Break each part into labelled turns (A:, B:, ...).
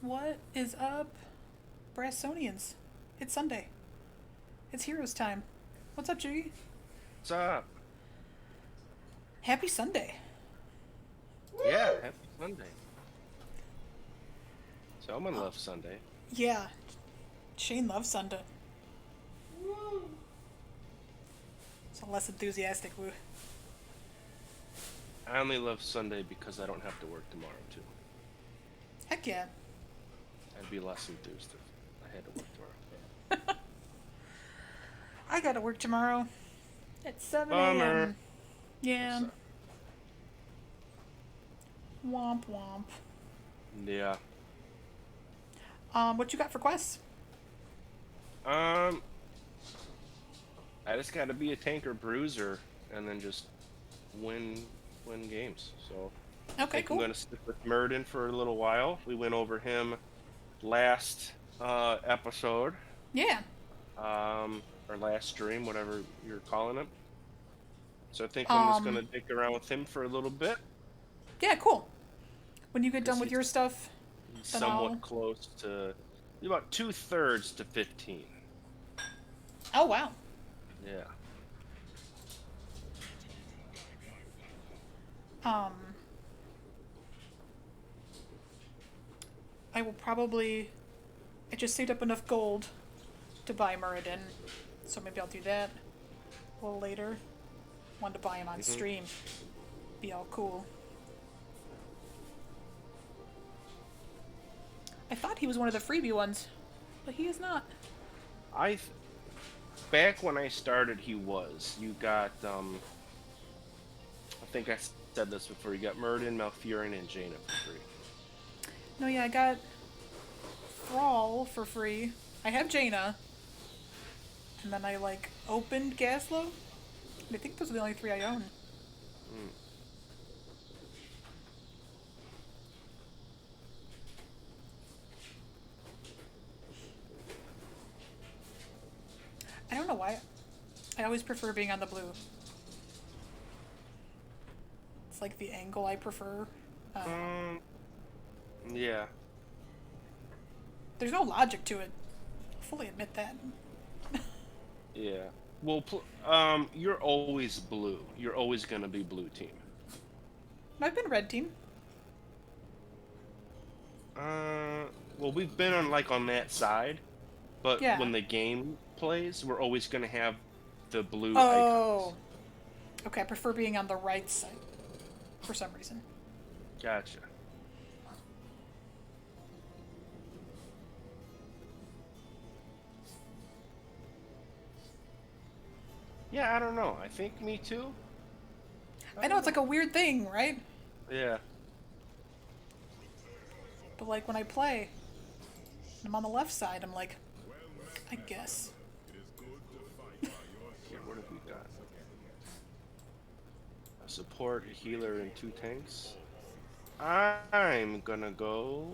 A: What is up, Brassonians? It's Sunday. It's Heroes time. What's up, Choogie?
B: What's up?
A: Happy Sunday.
B: Yeah, happy Sunday. Someone loves Sunday.
A: Yeah, Shane loves Sunday. It's a less enthusiastic woo.
B: I only love Sunday because I don't have to work tomorrow, too.
A: Heck yeah.
B: I'd be less enthused if I had to work tomorrow.
A: I gotta work tomorrow at 7
B: Bummer.
A: a.m. Yeah.
B: So,
A: Womp womp.
B: yeah.
A: What you got for quests?
B: Um, I just gotta be a tanker bruiser and then just win games. So I
A: Okay,
B: think I'm
A: cool.
B: gonna stick with Muradin for a little while. We went over him last episode,
A: Yeah.
B: or last stream, whatever you're calling it. So I think I'm just
A: Um,
B: gonna dick around with him for a little bit
A: yeah, cool. When you get done
B: because
A: with your stuff,
B: he's
A: then
B: somewhat close to about 2/3 to 15.
A: Oh, wow.
B: Yeah.
A: Um, I will probably. I just saved up enough gold to buy Muradin, so maybe I'll do that a little later. Wanted to buy him on
B: hmm
A: stream. Be all cool. I thought he was one of the freebie ones, but he is not.
B: I back when I started, he was. You got I think I said this before. You got Muradin, Malfurion, and Jaina for free.
A: No, yeah, I got Thrall for free. I have Jaina, and then I opened Gaslow. I think those are the only three I own.
B: Mm.
A: I don't know why. I always prefer being on the blue. It's like the angle I prefer. I don't know.
B: Um. Yeah.
A: There's no logic to it. I'll fully admit that.
B: Yeah. Well, you're always blue. You're always gonna be blue team.
A: I've been red team.
B: Uh, well, we've been on that side, but
A: Yeah.
B: when the game plays, we're always gonna have the blue
A: Oh.
B: icons.
A: Okay, I prefer being on the right side for some reason.
B: Gotcha. Yeah, I don't know. I think me too. I
A: I know
B: don't
A: it's like
B: know.
A: a weird thing, right?
B: Yeah.
A: But like when I play, I'm on the left side. I'm like, I guess.
B: Okay, what have we got? A support, a healer, and two tanks. I'm gonna go.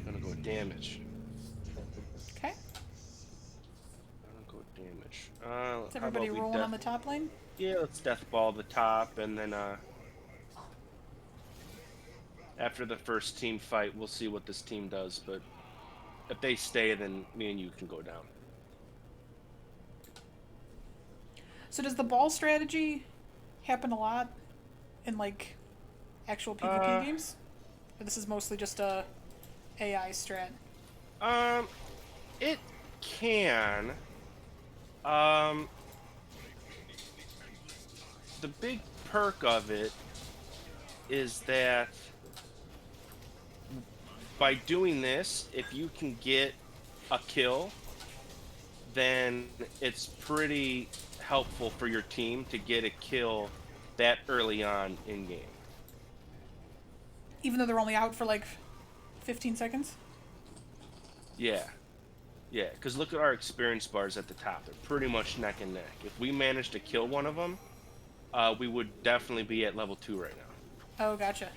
B: Gonna go damage.
A: Okay.
B: Gonna go damage.
A: Is
B: How
A: everybody
B: about we
A: rolling on
B: death?
A: the top lane?
B: Yeah, let's death ball the top, and then after the first team fight, we'll see what this team does. But if they stay, then me and you can go down.
A: So does the ball strategy happen a lot in actual PvP
B: Uh,
A: games? Or this is mostly just a AI strat?
B: um, it can. Um, the big perk of it is that by doing this, if you can get a kill, then it's pretty helpful for your team to get a kill that early on in game.
A: Even though they're only out for 15 seconds?
B: Yeah, yeah, because look at our experience bars at the top. They're pretty much neck and neck. If we manage to kill one of them, we would definitely be at level 2 right now.
A: Oh, gotcha.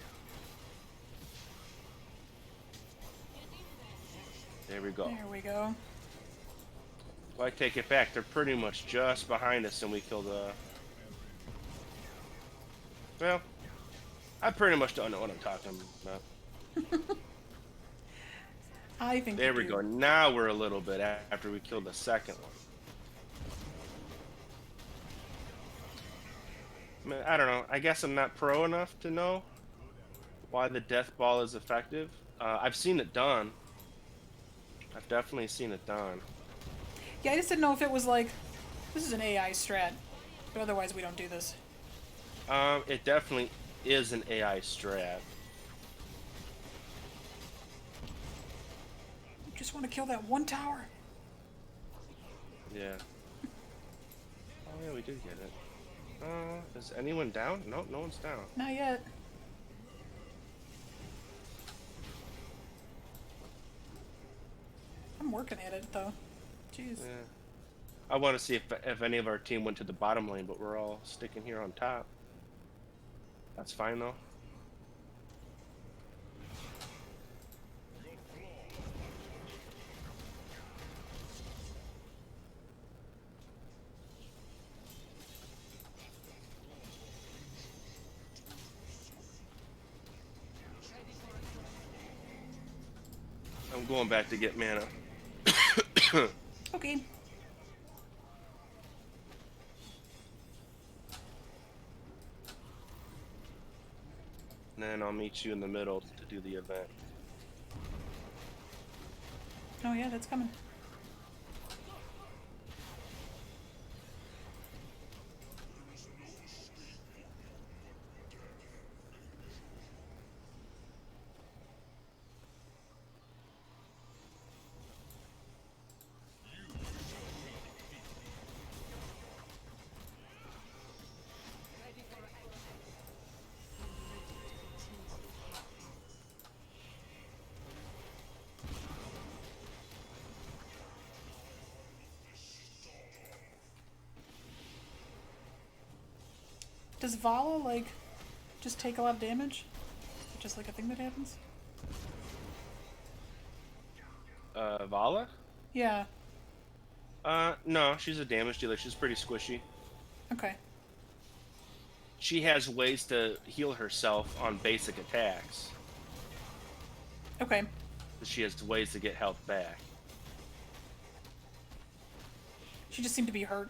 B: There we go.
A: There we go.
B: Well, I take it back. They're pretty much just behind us, and we killed Well, I pretty much don't know what I'm talking about.
A: I think you
B: There we
A: do.
B: go. Now we're a little bit after we killed the second one. I mean, I don't know. I guess I'm not pro enough to know why the death ball is effective. I've seen it done. I've definitely seen it done.
A: Yeah, I just didn't know if it was like, this is an AI strat, but otherwise we don't do this.
B: It definitely is an AI strat.
A: Just want to kill that one tower.
B: Yeah. Oh yeah, we did get it. Is anyone down? No, no one's down.
A: Not yet. I'm working at it though. Jeez.
B: Yeah. I want to see if any of our team went to the bottom lane, but we're all sticking here on top. That's fine though. I'm going back to get mana.
A: Okay.
B: And then I'll meet you in the middle to do the event.
A: Oh yeah, that's coming. Does Vala like just take a lot of damage? Just like a thing that happens?
B: Vala?
A: Yeah.
B: No, she's a damage dealer. She's pretty squishy.
A: Okay.
B: She has ways to heal herself on basic attacks.
A: Okay.
B: She has ways to get health back.
A: She just seemed to be hurt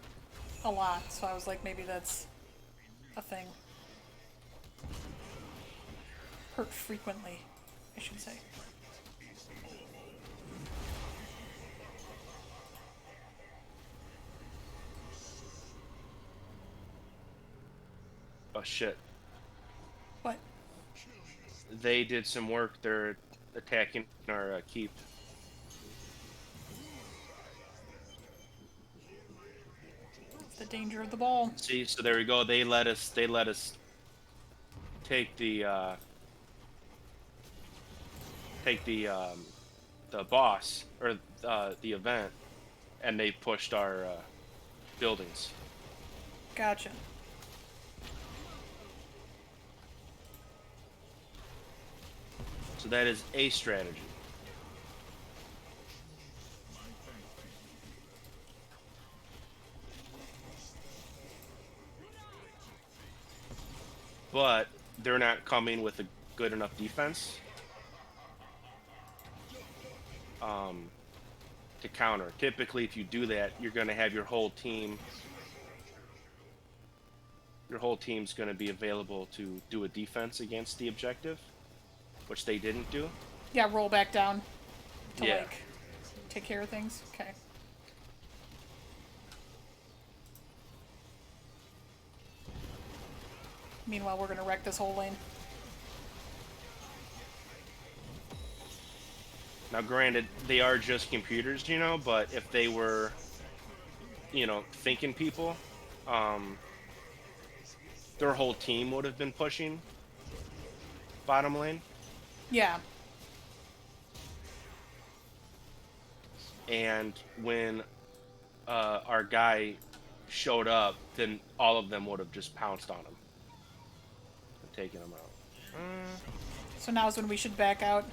A: a lot, so I was like, maybe that's a thing. Hurt frequently, I should say.
B: Oh shit.
A: What?
B: They did some work. They're attacking our keep.
A: The danger of the ball.
B: See, so there we go. They let us take the boss or the event, and they pushed our buildings.
A: Gotcha.
B: So that is a strategy. But they're not coming with a good enough defense to counter. Typically, if you do that, you're going to have your whole team. Your whole team's going to be available to do a defense against the objective, which they didn't do.
A: Yeah, roll back down to
B: Yeah.
A: like take care of things. Okay. Meanwhile, we're gonna wreck this whole lane.
B: Now, granted, they are just computers, you know, but if they were, you know, thinking people, their whole team would have been pushing bottom lane.
A: Yeah.
B: And when our guy showed up, then all of them would have just pounced on him and taken him out.
A: So now's when we should back out. And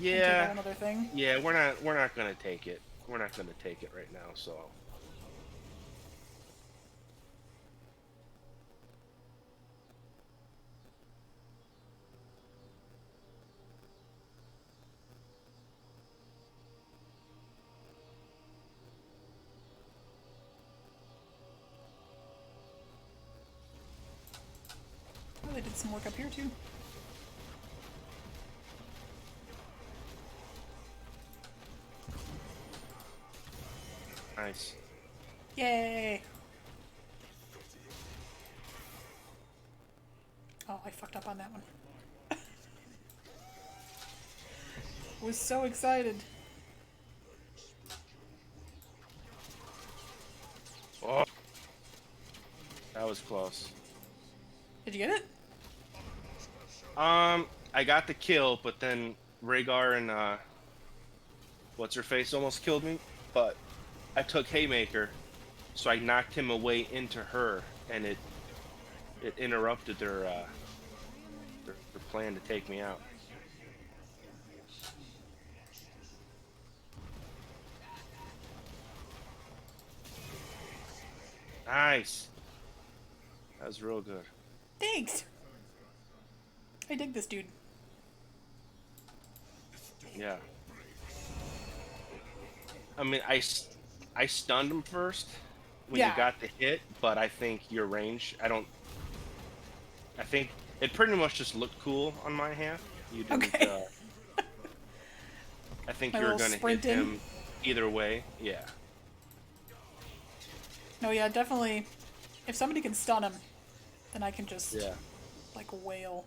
A: take out
B: Yeah,
A: another thing.
B: yeah, we're not gonna take it. We're not gonna take it right now. So
A: they did some work up here too.
B: Nice.
A: Yay! Oh, I fucked up on that one. Was so excited.
B: Oh, that was close.
A: Did you get it?
B: I got the kill, but then Rhaegar and what's her face almost killed me. But I took Haymaker, so I knocked him away into her, and it interrupted their plan to take me out. Nice. That was real good.
A: Thanks! I dig this dude.
B: Yeah. I mean, I stunned him first when you got the hit, but I think your range, I think it pretty much just looked cool on my half. You didn't,
A: Okay.
B: I think
A: My
B: you were
A: little
B: going to hit
A: sprint in.
B: him either way. Yeah.
A: No, yeah, definitely. If somebody can stun him, then I can just,
B: Yeah.
A: like, wail.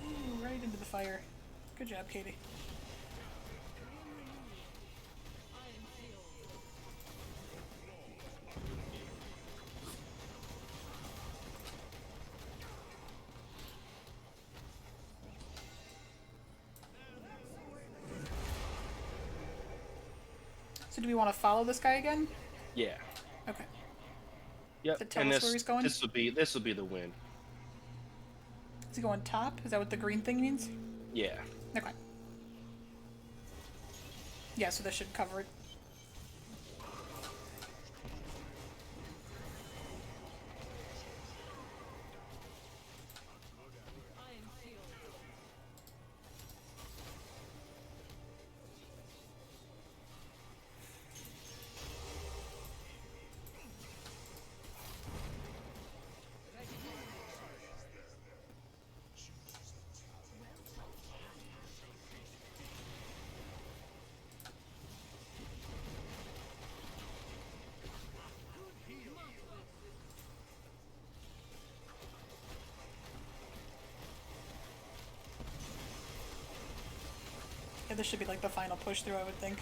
A: Ooh, right into the fire. Good job, Katie. So do we want to follow this guy again?
B: Yeah.
A: Okay.
B: Yep.
A: Does it tell
B: And
A: us where he's going?
B: this will be the win.
A: Is he going top? Is that what the green thing means?
B: Yeah.
A: Okay. Yeah, so this should cover it. Yeah, this should be like the final push through, I would think.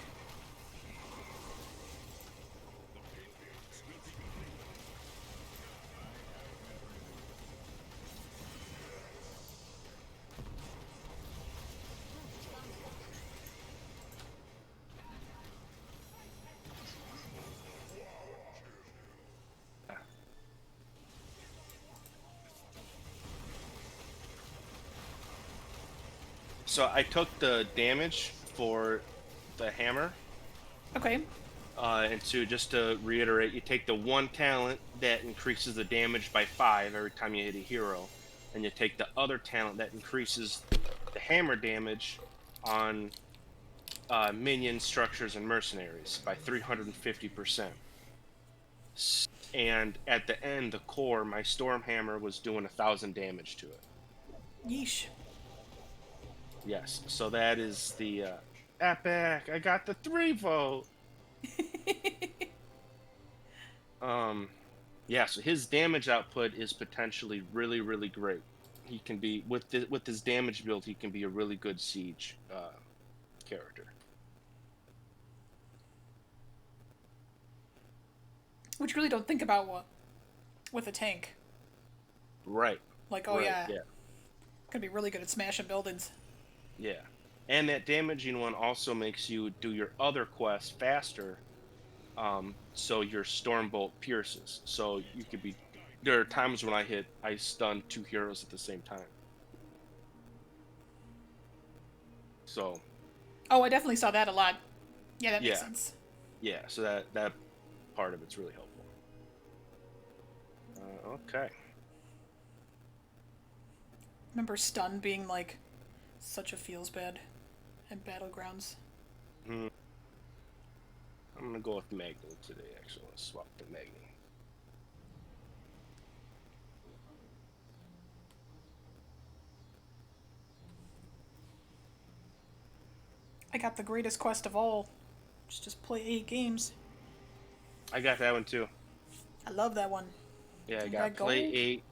B: So I took the damage for the hammer.
A: Okay.
B: And so just to reiterate, you take the one talent that increases the damage by 5 every time you hit a hero, and you take the other talent that increases the hammer damage on minions, structures, and mercenaries by 350%. And at the end, the core, my storm hammer was doing 1,000 damage to it.
A: Yeesh.
B: Yes, so that is the epic. I got the 3 vote. Yeah, so his damage output is potentially really, really great. He can be with his damage build. He can be a really good siege character.
A: Which you really don't think about what with a tank.
B: Right.
A: Like, oh
B: right,
A: yeah, could be really good at smashing buildings.
B: Yeah, and that damaging one also makes you do your other quests faster. So your Stormbolt pierces. So you could be. There are times when I stun 2 heroes at the same time. So.
A: Oh, I definitely saw that a lot. Yeah, that makes
B: Yeah.
A: sense.
B: Yeah. So that part of it's really helpful. Okay.
A: Remember stun being like such a feels bad in Battlegrounds.
B: Mm. I'm gonna go with Magni today. Actually, let's swap to Magni.
A: I got the greatest quest of all. Just play 8 games.
B: I got that one too.
A: I love that one.
B: Yeah, I
A: I
B: got
A: got
B: play
A: gold.
B: 8,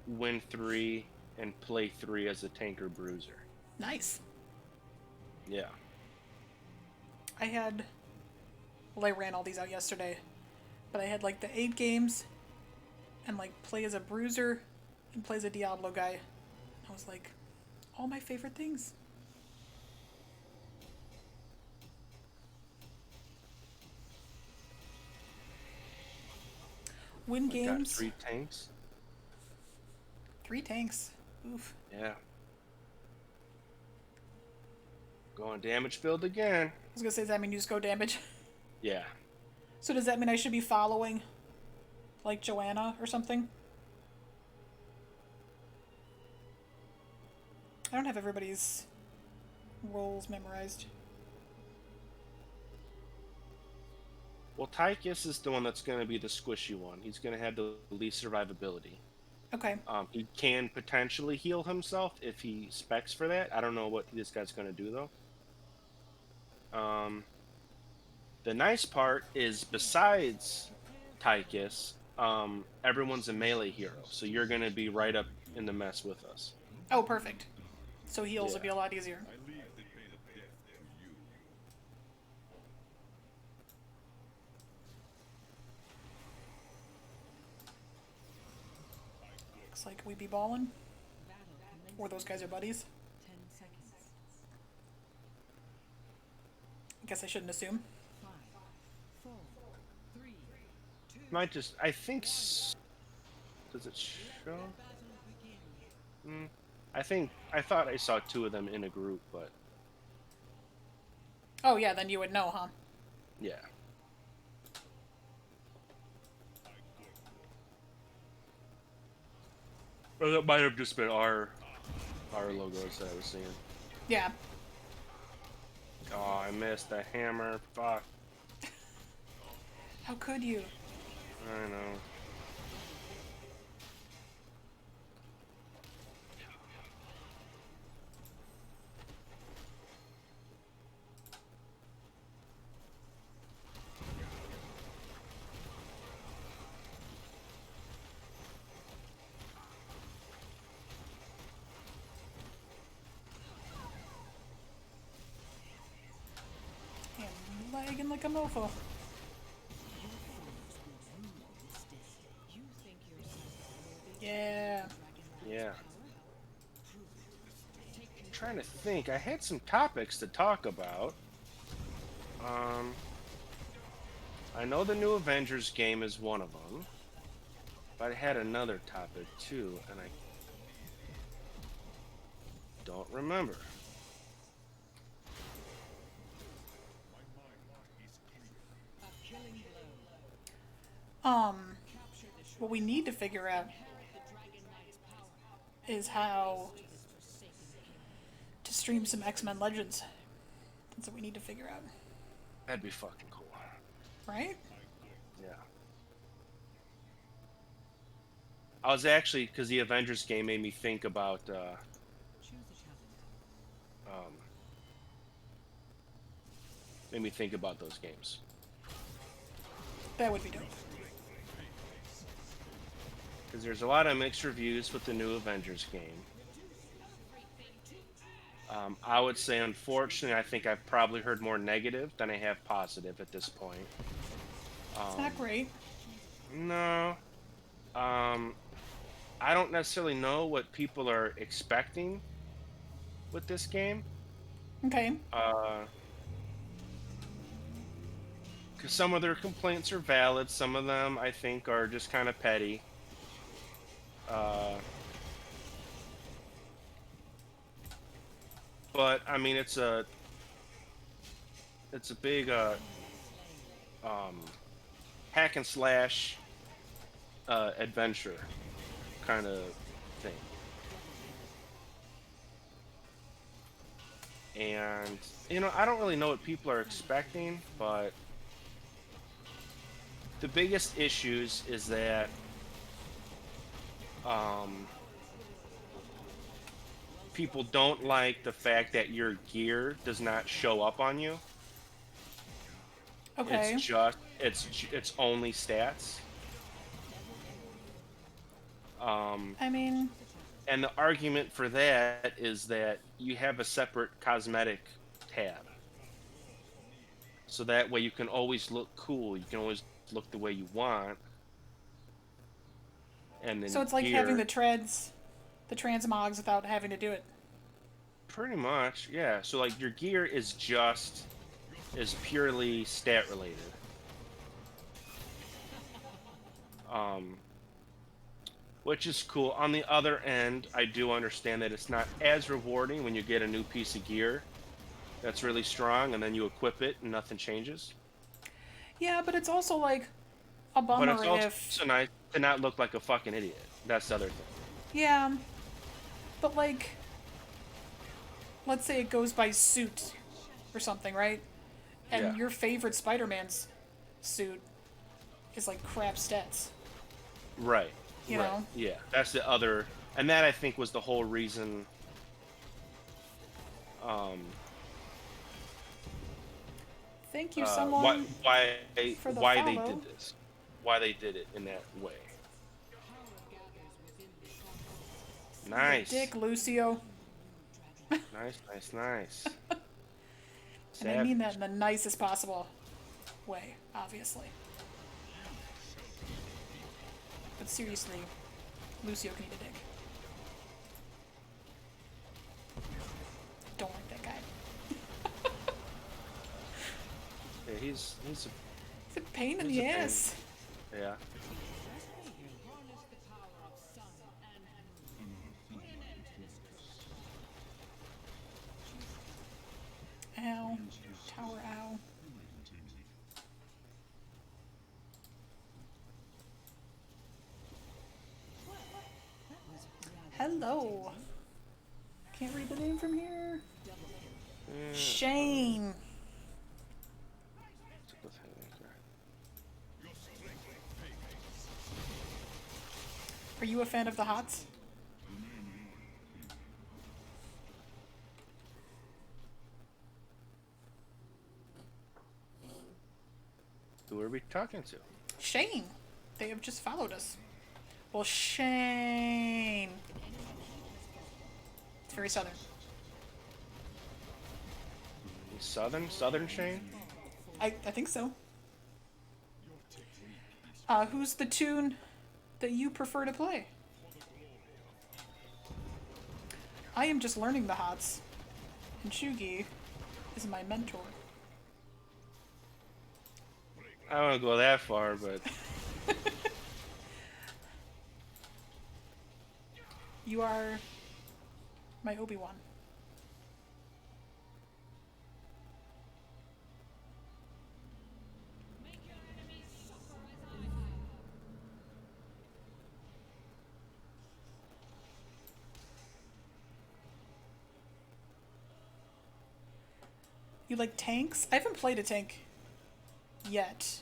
B: win 3, and play 3 as a tanker bruiser.
A: Nice.
B: Yeah.
A: I had. Well, I ran all these out yesterday, but I had like the 8 games, and like play as a bruiser, and play as a Diablo guy. I was like, all my favorite things. Win
B: I got
A: games.
B: 3 tanks.
A: 3 tanks. Oof.
B: Yeah. Going damage build again.
A: I was gonna say, does that mean you just go damage?
B: Yeah.
A: So does that mean I should be following, like, Joanna or something? I don't have everybody's roles memorized.
B: Well, Tychus is the one that's going to be the squishy one. He's going to have the least survivability.
A: Okay.
B: He can potentially heal himself if he specs for that. I don't know what this guy's going to do, though. The nice part is, besides Tychus, everyone's a melee hero. So you're going to be right up in the mess with us.
A: Oh, perfect. So heals
B: Yeah.
A: would be a lot easier. Looks like we be ballin'. Or those guys are buddies. I guess I shouldn't assume.
B: Might just, I think, does it show? I thought I saw 2 of them in a group, but
A: Oh yeah, then you would know, huh?
B: yeah. Or that might have just been our logos that I was seeing.
A: Yeah.
B: Oh, I missed a hammer. Fuck.
A: How could you?
B: I know.
A: I'm lagging like a mofo. Yeah.
B: Yeah. I'm trying to think. I had some topics to talk about. I know the new Avengers game is one of them, but I had another topic too, and I don't remember.
A: What we need to figure out is how to stream some X-Men Legends. That's what we need to figure out.
B: That'd be fucking cool.
A: Right?
B: Yeah. I was actually, because the Avengers game made me think about those games.
A: That would be dope.
B: Because there's a lot of mixed reviews with the new Avengers game. I would say, unfortunately, I think I've probably heard more negative than I have positive at this point.
A: It's not great.
B: No. I don't necessarily know what people are expecting with this game.
A: Okay.
B: Because some of their complaints are valid. Some of them, I think, are just kind of petty. But I mean, it's a big hack and slash adventure kind of thing. And I don't really know what people are expecting, but the biggest issues is that um, people don't like the fact that your gear does not show up on you. It's
A: Okay.
B: just it's only stats. Um,
A: I mean,
B: and the argument for that is that you have a separate cosmetic tab, so that way you can always look cool. You can always look the way you want, and
A: so
B: then
A: it's like having
B: gear.
A: the transmogs without having to do it.
B: Pretty much, yeah. So like your gear is purely stat related. Um, which is cool. On the other end, I do understand that it's not as rewarding when you get a new piece of gear that's really strong and then you equip it and nothing changes.
A: Yeah, but it's also like a
B: But it's
A: bummer
B: also
A: if,
B: nice to not look like a fucking idiot. That's the other thing.
A: yeah, but like, let's say it goes by suit or something, right?
B: Yeah.
A: And your favorite Spider-Man's suit is like crap stats,
B: Right.
A: you
B: Right.
A: know?
B: Yeah. That's the other, and that I think was the whole reason. Um,
A: Thank you,
B: why
A: someone,
B: why
A: for the
B: why they
A: follow.
B: did this, why they did it in that way.
A: Eat a
B: Nice,
A: dick, Lucio.
B: nice, nice, nice.
A: And I mean that
B: Savage.
A: in the nicest possible way, obviously. But seriously, Lucio can eat a dick. Don't like that guy.
B: Yeah, he's
A: It's a pain in
B: he's a
A: the
B: pain.
A: ass.
B: Yeah.
A: Ow. Tower ow. Hello. Can't read the name from here. Shane. Are you a fan of the Hots?
B: Who are we talking to?
A: Shane. They have just followed us. Well, Shane. It's very southern.
B: Southern Shane?
A: I think so. Who's the tune that you prefer to play? I am just learning the Hots, and Choogie is my mentor.
B: I don't want to go that far, but
A: You are my Obi-Wan. You like tanks? I haven't played a tank yet,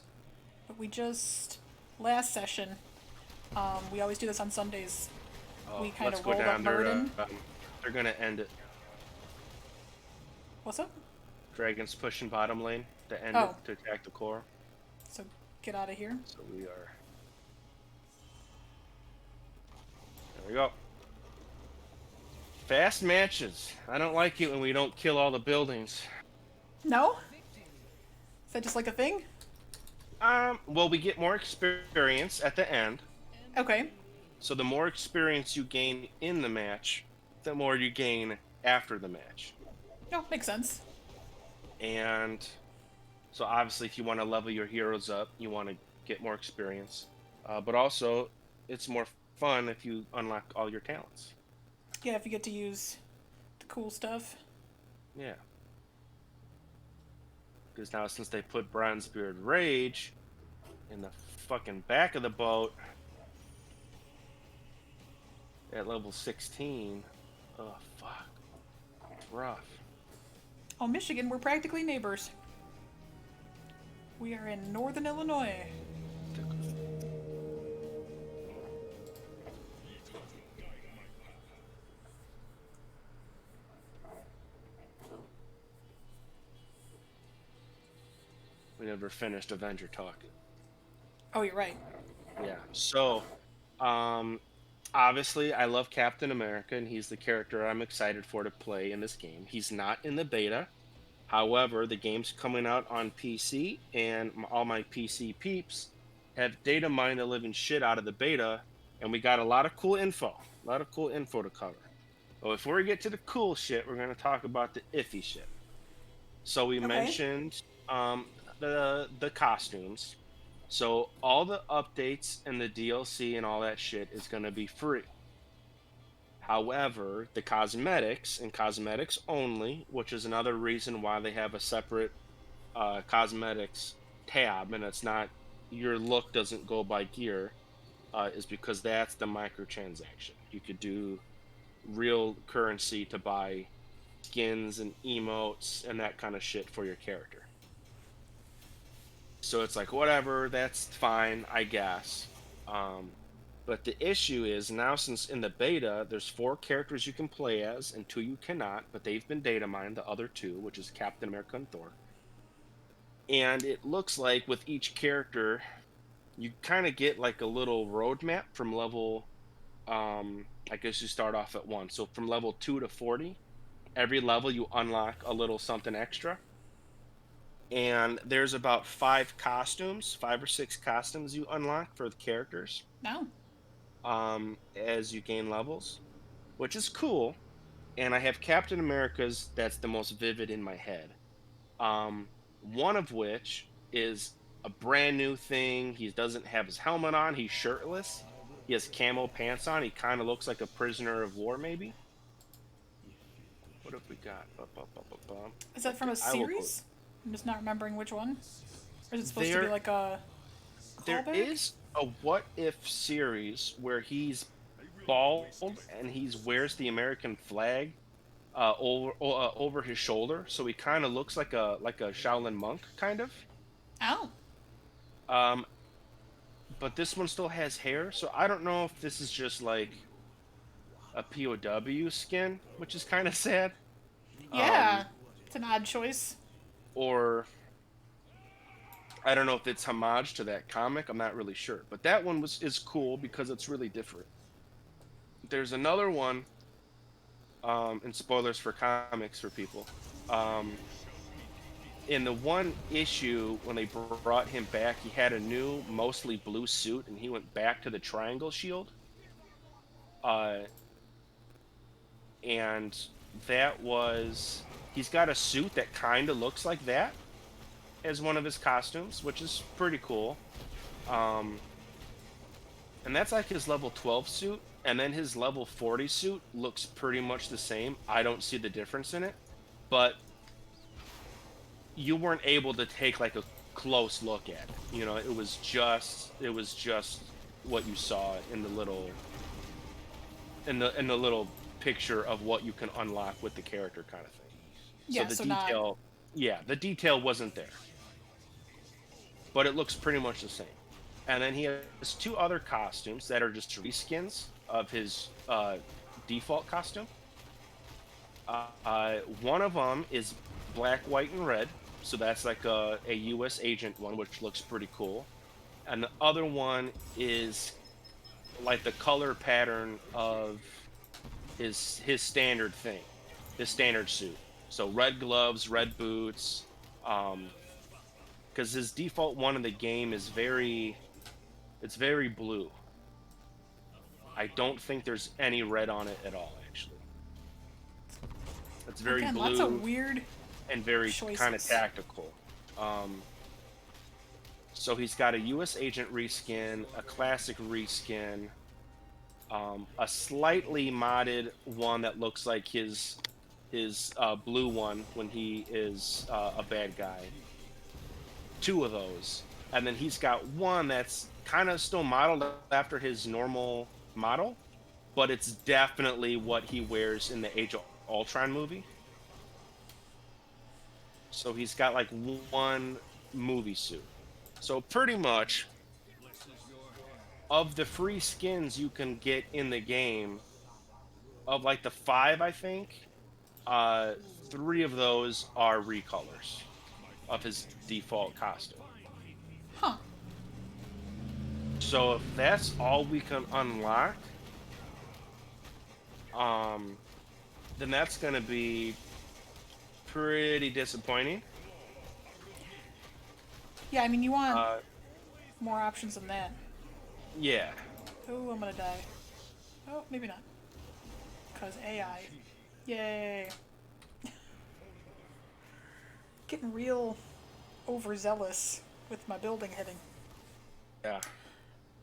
A: but we just last session. We always do this on Sundays. We kind
B: let's
A: of
B: go
A: rolled up
B: down.
A: Muradin.
B: They're gonna end it.
A: What's up?
B: Dragons pushing bottom lane to end
A: Oh.
B: it to attack the core.
A: So get out of here.
B: So we are. There we go. Fast matches. I don't like it when we don't kill all the buildings.
A: No? Is that just like a thing?
B: Well, we get more experience at the end.
A: Okay.
B: So the more experience you gain in the match, the more you gain after the match.
A: No, makes sense.
B: And so obviously if you want to level your heroes up, you want to get more experience. But also, it's more fun if you unlock all your talents.
A: Yeah, if you get to use the cool stuff.
B: Yeah. Because now since they put Bronzebeard Rage in the fucking back of the boat at level 16, oh fuck, it's rough.
A: Oh, Michigan, we're practically neighbors. We are in northern Illinois.
B: never finished Avenger talk.
A: Oh, you're right.
B: Yeah. So, um, obviously, I love Captain America, and he's the character I'm excited for to play in this game. He's not in the beta. However, the game's coming out on PC, and all my PC peeps have data mined the living shit out of the beta, and we got a lot of cool info. A lot of cool info to cover. But before we get to the cool shit, we're going to talk about the iffy shit. So we
A: Okay.
B: mentioned the costumes. So all the updates and the DLC and all that shit is going to be free. However, the cosmetics and cosmetics only, which is another reason why they have a separate cosmetics tab, and it's not your look doesn't go by gear, is because that's the microtransaction. You could do real currency to buy skins and emotes and that kind of shit for your character. So it's like whatever, that's fine, I guess. Um, but the issue is now, since in the beta there's 4 characters you can play as and 2 you cannot, but they've been data mined, the other 2, which is Captain America and Thor. And it looks like with each character, you kind of get like a little roadmap from level. I guess you start off at 1, so from level 2 to 40, every level you unlock a little something extra. And there's about 5 or 6 costumes you unlock for the characters
A: No.
B: as you gain levels, which is cool. And I have Captain America's that's the most vivid in my head. One of which is a brand new thing. He doesn't have his helmet on. He's shirtless. He has camo pants on. He kind of looks like a prisoner of war, maybe. What have we got?
A: Is that from
B: Okay,
A: a
B: I will go.
A: series? I'm just not remembering which one. Or is it supposed to be
B: There,
A: like a
B: there
A: callback?
B: is a what if series where he's bald and he wears the American flag over his shoulder, so he kind of looks like a Shaolin monk, kind of.
A: Oh.
B: Um, but this one still has hair, so I don't know if this is just like a POW skin, which is kind of sad,
A: Yeah. It's an odd choice.
B: or I don't know if it's homage to that comic. I'm not really sure, but that one is cool because it's really different. There's another one, and spoilers for comics for people. Um, in the one issue when they brought him back, he had a new, mostly blue suit, and he went back to the triangle shield. Uh, and that was he's got a suit that kind of looks like that as one of his costumes, which is pretty cool. Um, and that's like his level 12 suit, and then his level 40 suit looks pretty much the same. I don't see the difference in it, but you weren't able to take like a close look at it. You know, it was just what you saw in the little picture of what you can unlock with the character kind of thing. So
A: Yeah,
B: the
A: so not.
B: detail, yeah, the detail wasn't there, but it looks pretty much the same. And then he has 2 other costumes that are just reskins of his default costume. One of them is black, white, and red. So that's like a U.S. agent one, which looks pretty cool. And the other one is like the color pattern of his standard thing, his standard suit. So red gloves, red boots. Because his default one in the game is it's very blue. I don't think there's any red on it at all, actually. It's very
A: Again, lots of
B: blue
A: weird
B: and very kind of
A: choices.
B: tactical. Um, so he's got a U.S. agent reskin, a classic reskin, a slightly modded one that looks like his blue one when he is a bad guy. 2 of those, and then he's got one that's kind of still modeled after his normal model, but it's definitely what he wears in the Age of Ultron movie. So he's got like one movie suit. So pretty much of the free skins you can get in the game, of like the 5, I think, uh, 3 of those are recolors. of his default costume.
A: Huh.
B: So if that's all we can unlock, um, then that's going to be pretty disappointing.
A: Yeah, I mean, you want
B: Uh,
A: more options than that.
B: yeah.
A: Oh, I'm gonna die. Oh, maybe not. Because AI. Yay. Getting real overzealous with my building hitting.
B: Yeah.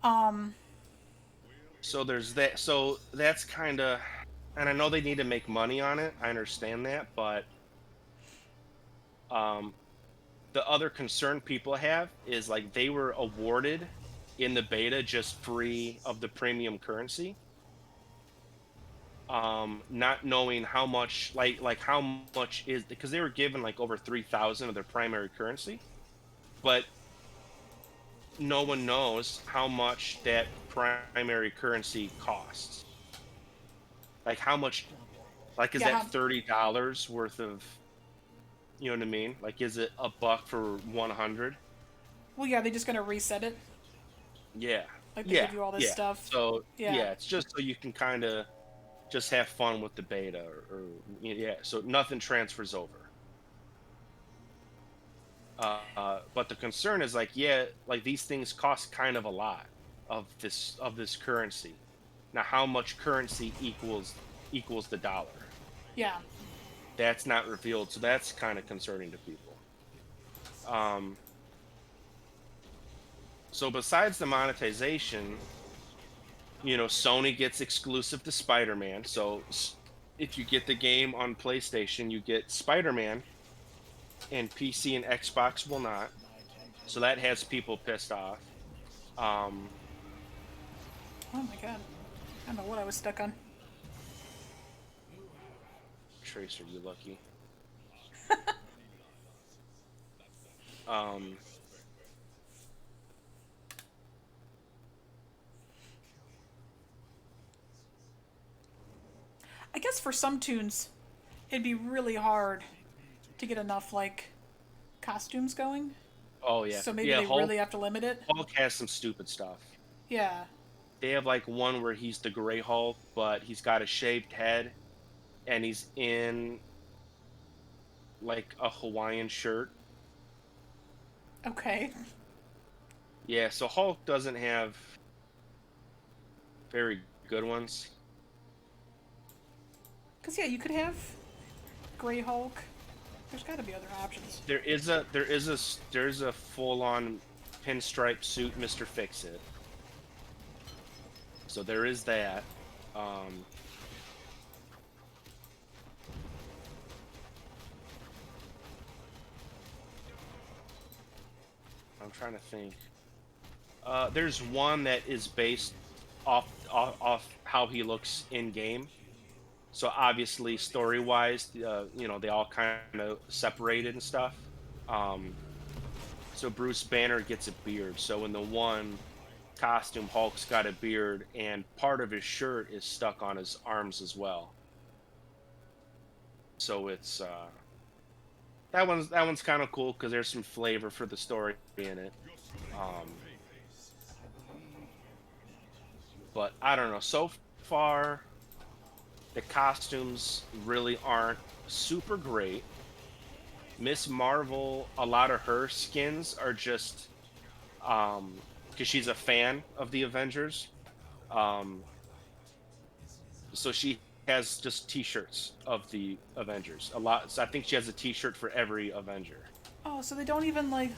A: Um,
B: So there's that. So that's kind of, and I know they need to make money on it. I understand that, but um, the other concern people have is like they were awarded in the beta just free of the premium currency, not knowing how much, like how much is, because they were given like over 3,000 of their primary currency, but no one knows how much that primary currency costs. Like how much, like is
A: yeah,
B: that $30 worth of, you know what I mean? Like is it a buck for 100?
A: well, yeah, they just gonna reset it.
B: Yeah.
A: Like they
B: Yeah.
A: give you all this
B: Yeah.
A: stuff.
B: So
A: Yeah.
B: yeah, it's just so you can kind of just have fun with the beta, or yeah, so nothing transfers over. But the concern is like, yeah, like these things cost kind of a lot of this currency. Now, how much currency equals the dollar?
A: Yeah.
B: That's not revealed, so that's kind of concerning to people. Um, so besides the monetization, Sony gets exclusive to Spider-Man. So if you get the game on PlayStation, you get Spider-Man, and PC and Xbox will not. So that has people pissed off. Um,
A: Oh my god. I don't know what I was stuck on.
B: Tracer, you lucky. Um,
A: I guess for some tunes, it'd be really hard to get enough, like, costumes going.
B: oh yeah,
A: So maybe
B: yeah.
A: they
B: Hulk,
A: really have to limit it.
B: Hulk has some stupid stuff.
A: Yeah.
B: They have like one where he's the Gray Hulk, but he's got a shaved head, and he's in like a Hawaiian shirt.
A: Okay.
B: Yeah, so Hulk doesn't have very good ones.
A: Because, yeah, you could have Grey Hulk. There's got to be other options.
B: There's a full on pinstripe suit, Mister Fix It. So there is that. Um, I'm trying to think. There's one that is based off how he looks in game. So obviously, story wise, they all kind of separated and stuff. Um, so Bruce Banner gets a beard. So in the one costume, Hulk's got a beard, and part of his shirt is stuck on his arms as well. So it's that one's kind of cool because there's some flavor for the story in it. Um, but I don't know. So far, the costumes really aren't super great. Miss Marvel, a lot of her skins are just because she's a fan of the Avengers. Um, so she has just T-shirts of the Avengers. A lot. So I think she has a T-shirt for every Avenger.
A: Oh, so they don't even, like,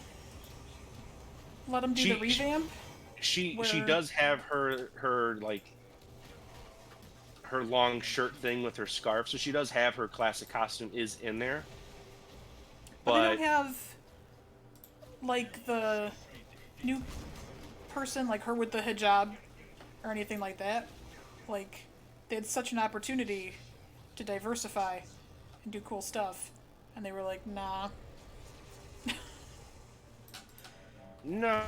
A: let them do
B: She
A: the revamp?
B: she
A: Where...
B: does have her like her long shirt thing with her scarf. So she does have her classic costume is in there.
A: But they don't
B: But
A: have, like, the new person, like her with the hijab, or anything like that. Like, they had such an opportunity to diversify and do cool stuff. And they were like, nah.
B: no,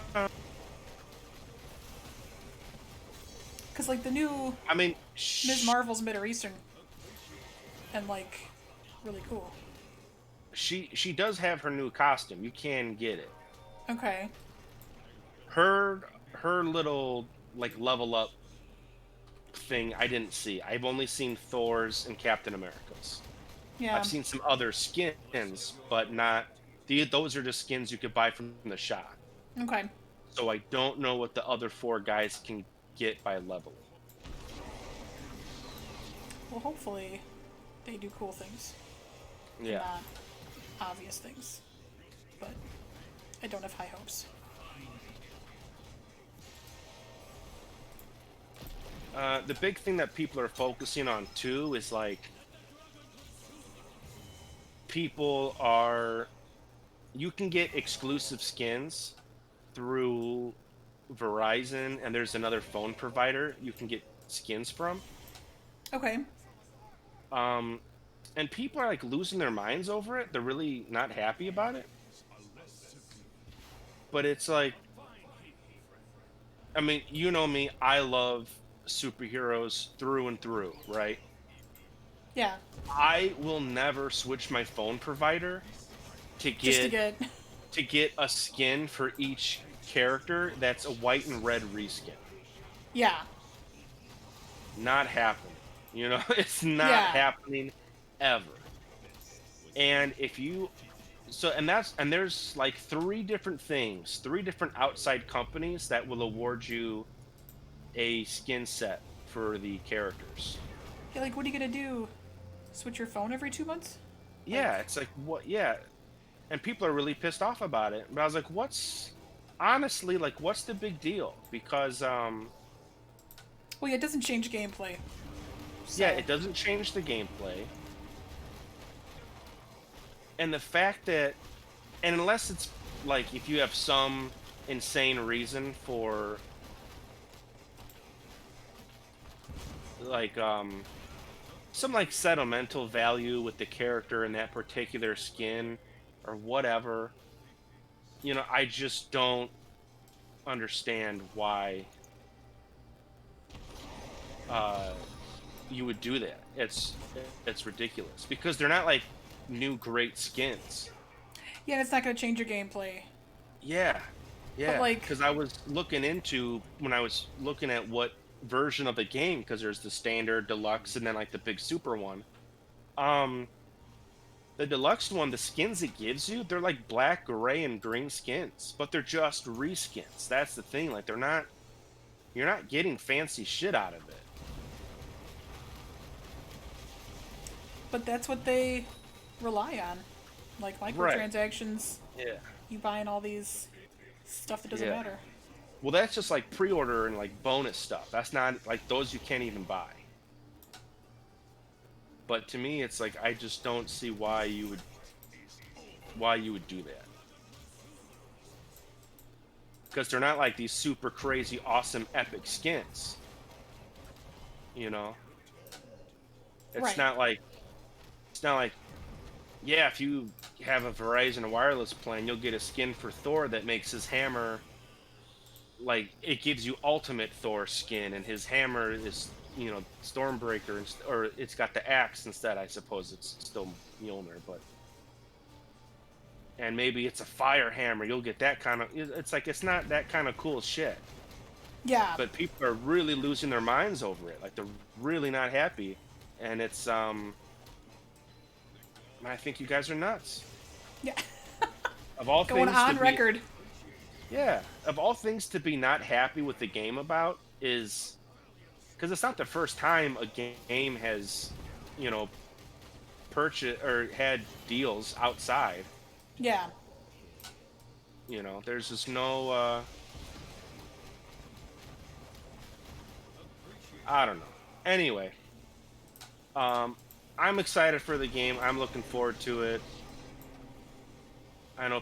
A: Because, like, the new
B: I mean,
A: Ms. Marvel's Middle Eastern. And, like, really cool.
B: she does have her new costume. You can get it.
A: Okay.
B: Her little like level up thing I didn't see. I've only seen Thor's and Captain America's. I've
A: Yeah.
B: seen some other skins, but not those are just skins you could buy from the shop.
A: Okay.
B: So I don't know what the other four guys can get by leveling.
A: Well, hopefully they do cool things and
B: Yeah.
A: not obvious things. But I don't have high hopes.
B: The big thing that people are focusing on too is like people are you can get exclusive skins through Verizon, and there's another phone provider you can get skins from.
A: Okay.
B: Um, and people are like losing their minds over it. They're really not happy about it. But it's like, I mean, you know me, I love superheroes through and through, right?
A: Yeah.
B: I will never switch my phone provider to
A: Just to
B: get
A: get.
B: a skin for each character that's a white and red reskin.
A: Yeah.
B: Not happening. You know, it's not
A: Yeah.
B: happening ever. And if you and there's like three different outside companies that will award you a skin set for the characters.
A: Yeah, like, what are you gonna do? Switch your phone every 2 months? Like,
B: Yeah, it's like what yeah. And people are really pissed off about it. But I was like, what's honestly like what's the big deal? Because
A: well, yeah, it doesn't change gameplay. So,
B: yeah, it doesn't change the gameplay. And the fact that and unless it's like if you have some insane reason for like some like sentimental value with the character in that particular skin or whatever, you know, I just don't understand why uh you would do that. It's ridiculous because they're not like new great skins.
A: yeah, it's not gonna change your gameplay.
B: Yeah.
A: But,
B: Yeah,
A: like,
B: because I was looking into when I was looking at what version of the game, because there's the standard, deluxe, and then like the big super one. Um, the deluxe one, the skins it gives you, they're like black, gray, and green skins, but they're just reskins. That's the thing. Like you're not getting fancy shit out of it.
A: but that's what they rely on. Like,
B: Right.
A: microtransactions,
B: Yeah.
A: you buying all these stuff that doesn't
B: Yeah.
A: matter.
B: Well, that's just like pre-order and like bonus stuff. That's not like those you can't even buy. But to me, it's like I just don't see why you would do that. Because they're not like these super crazy, awesome, epic skins. You know, it's
A: Right.
B: not like it's not like yeah, if you have a Verizon wireless plan, you'll get a skin for Thor that makes his hammer like it gives you ultimate Thor skin, and his hammer is Stormbreaker, or it's got the axe instead. I suppose it's still Mjolnir, but and maybe it's a fire hammer. You'll get that kind of. It's like it's not that kind of cool shit.
A: Yeah.
B: But people are really losing their minds over it. Like they're really not happy, and it's I think you guys are nuts.
A: Yeah.
B: Of all
A: Going
B: things
A: on
B: to be,
A: record.
B: yeah, of all things to be not happy with the game about is because it's not the first time a game has, you know, purchased or had deals outside.
A: Yeah.
B: You know, there's just no, I don't know. Anyway, I'm excited for the game. I'm looking forward to it. I know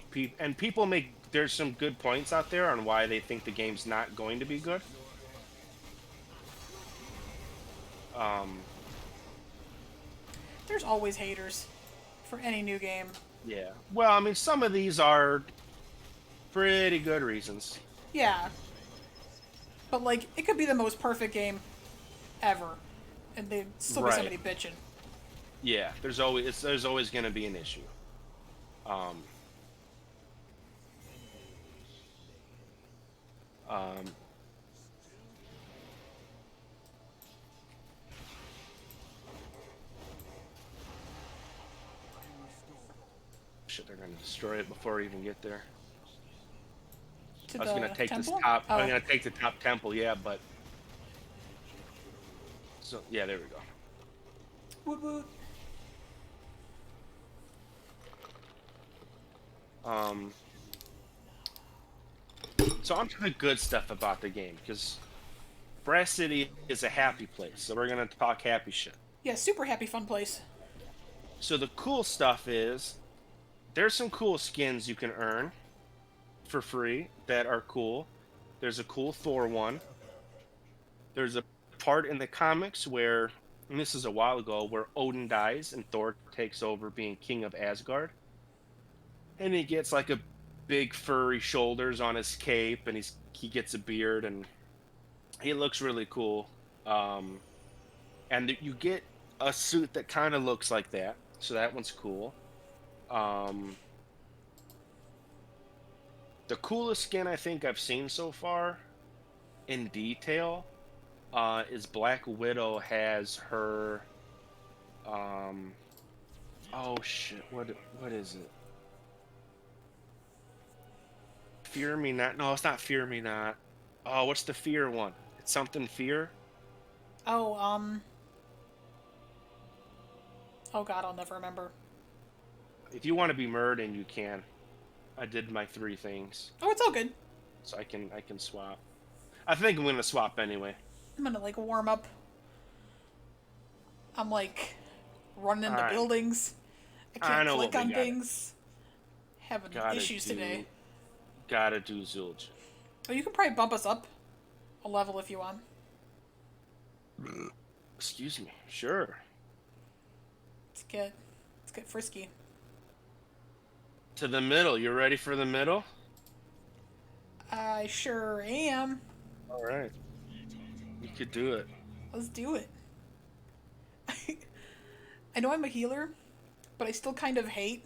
B: people make there's some good points out there on why they think the game's not going to be good. Um,
A: There's always haters for any new game.
B: yeah. Well, I mean, some of these are pretty good reasons.
A: Yeah. But, like, it could be the most perfect game ever. And there'd still be
B: Right.
A: somebody bitching.
B: Yeah. There's always going to be an issue. Um, um, shit, they're gonna destroy it before I even get there.
A: To
B: I was gonna
A: the
B: take this
A: temple?
B: top. I was
A: Oh.
B: gonna take the top temple, yeah, but so yeah, there we go.
A: Woot woot.
B: Um, so I'm talking good stuff about the game because Brass City is a happy place, so we're gonna talk happy shit.
A: Yeah, super happy fun place.
B: So the cool stuff is there's some cool skins you can earn for free that are cool. There's a cool Thor one. There's a part in the comics where, and this is a while ago, where Odin dies and Thor takes over being king of Asgard. And he gets like a big furry shoulders on his cape, and he gets a beard, and he looks really cool. Um, and you get a suit that kind of looks like that, so that one's cool. Um, the coolest skin I think I've seen so far in detail is Black Widow has her. Um, oh shit! What is it? Fear Me Not. No, it's not Fear Me Not. Oh, what's the fear one? It's something fear.
A: Oh, oh god, I'll never remember.
B: If you want to be Muradin, you can. I did my 3 things,
A: Oh, it's all good.
B: so I can swap. I think I'm gonna swap anyway.
A: I'm gonna, like, warm up. I'm, like, running into
B: I
A: buildings. I
B: I
A: can't
B: know what
A: click
B: we
A: on
B: gotta
A: things. Having
B: gotta
A: issues
B: do.
A: today.
B: Gotta do Zulj.
A: Oh, you can probably bump us up a level if you want.
B: Excuse me. Sure.
A: Let's get frisky.
B: To the middle. You ready for the middle?
A: I sure am.
B: All right. You could do it.
A: Let's do it. I know I'm a healer, but I still kind of hate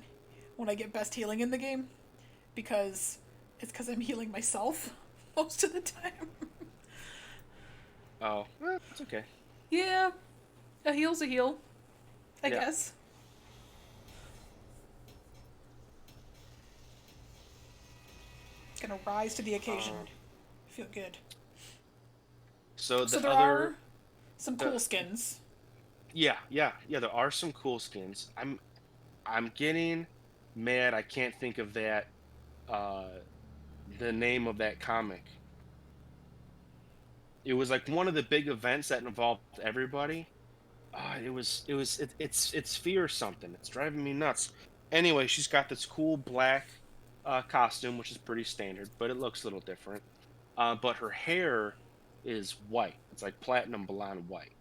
A: when I get best healing in the game because it's because I'm healing myself most of the time.
B: Oh, it's okay.
A: Yeah, a heal's a heal, I
B: Yeah.
A: guess. Gonna rise to the occasion. Feel good.
B: So
A: So
B: the
A: there
B: other,
A: are some
B: the
A: cool skins.
B: yeah, yeah, yeah. There are some cool skins. I'm getting mad. I can't think of that. Uh, the name of that comic. It was like one of the big events that involved everybody. It's fear something. It's driving me nuts. Anyway, she's got this cool black costume, which is pretty standard, but it looks a little different. But her hair is white. It's like platinum blonde white.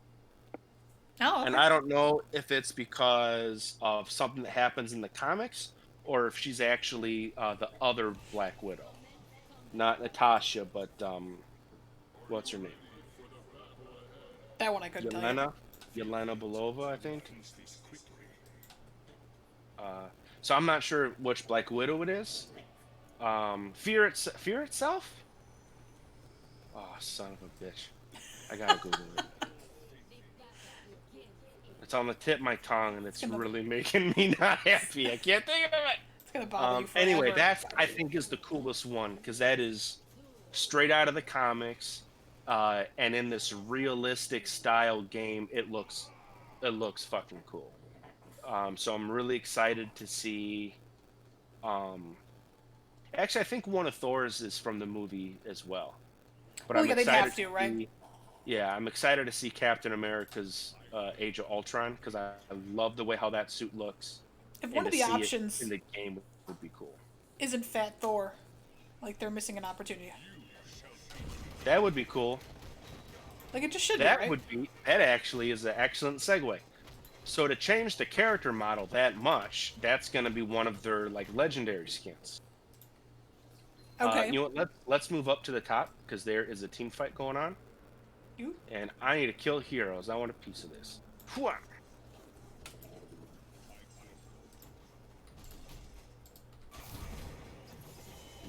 A: Oh,
B: And
A: okay.
B: I don't know if it's because of something that happens in the comics or if she's actually the other Black Widow. Not Natasha, but what's her name?
A: That one I couldn't tell you.
B: Yelena? Yelena Belova, I think. Uh, so I'm not sure which Black Widow it is. Fear itself? Oh, son of a bitch. I gotta Google it. It's on the tip of my tongue, and it's
A: Gonna,
B: really making me not happy. I can't think of it.
A: it's gonna bother you
B: Anyway,
A: forever.
B: that's I think is the coolest one because that is straight out of the comics, and in this realistic style game, it looks fucking cool. So I'm really excited to see. Um, Actually, I think one of Thor's is from the movie as well, but
A: Well,
B: I'm
A: yeah, they'd
B: excited
A: have
B: to
A: to, right?
B: see. Yeah, I'm excited to see Captain America's Age of Ultron because I love the way how that suit looks,
A: If
B: and
A: one of
B: to
A: the
B: see it in
A: options
B: the game would be cool.
A: isn't Fat Thor, like they're missing an opportunity.
B: That would be cool.
A: Like it just should be,
B: That
A: right?
B: would be that actually is an excellent segue. So to change the character model that much, that's going to be one of their like legendary skins.
A: Okay.
B: You know what? Let's move up to the top because there is a team fight going on,
A: You?
B: and I need to kill heroes. I want a piece of this. Hwah!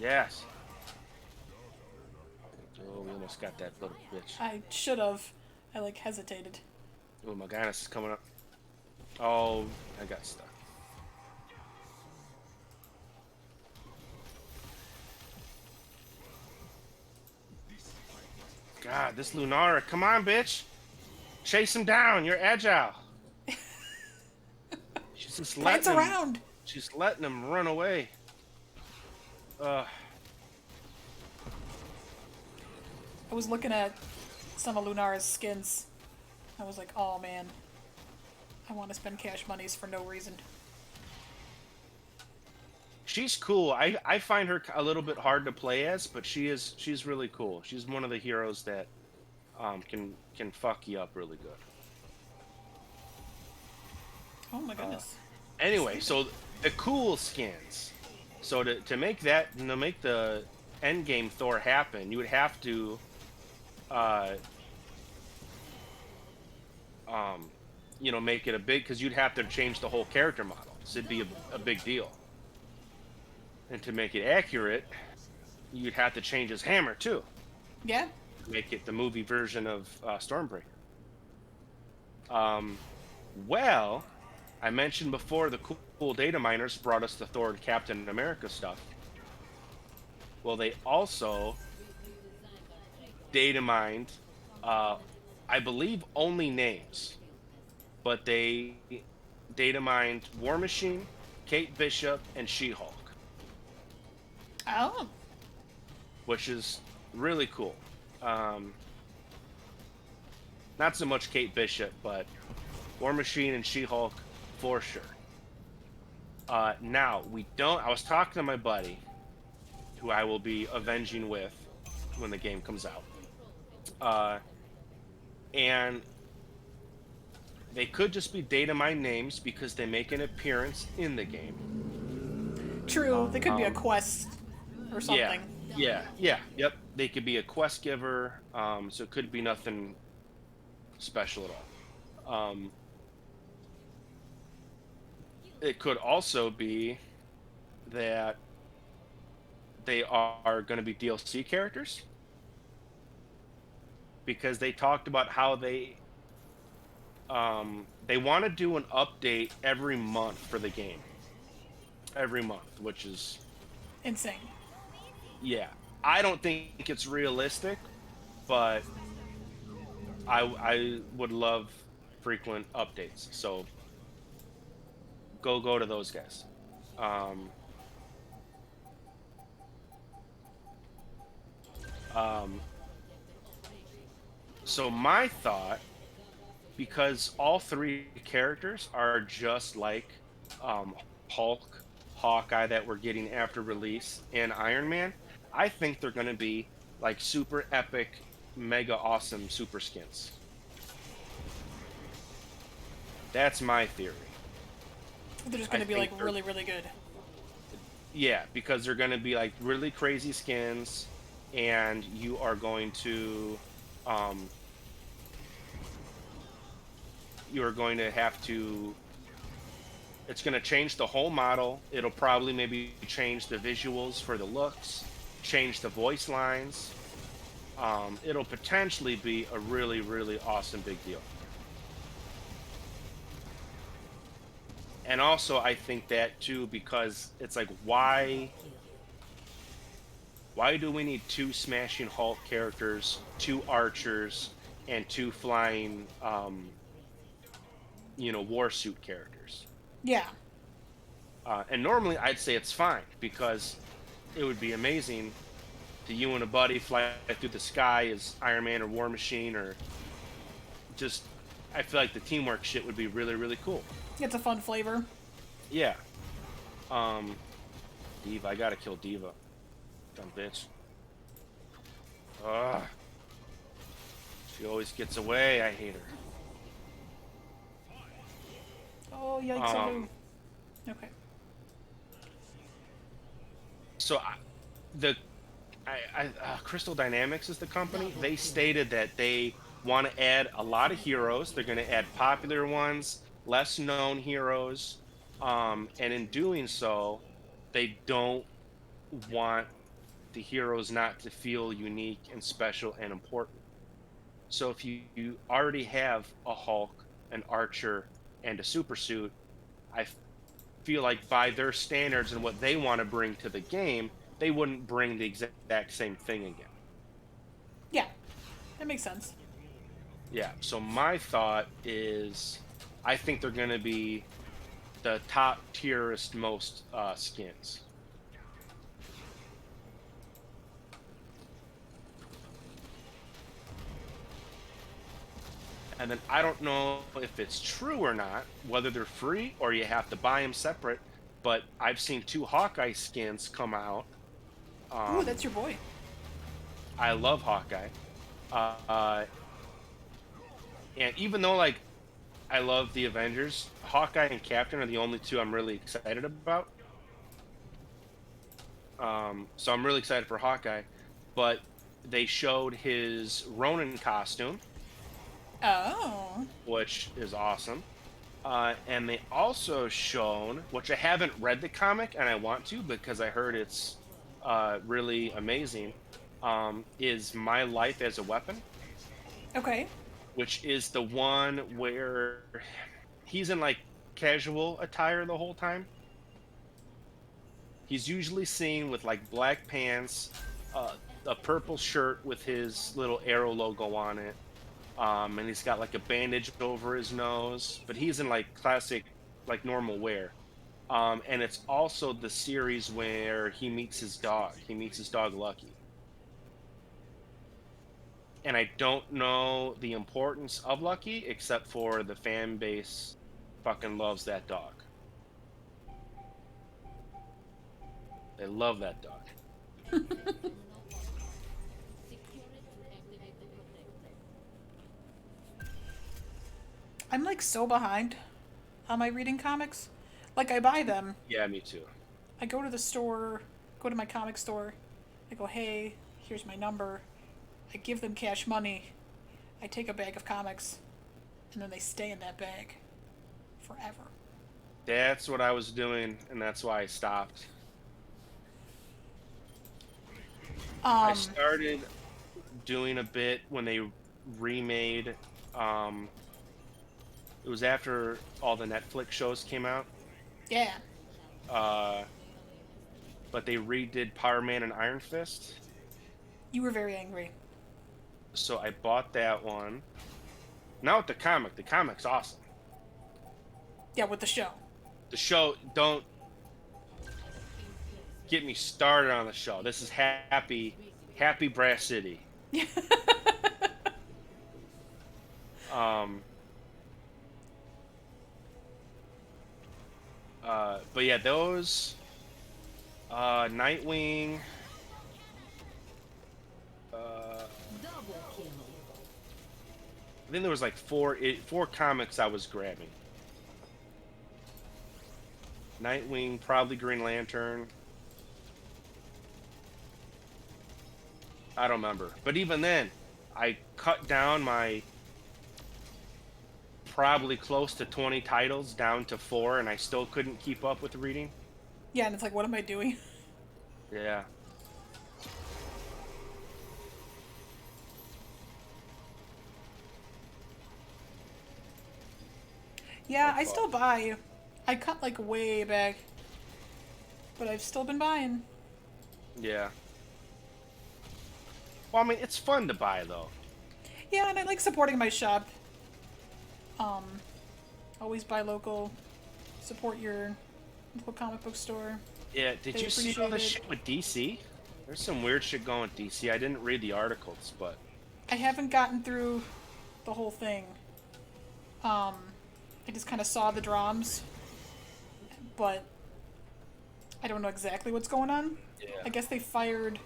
B: Yes. Oh, we almost got that little bitch.
A: I should have. I like hesitated.
B: Oh, my goodness is coming up. Oh, I got stuck. God, this Lunara. Come on, bitch. Chase him down. You're agile. She's just
A: Plants
B: letting him.
A: around.
B: She's letting him run away. Uh,
A: I was looking at some of Lunara's skins. I was like, oh man. I want to spend cash monies for no reason.
B: she's cool. I find her a little bit hard to play as, but she's really cool. She's one of the heroes that can fuck you up really good.
A: Oh my goodness.
B: Anyway, so the cool skins. So to make that, to make the end game Thor happen, you would have to make it a big, because you'd have to change the whole character model. So it'd be a big deal. And to make it accurate, you'd have to change his hammer too.
A: Yeah.
B: Make it the movie version of Stormbreaker. Well, I mentioned before the cool data miners brought us the Thor and Captain America stuff. Well, they also data mined, I believe, only names, but they data mined War Machine, Kate Bishop, and She-Hulk,
A: Oh.
B: which is really cool. Not so much Kate Bishop, but War Machine and She-Hulk for sure. Now, I was talking to my buddy, who I will be avenging with when the game comes out. And they could just be data mine names because they make an appearance in the game.
A: True. They could be a quest or something.
B: Yep. They could be a quest giver, so it could be nothing special at all. It could also be that they are going to be DLC characters, because they talked about how they want to do an update every month for the game. Every month, which is
A: Insane.
B: yeah. I don't think it's realistic, but I would love frequent updates. So go to those guys. So my thought, because all three characters are just like Hulk, Hawkeye that we're getting after release, and Iron Man, I think they're going to be like super epic, mega awesome super skins. That's my theory.
A: They're just going to be like really, really good.
B: Yeah, because they're going to be like really crazy skins, and you are going to have to, it's going to change the whole model. It'll probably maybe change the visuals for the looks, change the voice lines. It'll potentially be a really, really awesome big deal. And also, I think that too, because it's like, why do we need 2 smashing Hulk characters, 2 archers, and 2 flying, warsuit characters?
A: Yeah.
B: And normally I'd say it's fine, because it would be amazing to you and a buddy fly through the sky as Iron Man or War Machine, or just, I feel like the teamwork shit would be really, really cool.
A: It's a fun flavor.
B: Yeah. Diva, I gotta kill Diva. Dumb bitch. Ugh. She always gets away. I hate her.
A: Oh, yikes. Okay.
B: So, Crystal Dynamics is the company. They stated that they want to add a lot of heroes. They're going to add popular ones, less known heroes, and in doing so, they don't want the heroes not to feel unique and special and important. So if you already have a Hulk, an Archer, and a super suit, I feel like by their standards and what they want to bring to the game, they wouldn't bring the exact same thing again.
A: Yeah, that makes sense.
B: Yeah. So my thought is, I think they're going to be the top tierest most skins. And then I don't know if it's true or not, whether they're free or you have to buy them separate. But I've seen two Hawkeye skins come out.
A: Ooh, that's your boy.
B: I love Hawkeye. Uh, and even though like I love the Avengers, Hawkeye and Captain are the only two I'm really excited about. So I'm really excited for Hawkeye. But they showed his Ronin costume,
A: Oh.
B: which is awesome. And they also shown, which I haven't read the comic and I want to because I heard it's really amazing, is My Life as a Weapon,
A: Okay.
B: which is the one where he's in like casual attire the whole time. He's usually seen with like black pants, a purple shirt with his little arrow logo on it, and he's got like a bandage over his nose, but he's in like classic, like normal wear. And it's also the series where he meets his dog. He meets his dog Lucky. And I don't know the importance of Lucky except for the fan base fucking loves that dog. They love that dog.
A: I'm like so behind on my reading comics. Like I buy them.
B: Yeah, me too.
A: I go to the store, go to my comic store. I go, hey, here's my number. I give them cash money. I take a bag of comics, and then they stay in that bag forever.
B: That's what I was doing, and that's why I stopped. I
A: Um,
B: started doing a bit when they remade. Um, it was after all the Netflix shows came out,
A: yeah.
B: uh, but they redid Power Man and Iron Fist.
A: You were very angry.
B: So I bought that one. Not with the comic. The comic's awesome.
A: Yeah, with the show.
B: The show, don't get me started on the show. This is happy Brass City.
A: Yeah.
B: Um, but yeah, those Nightwing. I think there was like four comics I was grabbing. Nightwing, probably Green Lantern. I don't remember, but even then, I cut down my probably close to 20 titles down to 4, and I still couldn't keep up with reading.
A: Yeah, and it's like, what am I doing?
B: Yeah.
A: Yeah,
B: Oh,
A: I
B: fuck.
A: still buy. I cut like way back, but I've still been buying.
B: Yeah. Well, I mean, it's fun to buy though.
A: Yeah, and I like supporting my shop. Always buy local. Support your local comic book store.
B: Yeah. Did
A: They
B: you see all
A: appreciate
B: this
A: it.
B: shit with DC? There's some weird shit going with DC. I didn't read the articles, but
A: I haven't gotten through the whole thing. I just kind of saw the drums, but I don't know exactly what's going on.
B: yeah.
A: I guess they fired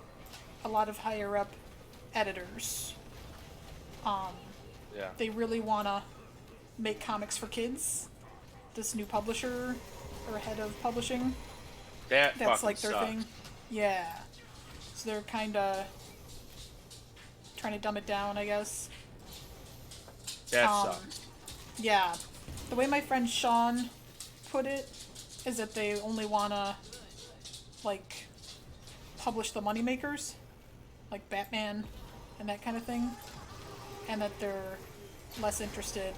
A: a lot of higher up editors.
B: Yeah.
A: They really want to make comics for kids. This new publisher or head of publishing,
B: That
A: that's
B: fucking
A: like their
B: sucks.
A: thing. Yeah. So they're kind of trying to dumb it down, I guess.
B: That
A: Um,
B: sucks.
A: Yeah. The way my friend Sean put it is that they only want to, like, publish the moneymakers, like Batman and that kind of thing, and that they're less interested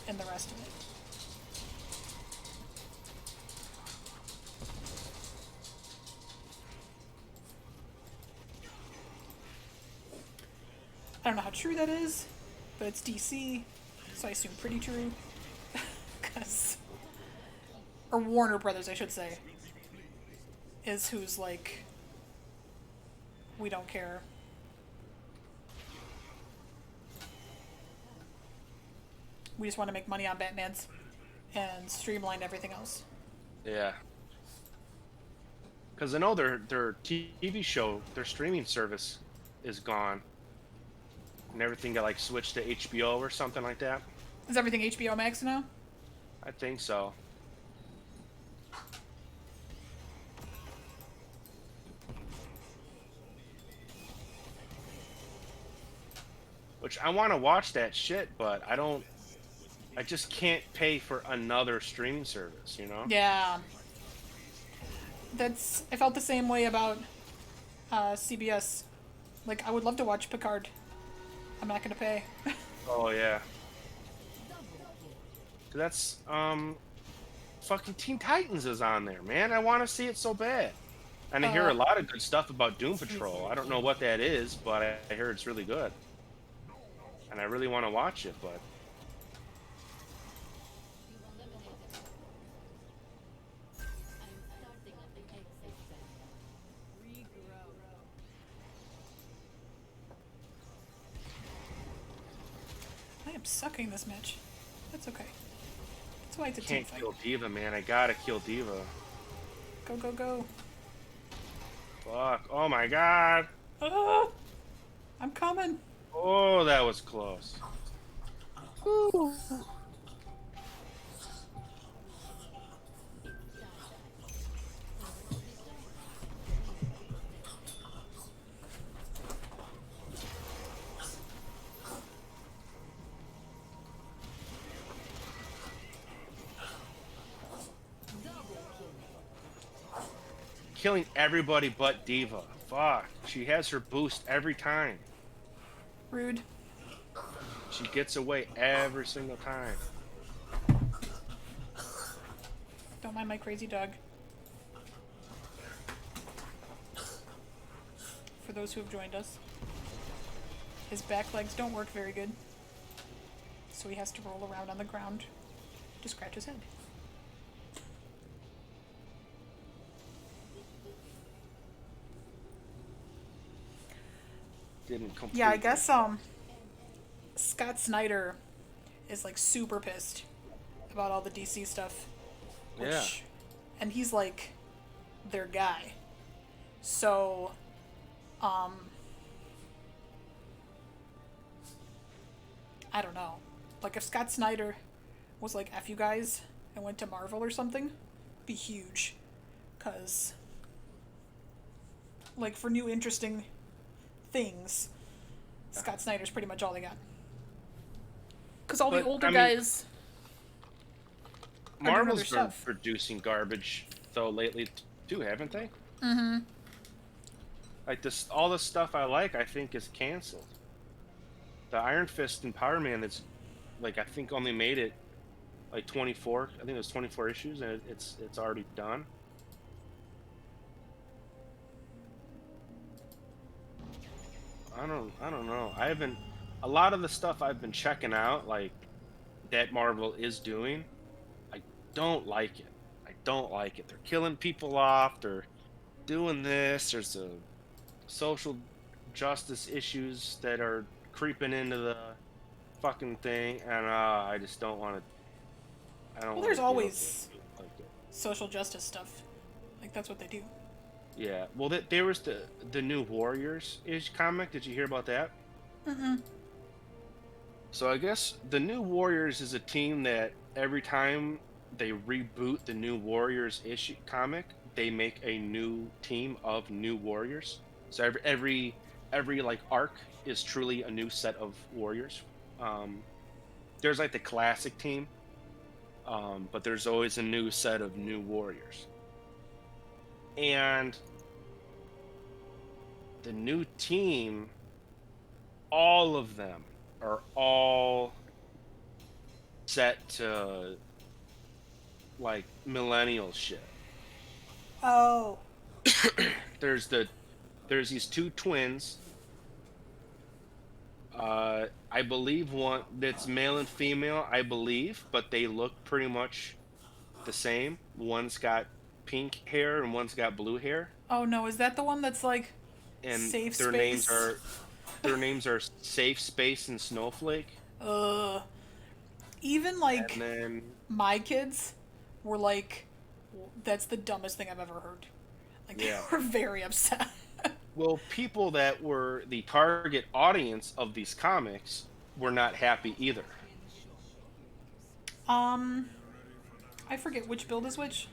A: in the rest of it. I don't know how true that is, but it's DC, so I assume pretty true. Or Warner Brothers, I should say, is who's like, we don't care. We just want to make money on Batman's and streamline everything else.
B: Yeah. Because I know their TV show, their streaming service is gone. And everything got like switched to HBO or something like that.
A: Is everything HBO Max now?
B: I think so. Which I want to watch that shit, but I just can't pay for another streaming service, you know?
A: Yeah. I felt the same way about CBS. Like, I would love to watch Picard. I'm not gonna pay.
B: Oh, yeah. That's, fucking Teen Titans is on there, man. I want to see it so bad. And I hear a lot of good stuff about Doom Patrol. I don't know what that is, but I hear it's really good. And I really want to watch it, but...
A: I am sucking this match. That's okay. That's why it's a team
B: Can't
A: fight.
B: kill Diva, man. I gotta kill Diva.
A: Go, go, go.
B: Fuck. Oh my god.
A: Ah! I'm coming.
B: Oh, that was close.
A: Ooh.
B: Killing everybody but Diva. Fuck. She has her boost every time.
A: Rude.
B: She gets away every single time.
A: Don't mind my crazy dog. For those who have joined us, his back legs don't work very good, so he has to roll around on the ground to scratch his head.
B: Didn't complete.
A: Yeah, I guess Scott Snyder is like super pissed about all the DC stuff.
B: Yeah.
A: And he's like their guy. So I don't know. Like if Scott Snyder was like F you guys and went to Marvel or something, be huge. 'Cause like for new interesting things, Scott Snyder's pretty much all they got. Because all the older guys are doing other
B: Marvel's been
A: stuff.
B: producing garbage though lately too, haven't they?
A: Mm-hmm.
B: Like this, all the stuff I like, I think is canceled. The Iron Fist and Power Man is, like, I think only made it like 24. I think it was 24 issues, and it's already done. I don't know. I haven't. A lot of the stuff I've been checking out, like that Marvel is doing, I don't like it. I don't like it. They're killing people off. They're doing this. There's a social justice issues that are creeping into the fucking thing, and I just don't want to. I don't.
A: Well, there's
B: wanna deal
A: always
B: with it like it.
A: social justice stuff. Like that's what they do.
B: Yeah. Well, there was the new Warriors-ish comic. Did you hear about that?
A: Mm-mm.
B: So I guess the new Warriors is a team that every time they reboot the new Warriors issue comic, they make a new team of new Warriors. So every like arc is truly a new set of Warriors. There's like the classic team, but there's always a new set of new Warriors. And the new team, all of them are all set to like millennial shit.
A: Oh.
B: There's these two twins. I believe one that's male and female, I believe, but they look pretty much the same. One's got pink hair and one's got blue hair,
A: Oh no, is that the one that's like
B: and
A: safe space?
B: their names are Safe Space and Snowflake.
A: Ugh. Even like
B: And then
A: my kids were like, that's the dumbest thing I've ever heard. Like they
B: yeah.
A: were very upset.
B: Well, people that were the target audience of these comics were not happy either.
A: um, I forget which build is which.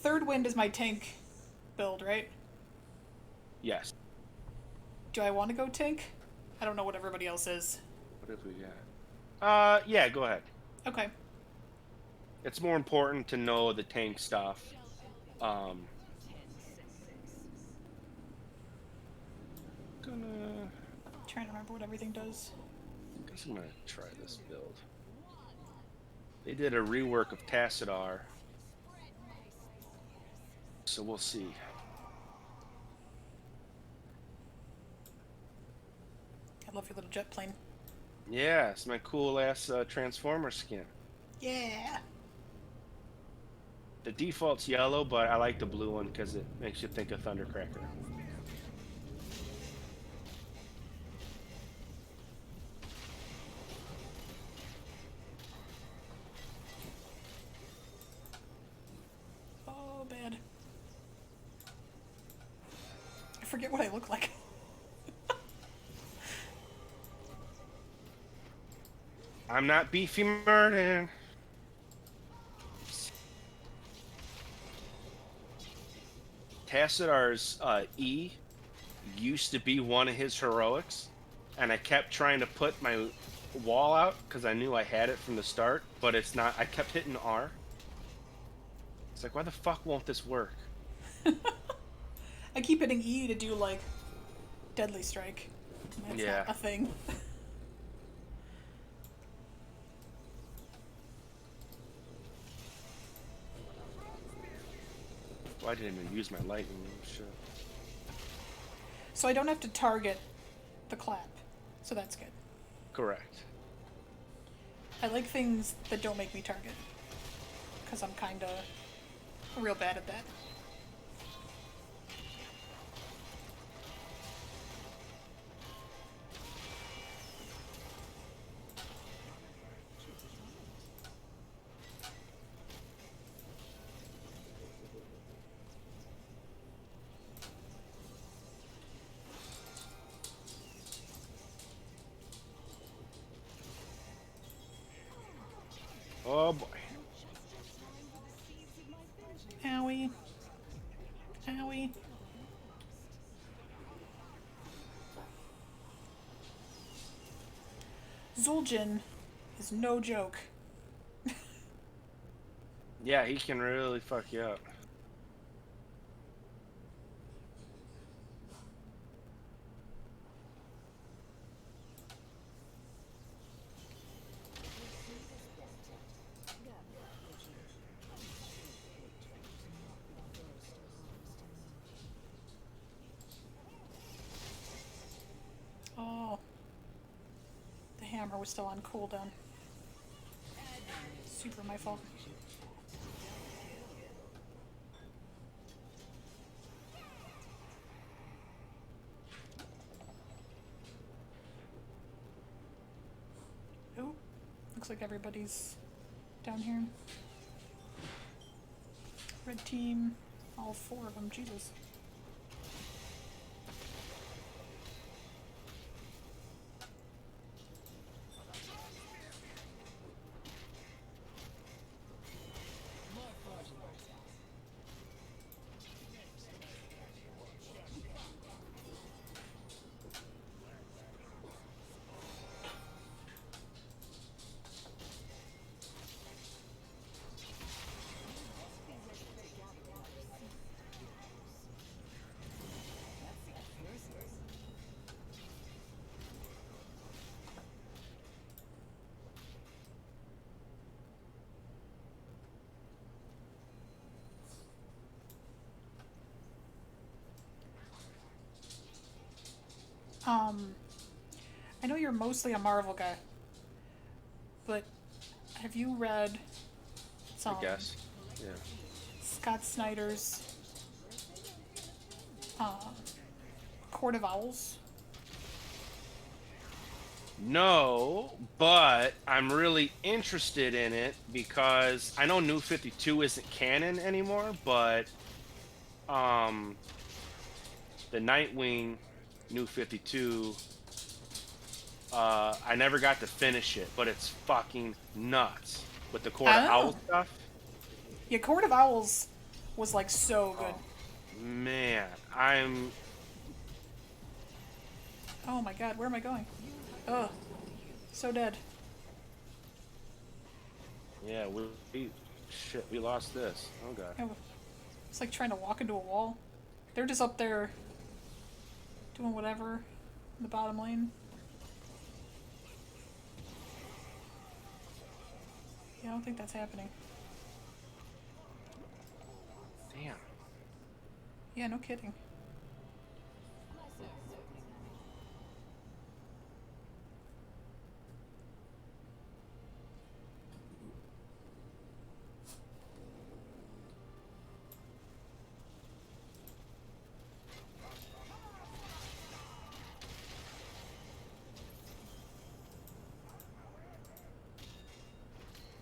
A: Third Wind is my tank build, right?
B: Yes.
A: Do I want to go tank? I don't know what everybody else is.
B: What have we got? Yeah, go ahead.
A: Okay.
B: It's more important to know the tank stuff. Gonna,
A: Trying to remember what everything does.
B: guess I'm gonna try this build. They did a rework of Tassadar, so we'll see.
A: I love your little jet plane.
B: Yeah, it's my cool ass Transformer skin.
A: Yeah.
B: The default's yellow, but I like the blue one because it makes you think of Thundercracker.
A: Oh, bad. I forget what I look like.
B: I'm not Beefy Muradin. Tassadar's E used to be one of his heroics, and I kept trying to put my wall out because I knew I had it from the start, but it's not. I kept hitting R. It's like, why the fuck won't this work?
A: I keep hitting E to do like Deadly Strike. That's
B: Yeah.
A: not a thing.
B: Well, I didn't even use my lightning. Shit.
A: So I don't have to target the clap. So that's good.
B: Correct.
A: I like things that don't make me target. Because I'm kind of real bad at that.
B: Oh boy.
A: Owie. Owie. Zul'jin is no joke.
B: Yeah, he can really fuck you up.
A: Oh. The hammer was still on cooldown. Super my fault. Oh, looks like everybody's down here. Red team, all four of them, Jesus. Um, I know you're mostly a Marvel guy, but have you read
B: I
A: some
B: guess. Yeah.
A: Scott Snyder's Court of Owls?
B: No, but I'm really interested in it because I know New 52 isn't canon anymore, but um the Nightwing New 52, I never got to finish it, but it's fucking nuts with the Court of
A: Oh,
B: Owl stuff.
A: yeah, Court of Owls was like so good.
B: Oh man, I'm
A: Oh my god, where am I going? Ugh, so dead.
B: yeah, we shit, we lost this. Oh god.
A: Yeah, it's like trying to walk into a wall. They're just up there doing whatever in the bottom lane. Yeah, I don't think that's happening.
B: Damn.
A: Yeah, no kidding.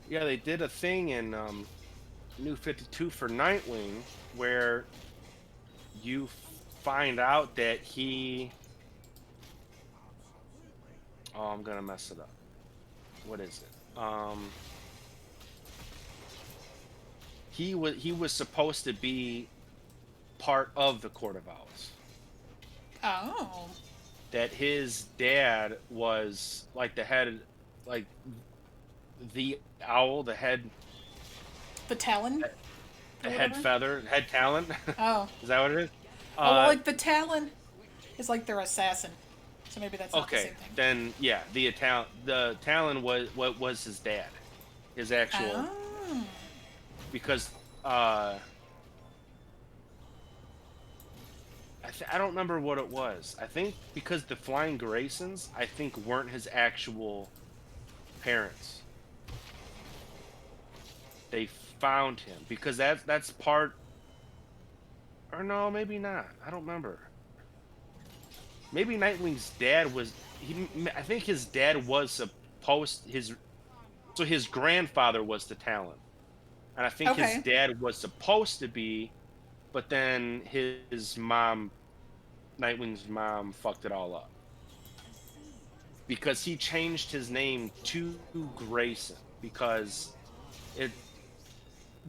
B: Yeah, they did a thing in New 52 for Nightwing where you find out that he oh, I'm gonna mess it up. What is it? He was supposed to be part of the Court of Owls.
A: Oh,
B: That his dad was like the head, like the owl,
A: the Talon
B: the
A: or
B: head
A: whatever.
B: feather, head talent.
A: Oh,
B: Is that what it is?
A: oh well,
B: Uh,
A: like the Talon is like their assassin, so maybe that's not the
B: okay,
A: same thing.
B: then yeah, the Talon was what was his dad, his actual
A: Oh,
B: because I don't remember what it was. I think because the Flying Graysons, I think weren't his actual parents. They found him because that's part, or no, maybe not. I don't remember. Maybe Nightwing's dad was he. I think his dad was supposed his so his grandfather was the Talon, and I think his
A: okay,
B: dad was supposed to be, but then his mom, Nightwing's mom, fucked it all up because he changed his name to Grayson because it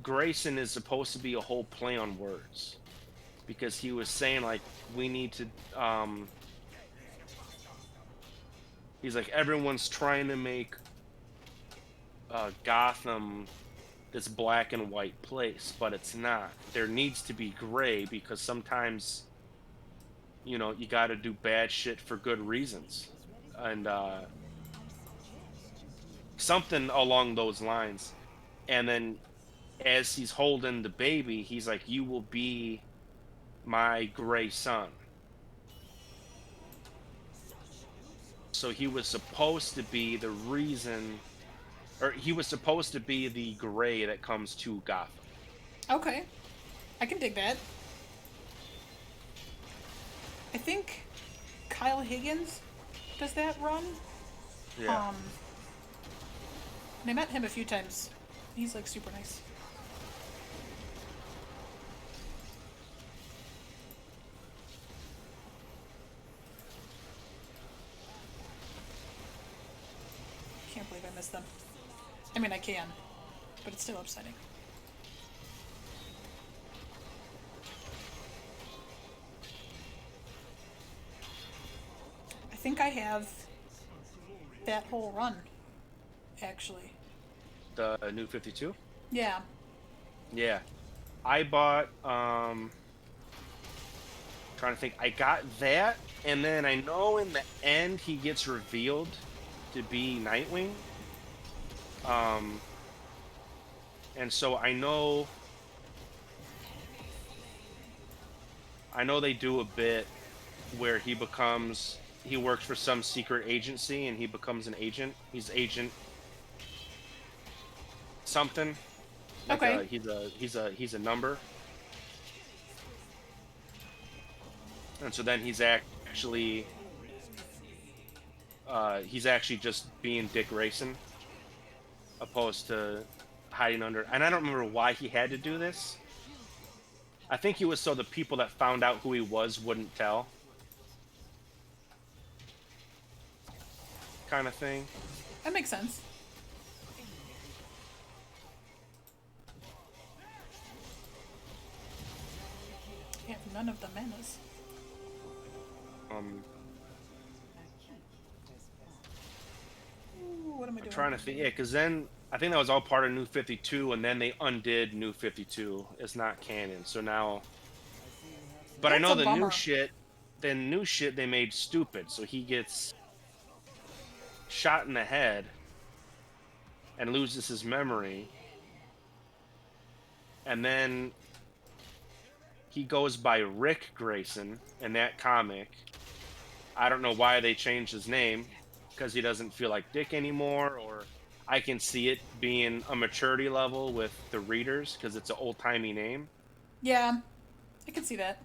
B: Grayson is supposed to be a whole play on words because he was saying like we need to he's like everyone's trying to make Gotham this black and white place, but it's not. There needs to be gray because sometimes you got to do bad shit for good reasons, and something along those lines. And then as he's holding the baby, he's like, "You will be my gray son." So he was supposed to be the reason, or he was supposed to be the gray that comes to Gotham.
A: okay, I can dig that. I think Kyle Higgins does that run.
B: Yeah.
A: And I met him a few times. He's like super nice. Can't believe I missed them. I mean, I can, but it's still upsetting. I think I have that whole run, actually.
B: The New 52.
A: Yeah.
B: Yeah, I bought trying to think. I got that, and then I know in the end he gets revealed to be Nightwing. Um, and so I know they do a bit where he works for some secret agency and he becomes an agent. He's agent something. Like
A: Okay.
B: he's a number. And so then he's actually just being Dick Grayson, opposed to hiding under. And I don't remember why he had to do this. I think he was so the people that found out who he was wouldn't tell, kind of thing.
A: That makes sense. You have none of the manas.
B: Um,
A: Ooh, what am I
B: I'm
A: doing?
B: trying to think. Yeah, because then I think that was all part of New 52, and then they undid New 52. It's not canon, so now. But I
A: That's
B: know
A: a
B: the
A: bummer.
B: new shit they made stupid, so he gets shot in the head and loses his memory, and then he goes by Rick Grayson in that comic. I don't know why they changed his name, because he doesn't feel like Dick anymore, or I can see it being a maturity level with the readers because it's an old-timey name.
A: Yeah, I can see that.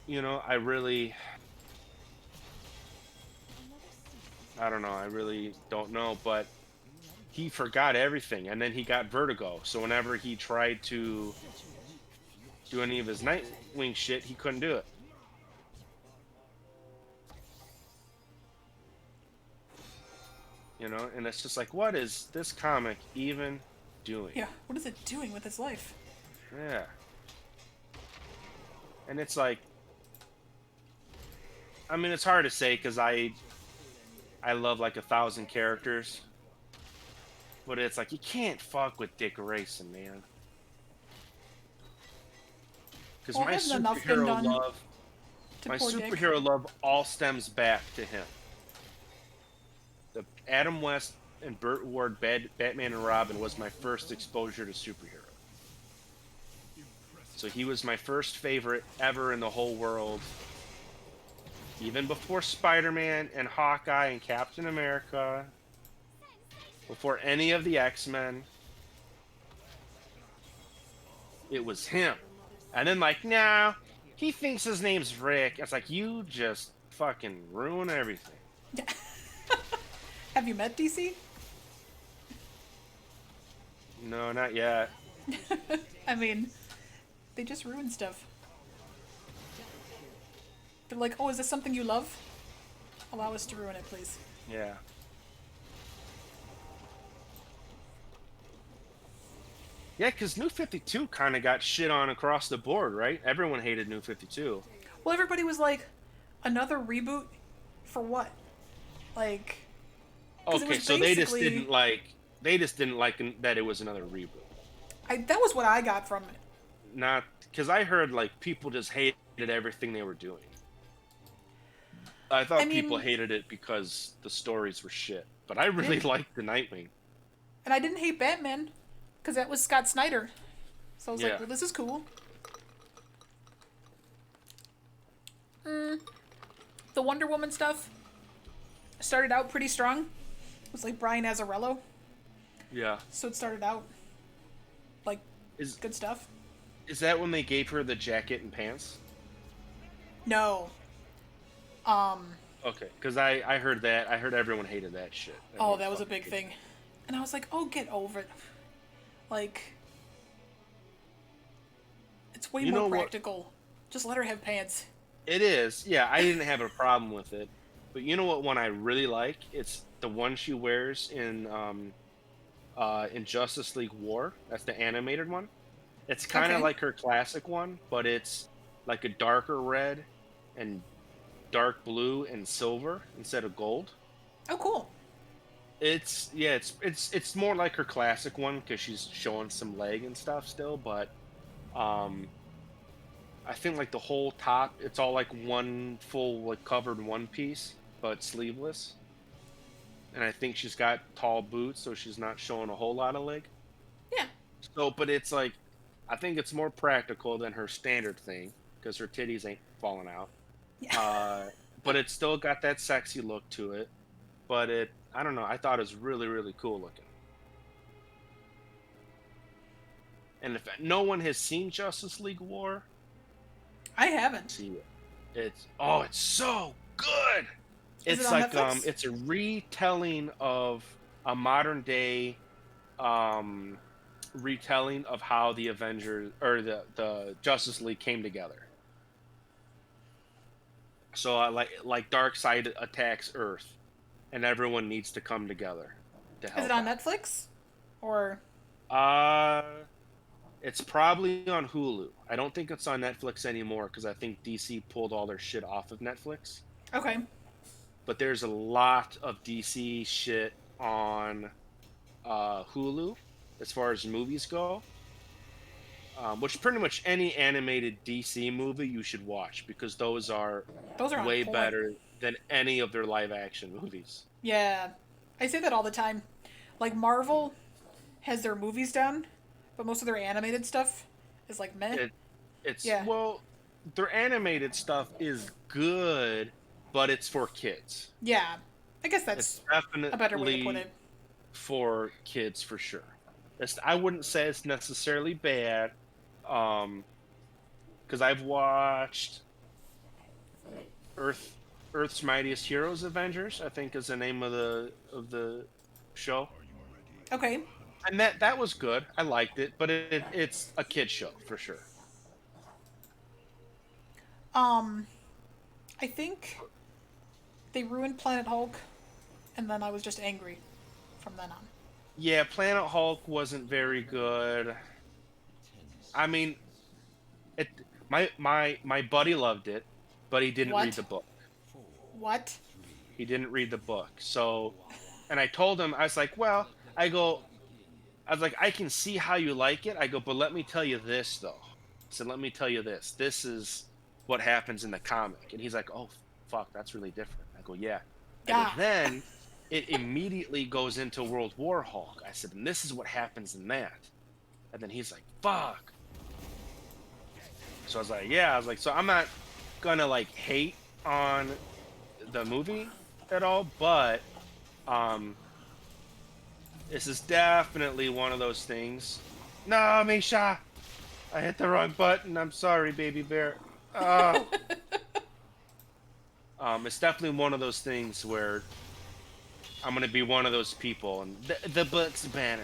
B: You know, I don't know, I really don't know, but he forgot everything, and then he got vertigo, so whenever he tried to do any of his Nightwing shit, he couldn't do it. You know, and it's just like, what is this comic even doing?
A: Yeah, what is it doing with his life?
B: Yeah. And it's like, I mean, it's hard to say because I love like 1,000 characters, but it's like you can't fuck with Dick Grayson, man. Because
A: Well, hasn't enough been done to
B: my
A: poor Dick?
B: superhero love all stems back to him. The Adam West and Burt Ward Batman and Robin was my first exposure to superhero. So he was my first favorite ever in the whole world. Even before Spider-Man and Hawkeye and Captain America. Before any of the X-Men. It was him. And then like, nah, he thinks his name's Rick. It's like, you just fucking ruin everything.
A: Have you met DC?
B: No, not yet.
A: I mean, they just ruin stuff. They're like, oh, is this something you love? Allow us to ruin it, please.
B: Yeah. Yeah, because New 52 kind of got shit on across the board, right? Everyone hated New 52.
A: Well, everybody was like, another reboot? For what? Like, 'cause it
B: Okay,
A: was
B: so they just
A: basically-
B: didn't like that it was another reboot.
A: that was what I got from it.
B: Not because I heard like people just hated everything they were doing. I thought
A: I mean-
B: people hated it because the stories were shit, but I really liked the Nightwing.
A: And I didn't hate Batman, because that was Scott Snyder. So I was
B: Yeah.
A: like, well, this is cool. The Wonder Woman stuff started out pretty strong. It was like Brian Azzarello.
B: Yeah.
A: So it started out like
B: Is
A: good stuff.
B: is that when they gave her the jacket and pants?
A: No.
B: Okay, because I heard that. I heard everyone hated that shit.
A: Oh,
B: Everyone
A: that was a
B: fucking
A: big
B: hated
A: thing. And I was like, oh, get over it. Like, it's way
B: You know
A: more
B: what-
A: practical. Just let her have pants.
B: It is. Yeah, I didn't have a problem with it. But you know what one I really like? It's the one she wears in Justice League War. That's the animated one. It's kind of
A: Okay.
B: like her classic one, but it's like a darker red and dark blue and silver instead of gold.
A: Oh, cool.
B: It's more like her classic one because she's showing some leg and stuff still, but I think like the whole top, it's all like one full like covered one piece, but sleeveless. And I think she's got tall boots, so she's not showing a whole lot of leg.
A: Yeah.
B: So, but it's like, I think it's more practical than her standard thing because her titties ain't falling out.
A: Yeah.
B: but it still got that sexy look to it. But I don't know. I thought it was really, really cool looking. And if no one has seen Justice League War,
A: I haven't.
B: see it. It's so good.
A: Is it
B: It's
A: on
B: like
A: Netflix?
B: it's a retelling of a modern day retelling of how the Avengers or the Justice League came together. So like Darkseid attacks Earth, and everyone needs to come together to
A: Is it
B: help
A: on
B: out.
A: Netflix? Or
B: Uh, it's probably on Hulu. I don't think it's on Netflix anymore because I think DC pulled all their shit off of Netflix.
A: okay.
B: But there's a lot of DC shit on Hulu as far as movies go. Which pretty much any animated DC movie you should watch because those are
A: Those are on
B: way
A: point.
B: better than any of their live action movies.
A: Yeah. I say that all the time. Like Marvel has their movies down, but most of their animated stuff is like meh.
B: It it's
A: Yeah.
B: well, their animated stuff is good, but it's for kids.
A: Yeah. I guess
B: It's
A: that's a better way to put
B: definitely
A: it.
B: for kids for sure. I wouldn't say it's necessarily bad, um, because I've watched Earth Earth's Mightiest Heroes Avengers, I think is the name of the show.
A: Okay.
B: And that was good. I liked it, but it's a kid show for sure.
A: Um, I think they ruined Planet Hulk, and then I was just angry from then on.
B: Yeah, Planet Hulk wasn't very good. I mean, it my buddy loved it, but he didn't read
A: What?
B: the book.
A: What?
B: He didn't read the book. So, and I told him I was like, "Well, I was like, I can see how you like it." I go, "But let me tell you this though." I said, "Let me tell you this. This is what happens in the comic." And he's like, "Oh, fuck, that's really different." I go, "Yeah." I go,
A: Ah.
B: "Then it immediately goes into World War Hulk." I said, "And this is what happens in that." And then he's like, "Fuck." So I was like, "Yeah." I was like, "So I'm not gonna like hate on the movie at all, but um, this is definitely one of those things." No, Misha, I hit the wrong button. I'm sorry, baby bear. Oh. It's definitely one of those things where I'm gonna be one of those people, and the book's banner.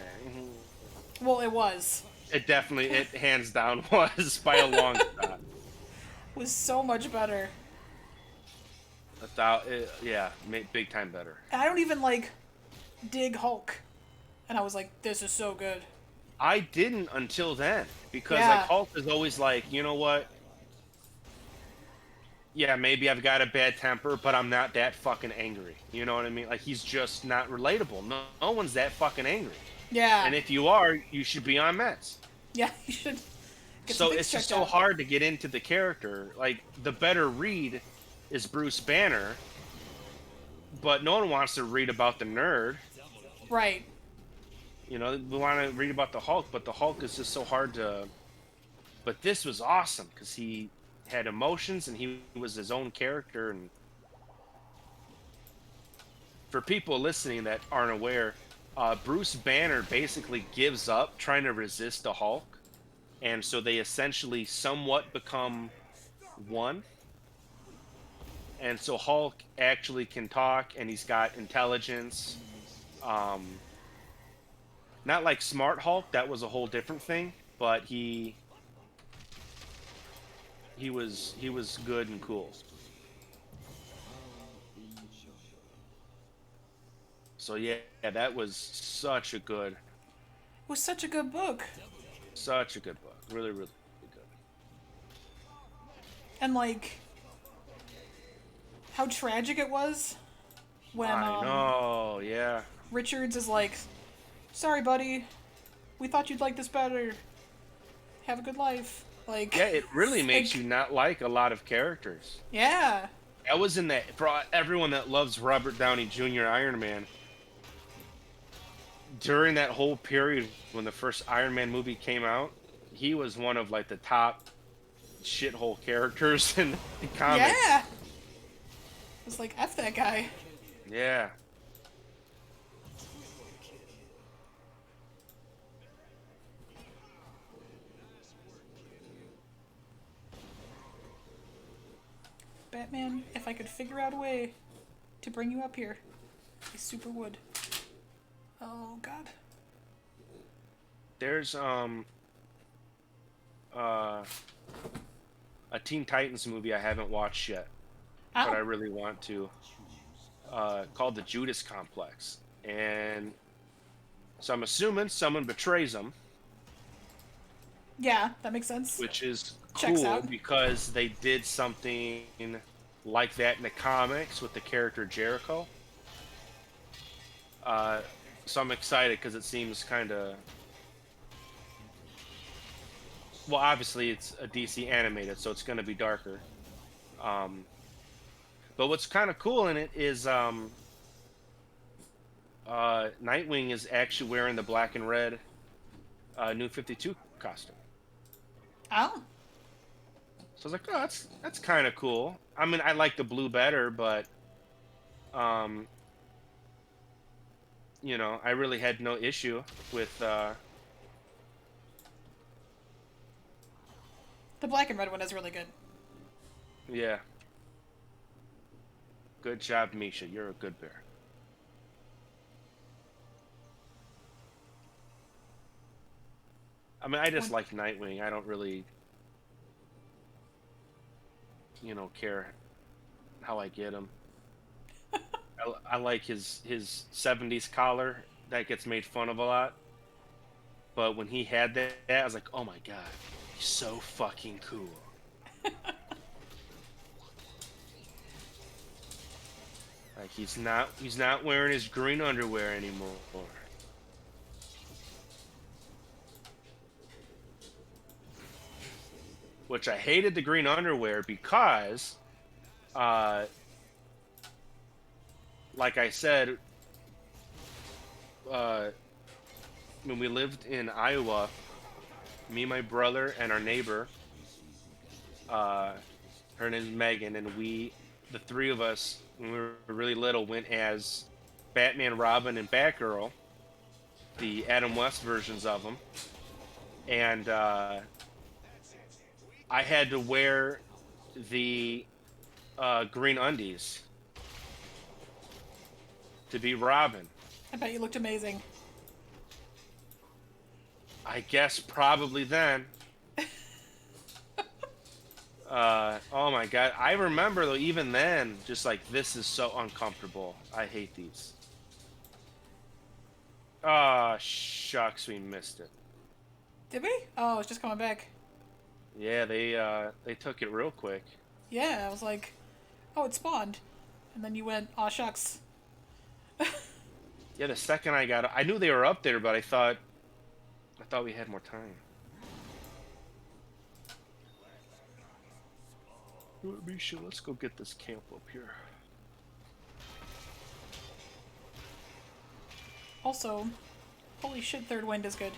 A: Well, it was.
B: It definitely, it hands down was by a long shot.
A: Was so much better.
B: Yeah, big time better.
A: And I don't even like dig Hulk. And I was like, this is so good.
B: I didn't until then because like
A: Yeah.
B: Hulk is always like, you know what? Yeah, maybe I've got a bad temper, but I'm not that fucking angry. You know what I mean? Like he's just not relatable. No one's that fucking angry.
A: Yeah.
B: And if you are, you should be on meds.
A: Yeah, you should get some
B: So
A: things
B: it's just
A: checked
B: so
A: out.
B: hard to get into the character. Like the better read is Bruce Banner, but no one wants to read about the nerd.
A: Right.
B: You know, we want to read about the Hulk, but the Hulk is just so hard to. But this was awesome because he had emotions and he was his own character. And for people listening that aren't aware, Bruce Banner basically gives up trying to resist the Hulk, and so they essentially somewhat become one. And so Hulk actually can talk, and he's got intelligence. Um, Not like Smart Hulk, that was a whole different thing, but he was good and cool. So yeah, that was
A: It was such a good book.
B: such a good book. Really, really good.
A: And like how tragic it was when
B: I know, yeah.
A: Richards is like, sorry buddy, we thought you'd like this better. Have a good life. Like
B: Yeah, it really makes
A: like,
B: you not like a lot of characters.
A: yeah.
B: I was in that for everyone that loves Robert Downey Jr. Iron Man. During that whole period when the first Iron Man movie came out, he was one of like the top shithole characters in the comics.
A: Yeah. Just like, F that guy.
B: Yeah.
A: Batman, if I could figure out a way to bring you up here, I super would. Oh, God.
B: There's uh a Teen Titans movie I haven't watched yet, but
A: Ow.
B: I really want to. Called the Judas Complex, and so I'm assuming someone betrays them,
A: Yeah, that makes sense.
B: which is
A: Checks
B: cool
A: out.
B: because they did something like that in the comics with the character Jericho. Uh, so I'm excited because it seems kind of well. Obviously, it's a DC animated, so it's going to be darker. Um, but what's kind of cool in it is Nightwing is actually wearing the black and red New 52 costume.
A: Oh.
B: So I was like, oh, that's kind of cool. I mean, I like the blue better, but um, I really had no issue with
A: The black and red one is really good.
B: yeah. Good job, Misha. You're a good bear. I mean, I just
A: One.
B: like Nightwing. I don't really, care how I get him. I like his 70s collar that gets made fun of a lot. But when he had that, I was like, oh my god, he's so fucking cool. Like he's not wearing his green underwear anymore. Which I hated the green underwear because uh like I said, uh when we lived in Iowa, me, my brother, and our neighbor, uh her name is Megan, and the three of us, when we were really little, went as Batman, Robin, and Batgirl, the Adam West versions of them, and I had to wear the green undies to be Robin.
A: I bet you looked amazing.
B: I guess probably then. Oh my god. I remember though, even then, just like, this is so uncomfortable. I hate these. Ah, shucks, we missed it.
A: Did we? Oh, it's just coming back.
B: Yeah, they took it real quick.
A: Yeah, I was like, oh, it spawned. And then you went, aw, shucks.
B: Yeah, the second I knew they were up there, but I thought we had more time. Misha, let's go get this camp up here.
A: Also, holy shit, Third Wind is good.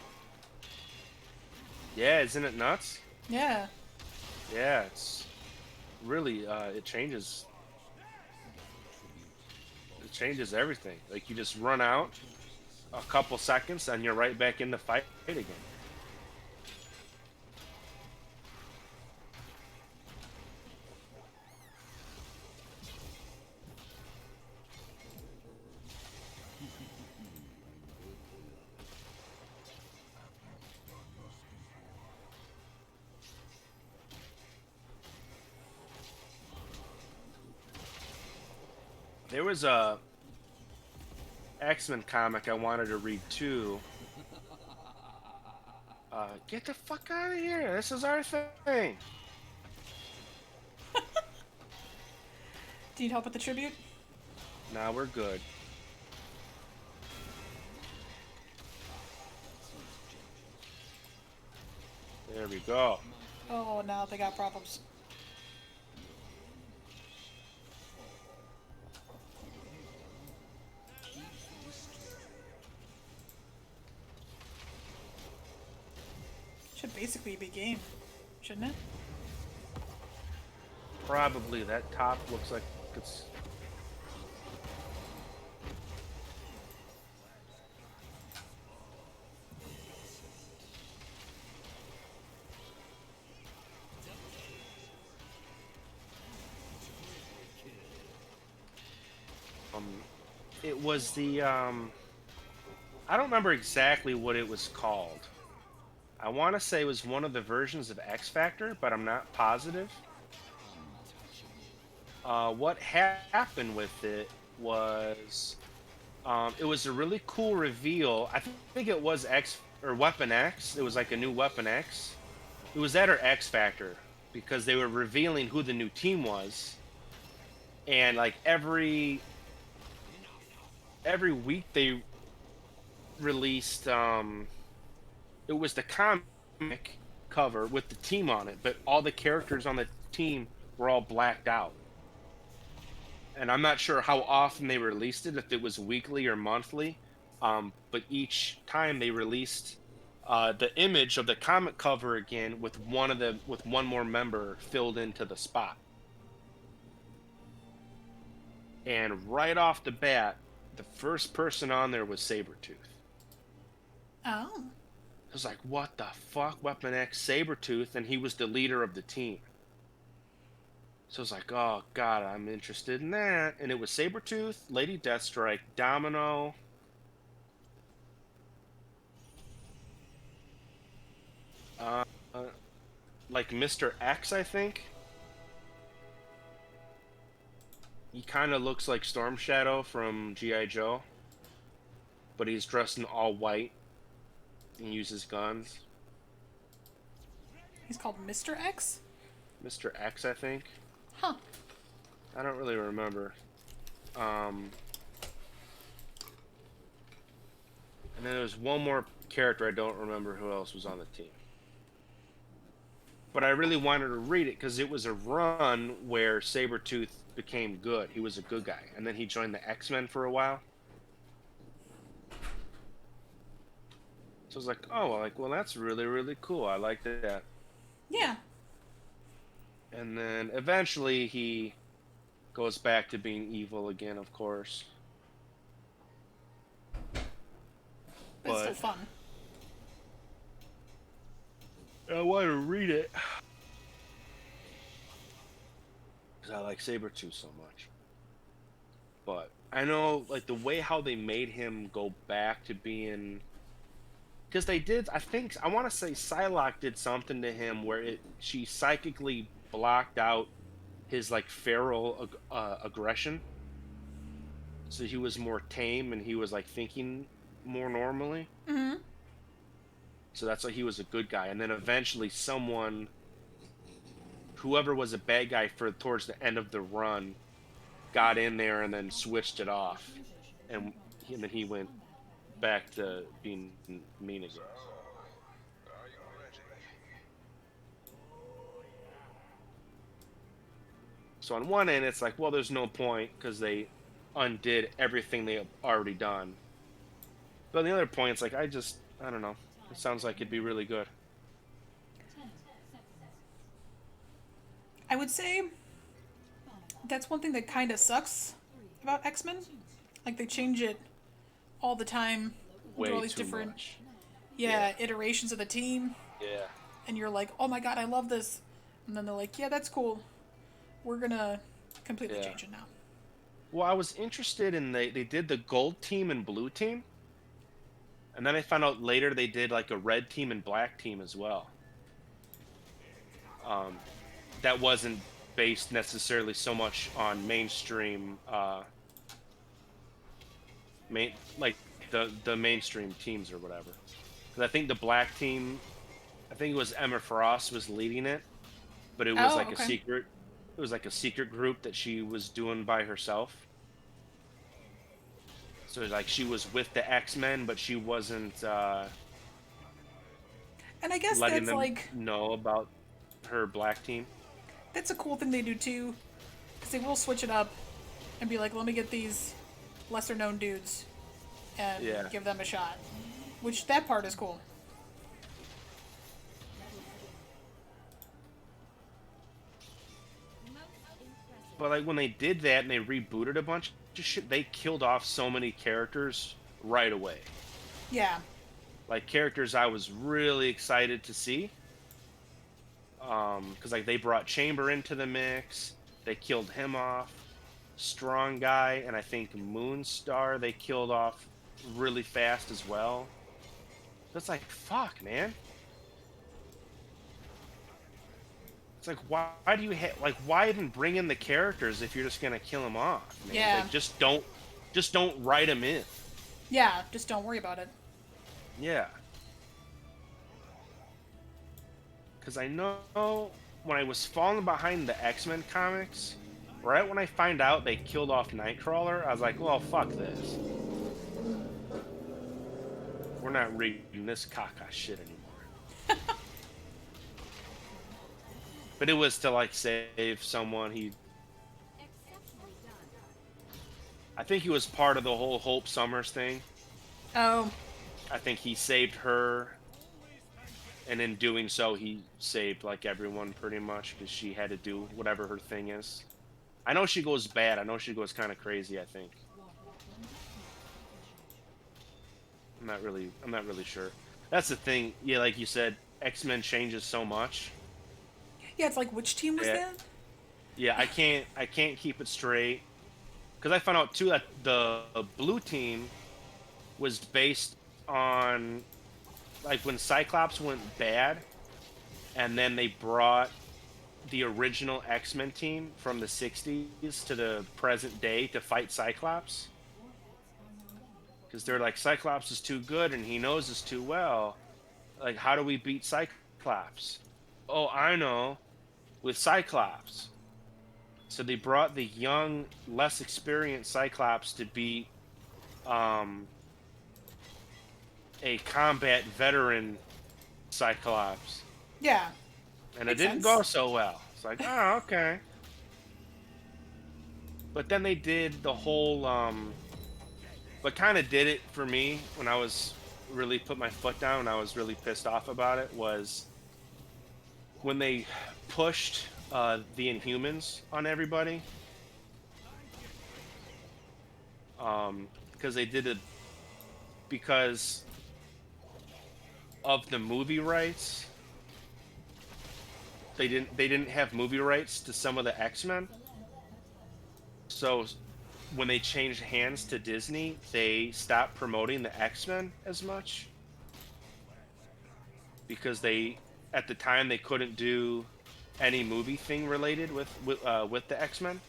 B: Yeah, isn't it nuts?
A: Yeah.
B: Yeah, it's really it changes everything. Like, you just run out a couple seconds and you're right back in the fight again. There was a X-Men comic I wanted to read too. Get the fuck out of here! This is our thing.
A: Do you need help with the tribute?
B: Nah, we're good. There we go.
A: Oh, now they got problems. Should basically be game, shouldn't it?
B: Probably that top looks like it's It was the I don't remember exactly what it was called. I want to say it was one of the versions of X Factor, but I'm not positive. What happened with it was it was a really cool reveal. think it was X or Weapon X. It was like a new Weapon X. It was that or X Factor because they were revealing who the new team was, and like every week they released it was the comic cover with the team on it, but all the characters on the team were all blacked out. And I'm not sure how often they released it, if it was weekly or monthly. But each time they released the image of the comic cover again with one more member filled into the spot. And right off the bat, the first person on there was Sabretooth.
A: Oh.
B: I was like, what the fuck? Weapon X Sabretooth, and he was the leader of the team. So I was like, oh god, I'm interested in that. And it was Sabretooth, Lady Deathstrike, Domino, uh, like Mr. X, I think. He kind of looks like Storm Shadow from G.I. Joe, but he's dressed in all white and uses guns.
A: He's called Mr. X?
B: Mr. X, I think.
A: Huh.
B: I don't really remember. And then there was one more character, I don't remember who else was on the team. But I really wanted to read it because it was a run where Sabretooth became good. He was a good guy. And then he joined the X-Men for a while. So I was like, oh, well, that's really, really cool. I like that.
A: Yeah.
B: And then eventually he goes back to being evil again, of course.
A: But it's still fun.
B: I want to read it because I like Sabretooth so much. But I know, like, the way how they made him go back to being... Because they did, I want to say Psylocke did something to him where she psychically blocked out his, like, feral aggression. So he was more tame and he was, like, thinking more normally.
A: Mm-hmm.
B: So that's why he was a good guy. And then eventually whoever was a bad guy towards the end of the run, got in there and then switched it off. And then he went back to being mean again. So on one end, it's like, well, there's no point because they undid everything they have already done. But on the other point, it's like, I don't know. It sounds like it'd be really good.
A: I would say that's one thing that kind of sucks about X-Men. Like, they change it all the time.
B: Way
A: all these
B: too
A: different
B: much.
A: iterations of the team.
B: Yeah.
A: And you're like, oh my god, I love this. And then they're like, yeah, that's cool. We're gonna completely change it now.
B: Well, I was interested in they did the gold team and blue team. And then I found out later they did like a red team and black team as well. That wasn't based necessarily so much on mainstream, like the mainstream teams or whatever. Because I think the black team, I think it was Emma Frost was leading it, but it was a secret. It was like a secret group that she was doing by herself. So like she was with the X-Men, but she wasn't
A: and I guess
B: letting
A: that's
B: them
A: like
B: know about her black team.
A: That's a cool thing they do too, because they will switch it up and be like, let me get these lesser known dudes and give them a shot. Which, that part is cool.
B: But like when they did that and they rebooted a bunch of shit, they killed off so many characters right away.
A: Yeah.
B: Like characters I was really excited to see. Because like they brought Chamber into the mix, they killed him off. Strong Guy, and I think Moonstar they killed off really fast as well. It's like, fuck, man. It's like, why do you like, why even bring in the characters if you're just gonna kill them off, man?
A: Yeah.
B: Like, just don't write them in.
A: Yeah, just don't worry about it.
B: Yeah. Because I know when I was falling behind the X-Men comics, right when I find out they killed off Nightcrawler, I was like, well, fuck this. We're not reading this caca shit anymore. But it was to, like, save someone. I think he was part of the whole Hope Summers thing.
A: Oh.
B: I think he saved her, and in doing so, he saved, like, everyone pretty much, because she had to do whatever her thing is. I know she goes bad. I know she goes kind of crazy, I think. I'm not really sure. That's the thing. Yeah, like you said, X-Men changes so much.
A: Yeah, it's like, which team was
B: Yeah.
A: that?
B: Yeah, I can't keep it straight. Because I found out too that the blue team was based on, like, when Cyclops went bad, and then they brought the original X-Men team from the 60s to the present day to fight Cyclops. Because they're like, Cyclops is too good and he knows us too well. Like, how do we beat Cyclops? Oh, I know. With Cyclops. So they brought the young, less experienced Cyclops to beat a combat veteran Cyclops.
A: Yeah.
B: And
A: Makes
B: it didn't
A: sense.
B: go so well. It's like, oh, okay. But then they did the whole, what kind of did it for me when I was really put my foot down and I was really pissed off about it was when they pushed the Inhumans on everybody. Because they did it because of the movie rights. They didn't have movie rights to some of the X-Men. So when they changed hands to Disney, they stopped promoting the X-Men as much. Because they, at the time, they couldn't do any movie thing related with the X-Men.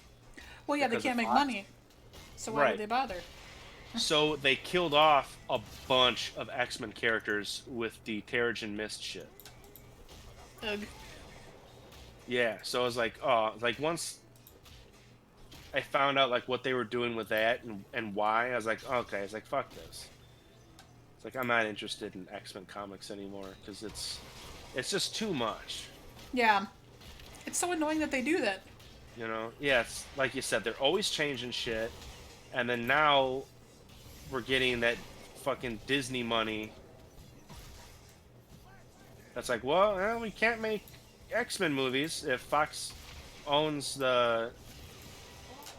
A: Well, yeah, they
B: Because of
A: can't make
B: Fox.
A: money. So why
B: Right.
A: would they bother?
B: So they killed off a bunch of X-Men characters with the Terrigen Mist shit.
A: Ugh.
B: Yeah, so I was like, oh, like once I found out like what they were doing with that and why, I was like, okay, it's like, fuck this. It's like, I'm not interested in X-Men comics anymore because it's just too much.
A: Yeah. It's so annoying that they do that.
B: You know? Yeah, it's like you said, they're always changing shit, and then now we're getting that fucking Disney money. That's like, well, we can't make X-Men movies if Fox owns the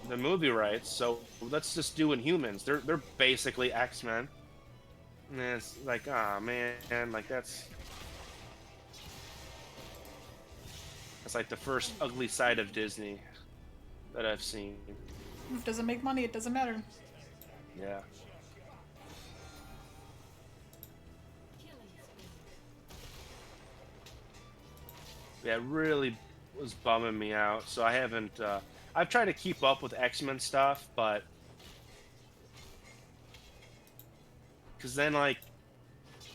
B: movie rights, so let's just do Inhumans. They're basically X-Men. And it's like, ah, man, like that's like the first ugly side of Disney that I've seen.
A: If it doesn't make money, it doesn't matter.
B: Yeah. Yeah, it really was bumming me out. So I haven't. I've tried to keep up with X-Men stuff, but because then, like,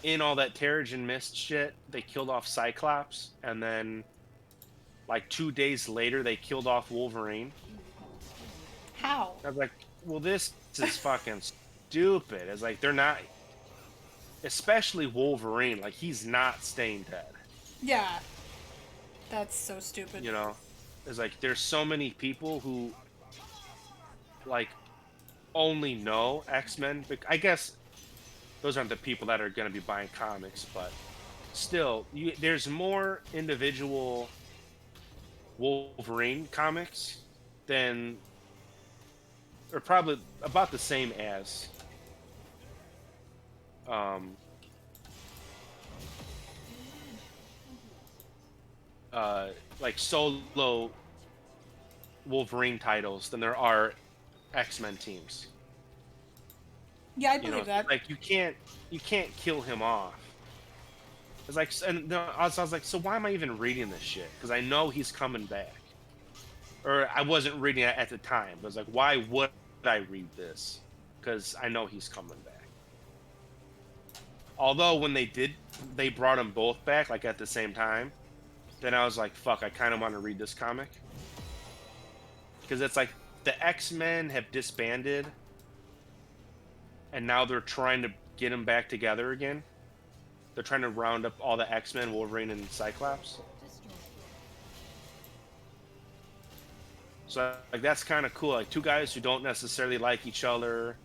B: in all that Terrigen Mist shit, they killed off Cyclops, and then, like, 2 days later, they killed off Wolverine.
A: How?
B: I was like, well, this is fucking stupid. It's like they're not, especially Wolverine. Like, he's not staying dead.
A: Yeah. That's so stupid.
B: You know, it's like there's so many people who like only know X-Men. I guess those aren't the people that are going to be buying comics, but still, there's more individual Wolverine comics than, or probably about the same as like solo Wolverine titles than there are X-Men teams.
A: Yeah, I
B: You know,
A: believe that.
B: like you can't kill him off. It's like, and I was like, so why am I even reading this shit? Because I know he's coming back. Or I wasn't reading it at the time. But I was like, why would I read this? Because I know he's coming back. Although when they brought them both back like at the same time. Then I was like, fuck, I kind of want to read this comic. Because it's like the X-Men have disbanded, and now they're trying to get them back together again. They're trying to round up all the X-Men, Wolverine, and Cyclops. So like that's kind of cool. Like two guys who don't necessarily like each other,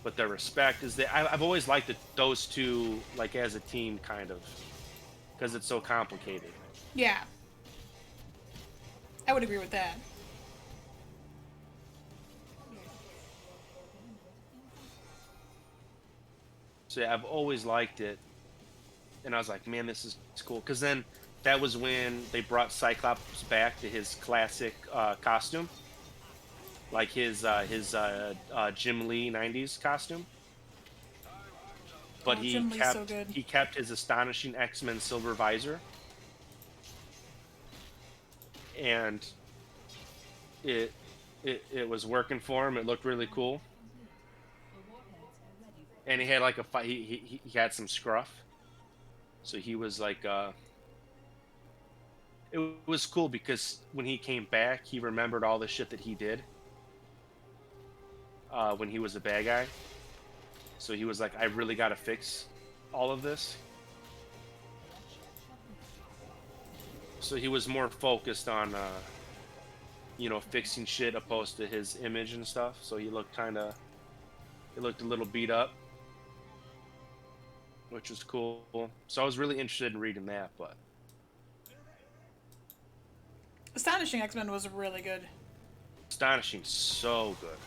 B: but their respect is there. I've always liked those two like as a team, kind of, because it's so complicated.
A: Yeah. I would agree with that.
B: So yeah, I've always liked it, and I was like, man, this is cool. Because then that was when they brought Cyclops back to his classic costume, like his Jim Lee '90s costume. But
A: Oh, Jim Lee's so good.
B: he kept his astonishing X-Men silver visor, and it it was working for him. It looked really cool, and he had like a fight. He had some scruff, so he was like it was cool because when he came back, he remembered all the shit that he did when he was a bad guy. So he was like, I really got to fix all of this. So he was more focused on, you know, fixing shit opposed to his image and stuff. So he looked he looked a little beat up, which was cool. So I was really interested in reading that, but
A: Astonishing X-Men was really good.
B: Astonishing, so good.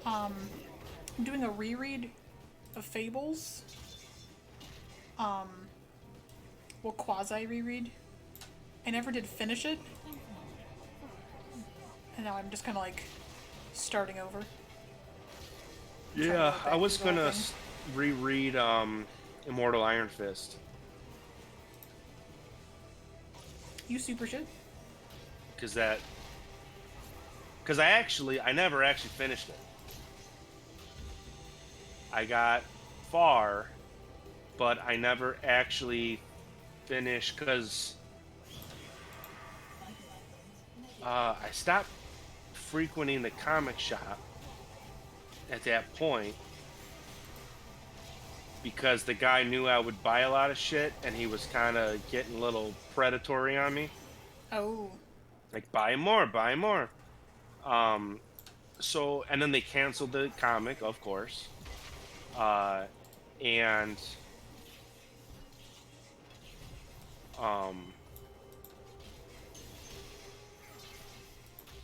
A: I'm doing a reread of Fables. Well, quasi reread. I never did finish it. And now I'm just kind of like starting over.
B: Yeah, I was gonna reread Immortal Iron Fist.
A: You super should.
B: Because I never actually finished it. I got far, but I never actually finished because I stopped frequenting the comic shop at that point because the guy knew I would buy a lot of shit and he was kind of getting a little predatory on me.
A: Oh.
B: Like, buy more, buy more. So, and then they canceled the comic, of course. And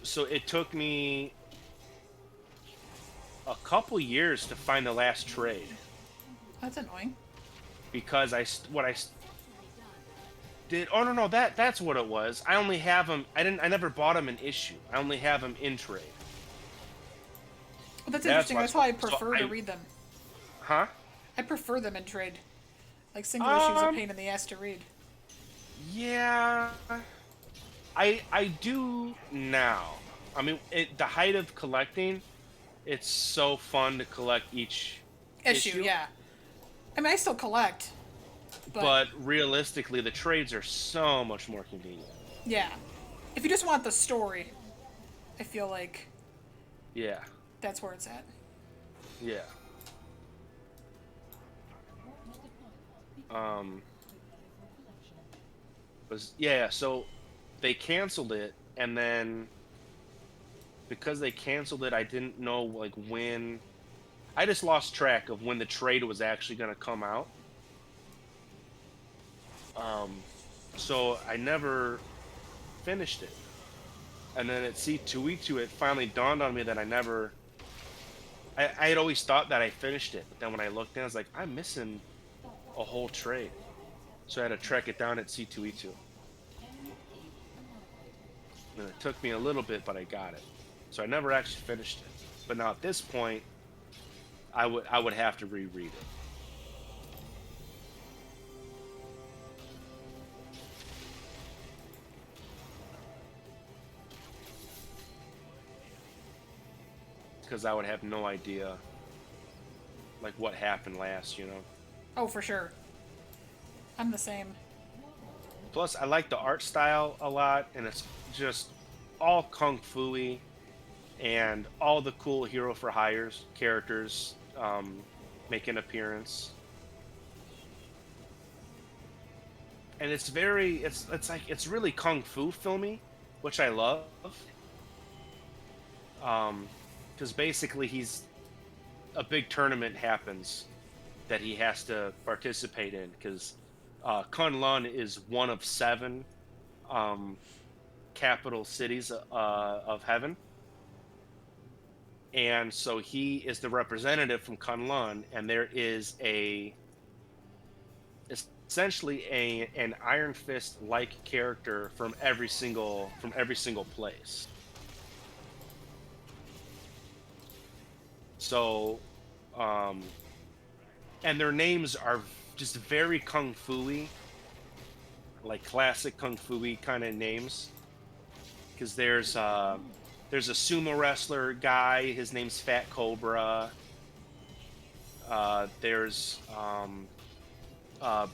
B: so it took me a couple years to find the last trade
A: That's annoying.
B: because did. Oh no, that's what it was. I only have them. I never bought them in issue. I only have them in trade.
A: Well, that's interesting. That's why I prefer to
B: I-
A: read them.
B: Huh?
A: I prefer them in trade. Like single issues are a pain in the ass to read.
B: Yeah, I do now. I mean, the height of collecting, it's so fun to collect each issue.
A: Yeah. I mean, I still collect.
B: But realistically, the trades are so much more convenient.
A: Yeah. If you just want the story, I feel like
B: Yeah.
A: that's where it's at.
B: Yeah. So they canceled it, and then because they canceled it, I didn't know like when. I just lost track of when the trade was actually going to come out. So I never finished it, and then at C2E2, it finally dawned on me that I had always thought that I finished it, but then when I looked in, I was like, I'm missing a whole trade. So I had to track it down at C2E2. And it took me a little bit, but I got it. So I never actually finished it. But now at this point, I would have to reread it. Because I would have no idea like what happened last, you know.
A: Oh, for sure. I'm the same.
B: Plus, I like the art style a lot, and it's just all kung fu-y, and all the cool hero for hires characters make an appearance. And it's very, it's like it's really kung fu filmy, which I love. Because basically he's a big tournament happens that he has to participate in because Kunlun is one of 7 um, capital cities of heaven, and so he is the representative from Kunlun, and there is essentially an Iron Fist like character from every single place. So, um, and their names are just very kung fu-y, like classic kung fu-y kind of names. Because there's a sumo wrestler guy. His name's Fat Cobra. There's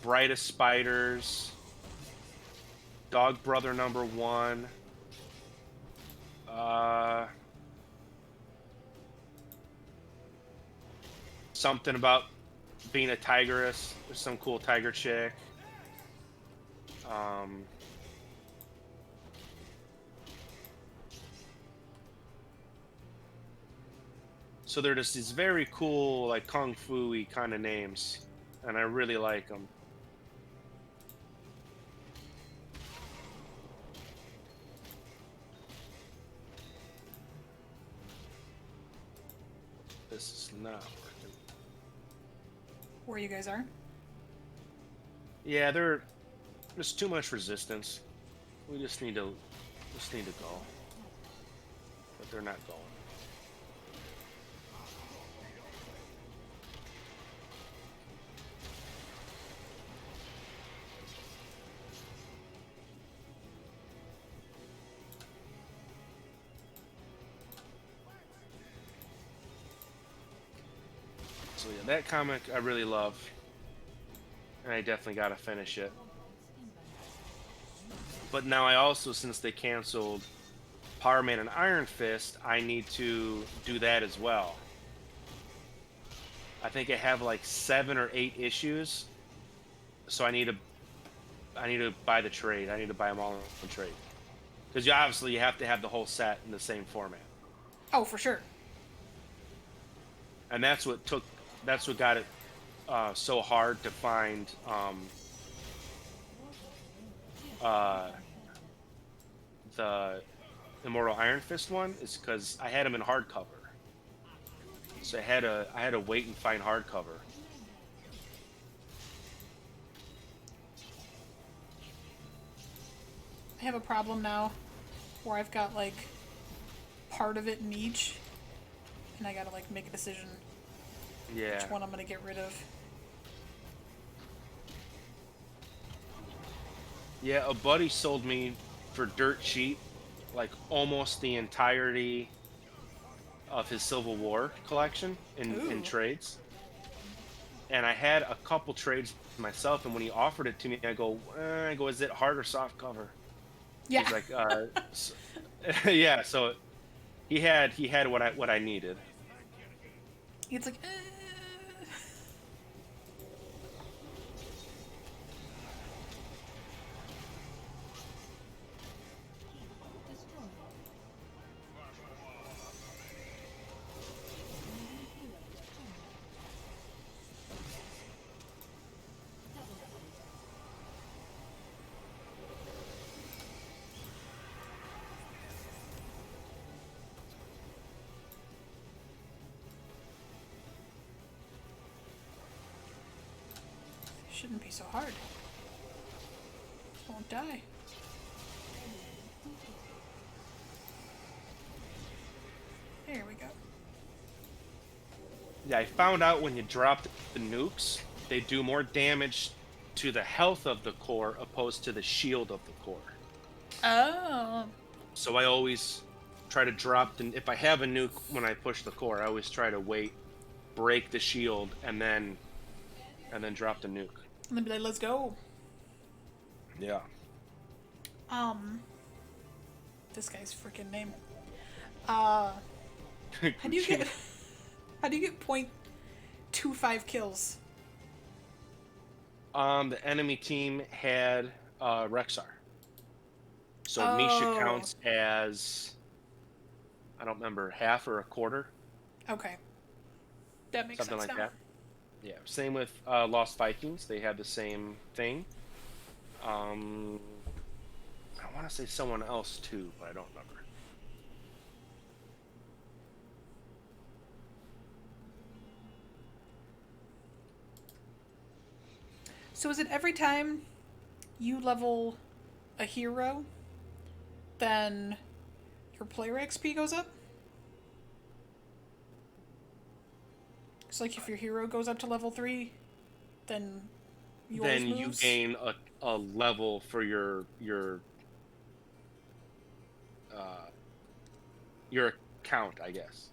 B: Brightest Spiders, Dog Brother number 1. Something about being a tigress. There's some cool tiger chick. Um, so they're just these very cool, like kung fu-y kind of names, and I really like them. This is not working.
A: Where you guys are?
B: Yeah, there's too much resistance. We just need to go, but they're not going. So yeah, that comic I really love, and I definitely got to finish it. But now I also, since they canceled Power Man and Iron Fist, I need to do that as well. I think I have like 7 or 8 issues, so I need to buy the trade. I need to buy them all in trade because you have to have the whole set in the same format,
A: Oh, for sure.
B: and that's what got it so hard to find uh, the Immortal Iron Fist one is because I had them in hardcover. So I had to wait and find hardcover.
A: I have a problem now where I've got like part of it in each, and I gotta like make a decision
B: Yeah.
A: which one I'm gonna get rid of.
B: Yeah, a buddy sold me for dirt cheap, like almost the entirety of his Civil War collection in
A: Ooh.
B: trades. And I had a couple trades myself, and when he offered it to me, I go, is it hard or soft cover?
A: Yeah.
B: He's like, yeah. So he had what I needed.
A: It's like, shouldn't be so hard. Won't die.
B: Yeah, I found out when you drop the nukes, they do more damage to the health of the core opposed to the shield of the core.
A: Oh.
B: So I always try to drop the. If I have a nuke when I push the core, I always try to wait, break the shield, and then drop the nuke.
A: And then be like, let's go.
B: Yeah.
A: Um, this guy's freaking name. How do you get? How do you get .25 kills?
B: The enemy team had Rexar. So Misha
A: Oh.
B: counts as, I don't remember, half or a quarter,
A: Okay. That makes
B: something
A: sense
B: like
A: now.
B: that. Yeah. Same with Lost Vikings. They had the same thing. I want to say someone else too, but I don't remember.
A: So is it every time you level a hero, then your player XP goes up? It's like if your hero goes up to level 3, then yours
B: Then
A: moves?
B: you gain a level for uh, your account, I guess.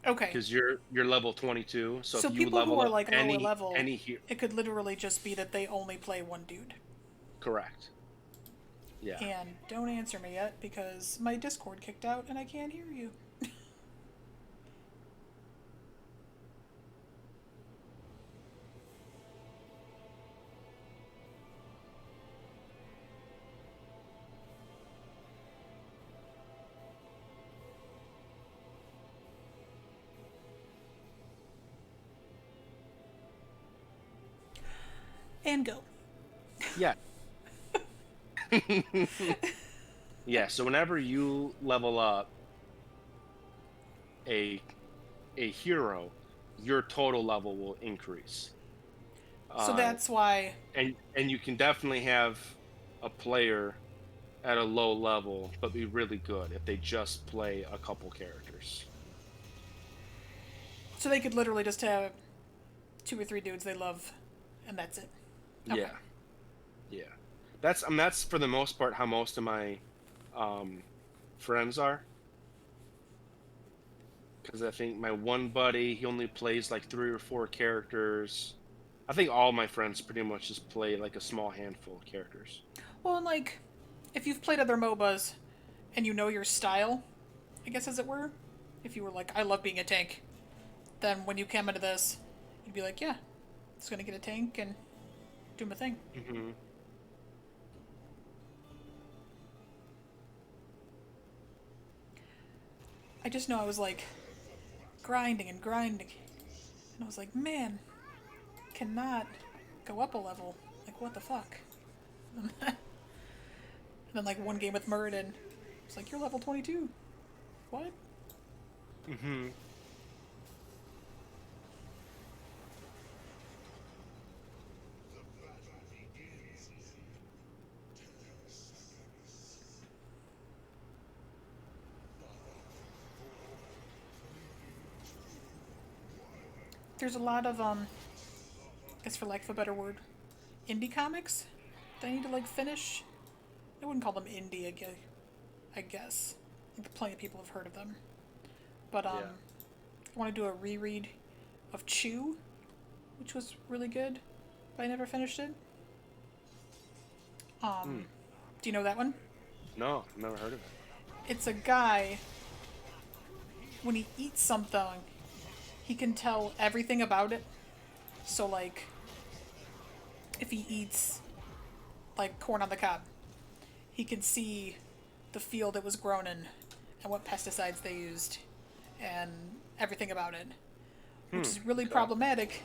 A: Okay.
B: Because you're level 22, so
A: So
B: if you
A: people who
B: level
A: are
B: up
A: like lower
B: any
A: level,
B: hero,
A: it could literally just be that they only play one dude.
B: correct. Yeah.
A: And don't answer me yet because my Discord kicked out and I can't hear you. And go.
B: Yeah. Yeah, so whenever you level up a hero, your total level will increase.
A: So
B: Uh,
A: that's why.
B: and you can definitely have a player at a low level but be really good if they just play a couple characters.
A: So they could literally just have 2 or 3 dudes they love, and that's it. Okay.
B: Yeah. Yeah. That's for the most part how most of my um, friends are. Because I think my one buddy, he only plays like 3 or 4 characters. I think all my friends pretty much just play like a small handful of characters.
A: Well, and like, if you've played other MOBAs and you know your style, I guess as it were, if you were like, I love being a tank, then when you came into this, you'd be like, yeah, just gonna get a tank and do my thing.
B: Mm-hmm.
A: I just know I was like grinding and grinding, and I was like, man, cannot go up a level. Like, what the fuck? And then like one game with Muradin, it's like, you're level 22. What?
B: Mm-hmm.
A: There's a lot of I guess for lack of a better word, indie comics that I need to like finish. I wouldn't call them indie, I guess. I think plenty of people have heard of them. But
B: Yeah.
A: I want to do a reread of Chew, which was really good, but I never finished it. Do you know that one?
B: No, I've never heard of it.
A: It's a guy, when he eats something, he can tell everything about it. So, like, if he eats, like, corn on the cob, he can see the field it was grown in and what pesticides they used and everything about it. Which is really problematic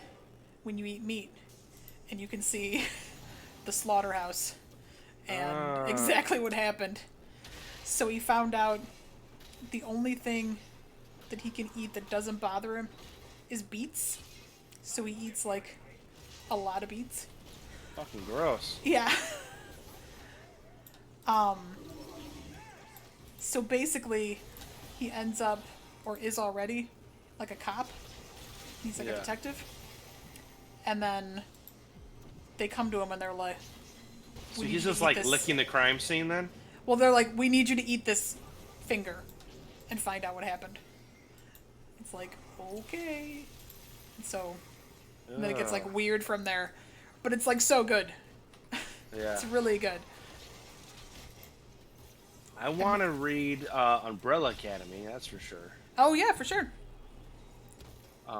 A: when you eat meat and you can see the slaughterhouse and exactly what happened. So he found out the only thing that he can eat that doesn't bother him is beets. So he eats like a lot of beets.
B: Fucking gross.
A: Yeah. So basically he ends up, or is already, like a cop. He's like a
B: Yeah.
A: detective. And then they come to him and they're like,
B: So
A: we need
B: he's
A: you to
B: just
A: eat
B: like
A: this.
B: licking the crime scene then?
A: Well, they're like, we need you to eat this finger and find out what happened. It's like, okay. So, and then it gets
B: Ugh.
A: like weird from there. But it's like so good.
B: Yeah.
A: It's really good.
B: I want to read Umbrella Academy, that's for sure.
A: Oh, yeah, for sure.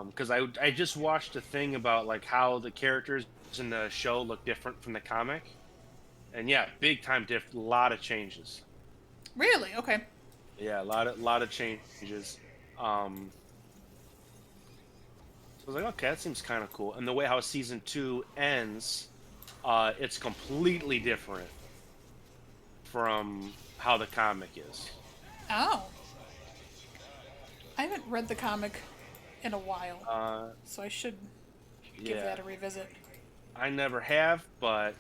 B: Because I just watched a thing about like how the characters in the show look different from the comic, and yeah, big time a lot of changes.
A: Really? Okay.
B: Yeah, a lot of changes. So I was like, okay, that seems kind of cool. And the way how season 2 ends, it's completely different from how the comic is.
A: Oh. I haven't read the comic in a while,
B: Uh,
A: so I should give
B: yeah,
A: that a revisit.
B: I never have, but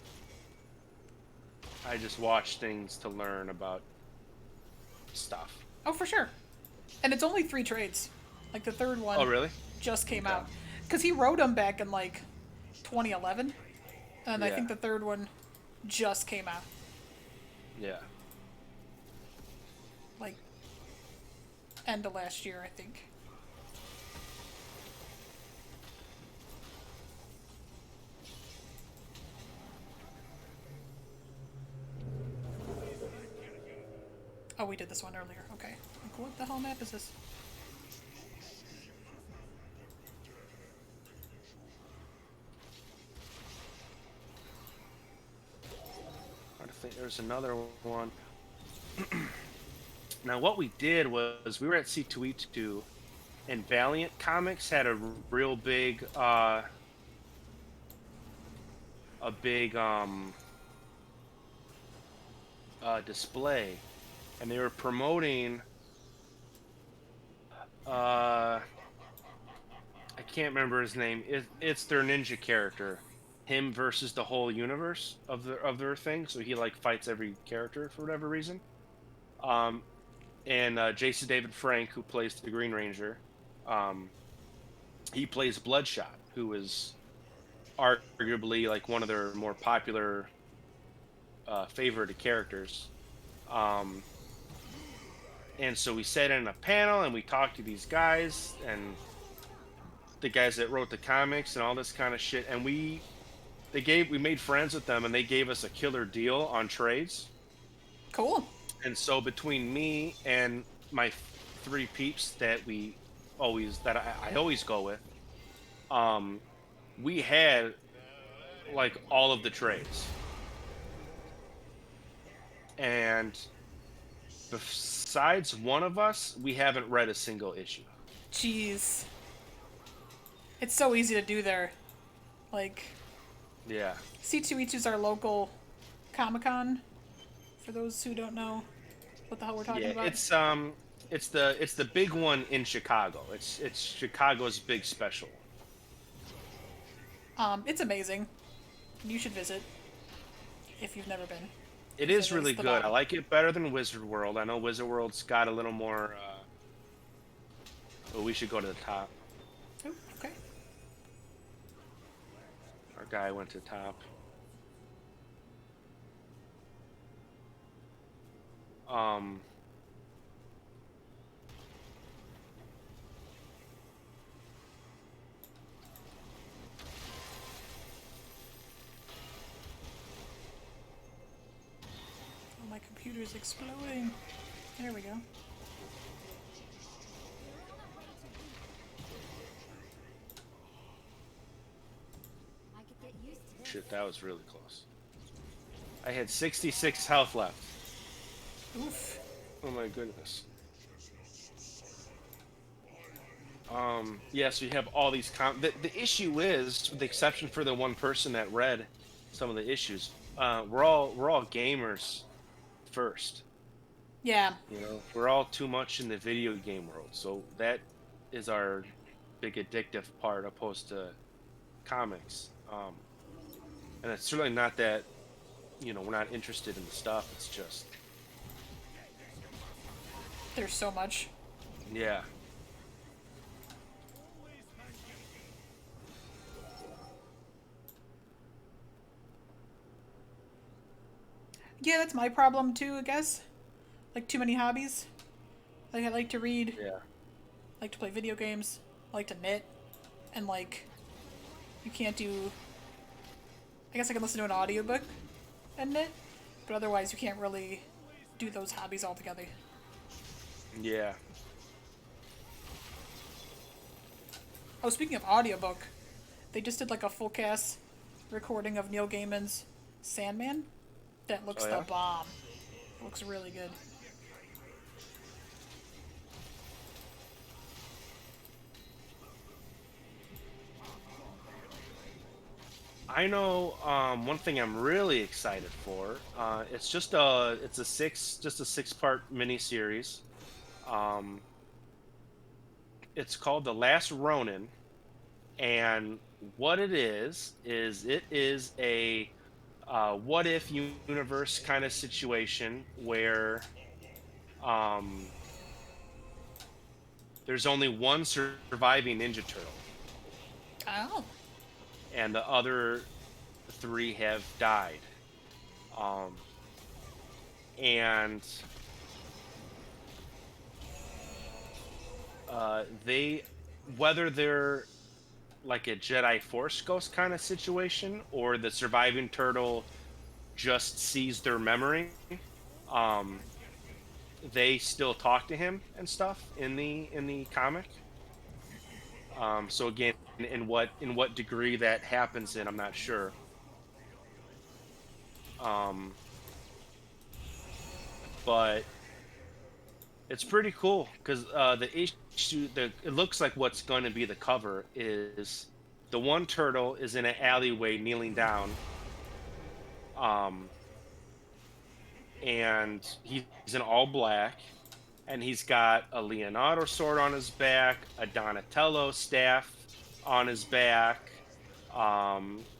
B: I just watch things to learn about stuff.
A: Oh, for sure. And it's only 3 trades. Like the third one
B: Oh, really?
A: just came
B: Okay.
A: out. Because he wrote them back in like 2011. And I
B: Yeah.
A: think the third one just came out.
B: Yeah.
A: Like end of last year, I think. Oh, we did this one earlier. Okay. Like, what the hell map is this?
B: I think there's another one. Now, what we did was we were at C2E2, and Valiant Comics had a real big, display, and they were promoting. I can't remember his name. It's their ninja character, him versus the whole universe of their thing. So he like fights every character for whatever reason. Um, and Jason David Frank, who plays the Green Ranger, um, he plays Bloodshot, who is arguably like one of their more popular favorite characters. Um, and so we sat in a panel and we talked to these guys and the guys that wrote the comics and all this kind of shit. And we made friends with them and they gave us a killer deal on trades.
A: Cool.
B: And so between me and my 3 peeps that I always go with, we had like all of the trades. And besides one of us, we haven't read a single issue.
A: Jeez. It's so easy to do there. Like,
B: Yeah.
A: C2E2 is our local Comic-Con, for those who don't know what the hell we're talking
B: Yeah,
A: about.
B: it's the big one in Chicago. It's Chicago's big special.
A: It's amazing. You should visit if you've never been.
B: It is
A: It
B: really
A: the
B: good. I
A: bomb.
B: like it better than Wizard World. I know Wizard World's got a little more. But we should go to the top.
A: Ooh, okay.
B: Our guy went to the top. Um.
A: Oh, my computer's exploding. There we go.
B: Shit, that was really close. I had 66 health left.
A: Oof.
B: Oh my goodness. Yeah, so you have all these the issue is, with the exception for the one person that read some of the issues, we're all gamers first.
A: Yeah.
B: You know, we're all too much in the video game world, so that is our big addictive part opposed to comics. And it's certainly not that, we're not interested in the stuff. It's just,
A: There's so much.
B: yeah.
A: Yeah, that's my problem too, I guess. Like, too many hobbies. Like, I like to read,
B: Yeah.
A: like to play video games, I like to knit, and, like, you can't do... I guess I can listen to an audiobook and knit, but otherwise you can't really do those hobbies all together.
B: Yeah.
A: Oh, speaking of audiobook, they just did, like, a full cast recording of Neil Gaiman's Sandman. That looks
B: Oh
A: the
B: yeah.
A: bomb. It looks really good.
B: I know one thing I'm really excited for. It's a 6-part miniseries. Um, it's called The Last Ronin, and what it is a what if universe kind of situation where um, there's only one surviving Ninja Turtle,
A: Oh.
B: and the other three have died. Um, and they, whether they're like a Jedi Force Ghost kind of situation, or the surviving turtle just sees their memory, um, they still talk to him and stuff in the comic. So again, in what degree that happens in, I'm not sure. Um, but it's pretty cool because it looks like what's going to be the cover is the one turtle is in an alleyway kneeling down, um, and he's in all black, and he's got a Leonardo sword on his back, a Donatello staff on his back,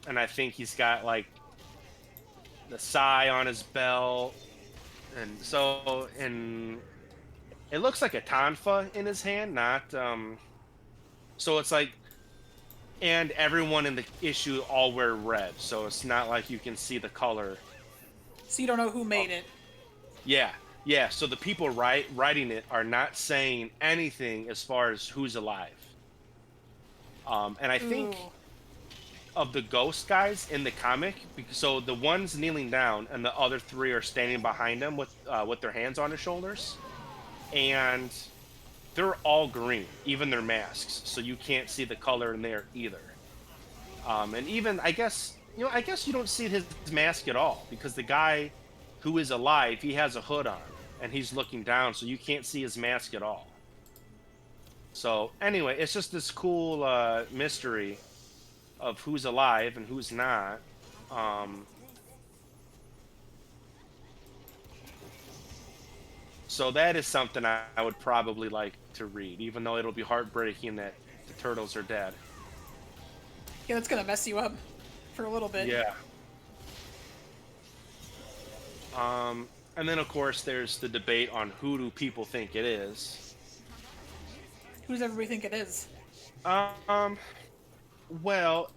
B: and I think he's got like the sai on his belt, and it looks like a tonfa in his hand, not so it's like, and everyone in the issue all wear red, so it's not like you can see the color.
A: So you don't know who
B: Oh,
A: made it.
B: yeah, yeah. So the people writing it are not saying anything as far as who's alive. And I
A: Ooh.
B: think of the ghost guys in the comic, so the one's kneeling down and the other three are standing behind him with their hands on his shoulders, and they're all green, even their masks, so you can't see the color in there either. And even I guess you don't see his mask at all because the guy who is alive, he has a hood on and he's looking down, so you can't see his mask at all. So anyway, it's just this cool mystery of who's alive and who's not. Um, so that is something I would probably like to read, even though it'll be heartbreaking that the turtles are dead.
A: Yeah, that's gonna mess you up for a little bit.
B: Yeah. And then of course there's the debate on who do people think it is.
A: Who does everybody think it is?
B: Um, well,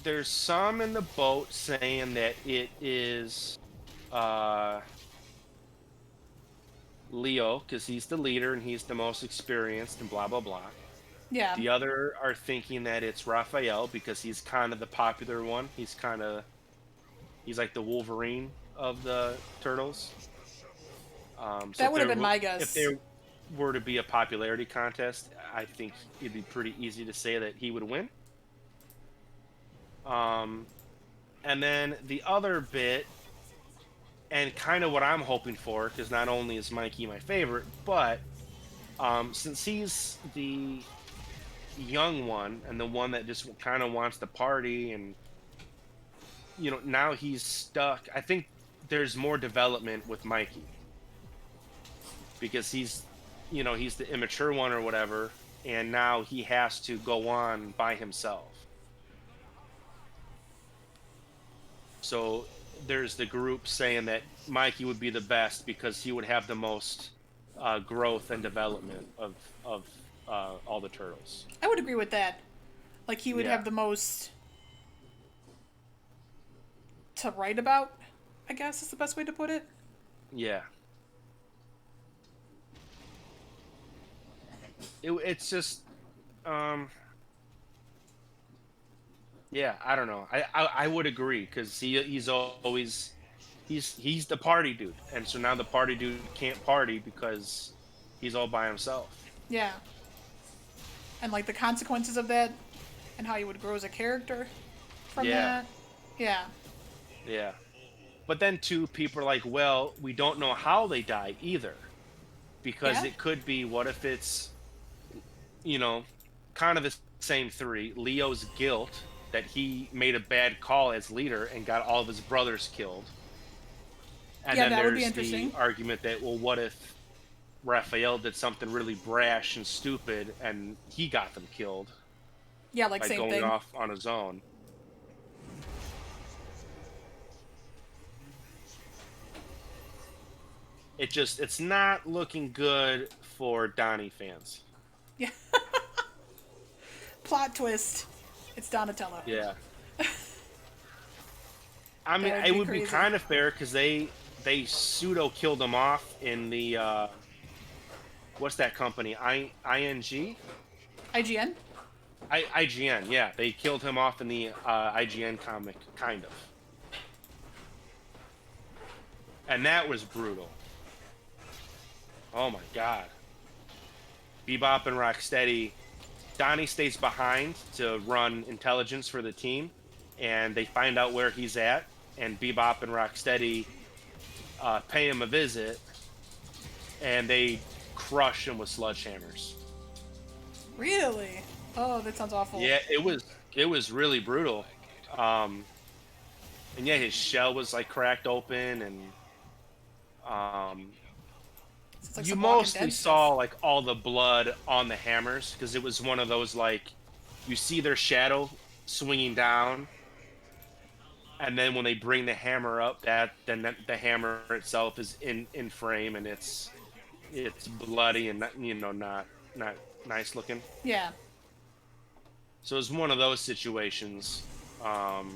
B: there's some in the boat saying that it is uh, Leo because he's the leader and he's the most experienced and blah blah blah.
A: Yeah.
B: The other are thinking that it's Raphael because he's kind of the popular one. He's like the Wolverine of the turtles. So
A: That would have been my
B: if
A: guess.
B: there were to be a popularity contest, I think it'd be pretty easy to say that he would win. Um, and then the other bit, and kind of what I'm hoping for, because not only is Mikey my favorite, but since he's the young one and the one that just kind of wants to party, and now he's stuck. I think there's more development with Mikey because he's the immature one or whatever, and now he has to go on by himself. So there's the group saying that Mikey would be the best because he would have the most growth and development of all the turtles.
A: I would agree with that. Like, he would
B: Yeah,
A: have the most to write about, I guess is the best way to put it.
B: Yeah. It's just, um, yeah, I don't know. I would agree because he's always he's the party dude, and so now the party dude can't party because he's all by himself.
A: Yeah. And like the consequences of that and how you would grow as a character from
B: Yeah,
A: that. Yeah.
B: yeah. But then too, people are like, well, we don't know how they die either because
A: Yeah?
B: it could be what if it's you know kind of the same three Leo's guilt that he made a bad call as leader and got all of his brothers killed. And
A: Yeah,
B: then
A: that would be
B: there's the
A: interesting.
B: argument that, well, what if Raphael did something really brash and stupid and he got them killed
A: Yeah, like
B: by
A: same
B: going
A: thing.
B: off on his own? It's not looking good for Donnie fans.
A: Yeah. Plot twist. It's Donatello.
B: Yeah. I mean,
A: That would
B: it
A: be
B: would be
A: crazy.
B: kind of fair because they pseudo killed him off in the what's that company? ING?
A: IGN?
B: IGN, yeah. They killed him off in the IGN comic, kind of. And that was brutal. Oh my god. Bebop and Rocksteady. Donnie stays behind to run intelligence for the team, and they find out where he's at, and Bebop and Rocksteady pay him a visit, and they crush him with sledgehammers.
A: Really? Oh, that sounds awful.
B: Yeah, it was really brutal. Um, and yeah, his shell was like cracked open, and um,
A: It's like
B: you
A: some Walking
B: mostly
A: Dead
B: saw
A: stuff.
B: like all the blood on the hammers because it was one of those like you see their shadow swinging down, and then when they bring the hammer up, the hammer itself is in frame, and it's bloody and not nice looking.
A: Yeah.
B: So it's one of those situations. Um,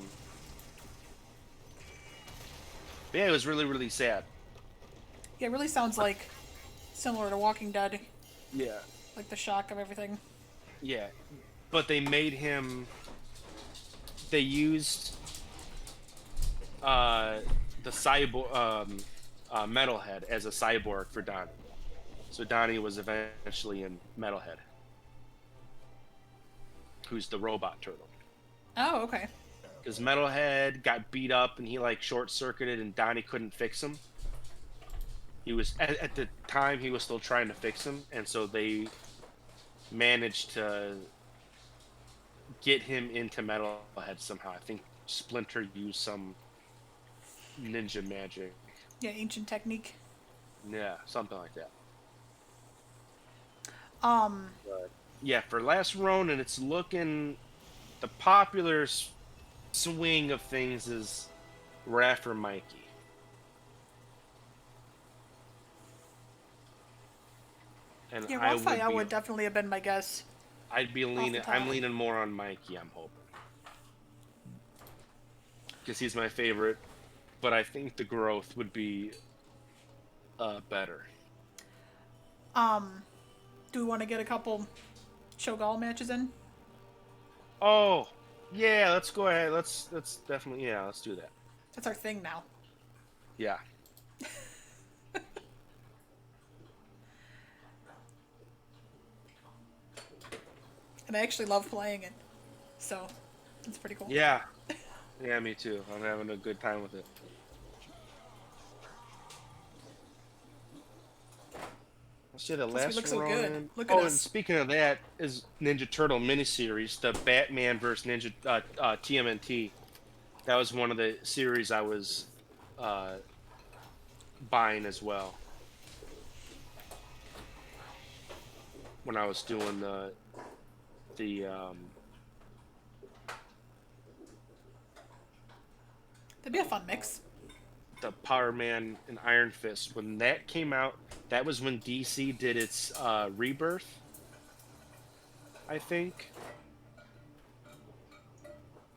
B: but yeah, it was really really sad.
A: Yeah, it really sounds like similar to Walking Dead.
B: Yeah,
A: Like the shock of everything.
B: yeah. But they made him. They used uh, the cyborg Metalhead as a cyborg for Donnie. So Donnie was eventually in Metalhead, who's the robot turtle.
A: Oh, okay.
B: Because Metalhead got beat up and he like short circuited and Donnie couldn't fix him. He was at the time he was still trying to fix him, and so they managed to get him into Metalhead somehow. I think Splinter used some ninja magic.
A: Yeah, ancient technique.
B: Yeah, something like that.
A: Um,
B: But yeah, for Last Ronin, it's looking the popular swing of things is Raph or Mikey. And
A: yeah,
B: I would
A: Raphael
B: be
A: would definitely have been my guess
B: I'd be
A: off the
B: leaning I'm
A: top.
B: leaning more on Mikey, I'm hoping. Because he's my favorite, but I think the growth would be better.
A: Um, do we want to get a couple Shogal matches in?
B: Oh, yeah, let's go ahead. Let's definitely yeah, let's do that.
A: That's our thing now.
B: Yeah.
A: And I actually love playing it. So, it's pretty cool.
B: Yeah. Yeah, me too. I'm having a good time with it. Let's see the
A: Plus, we
B: last
A: look so good.
B: Ronin.
A: Look at
B: Oh, and
A: us.
B: speaking of that, is Ninja Turtle miniseries, the Batman versus Ninja TMNT. That was one of the series I was uh, buying as well when I was doing the
A: That'd be a fun mix.
B: the Power Man and Iron Fist. When that came out, that was when DC did its rebirth, I think.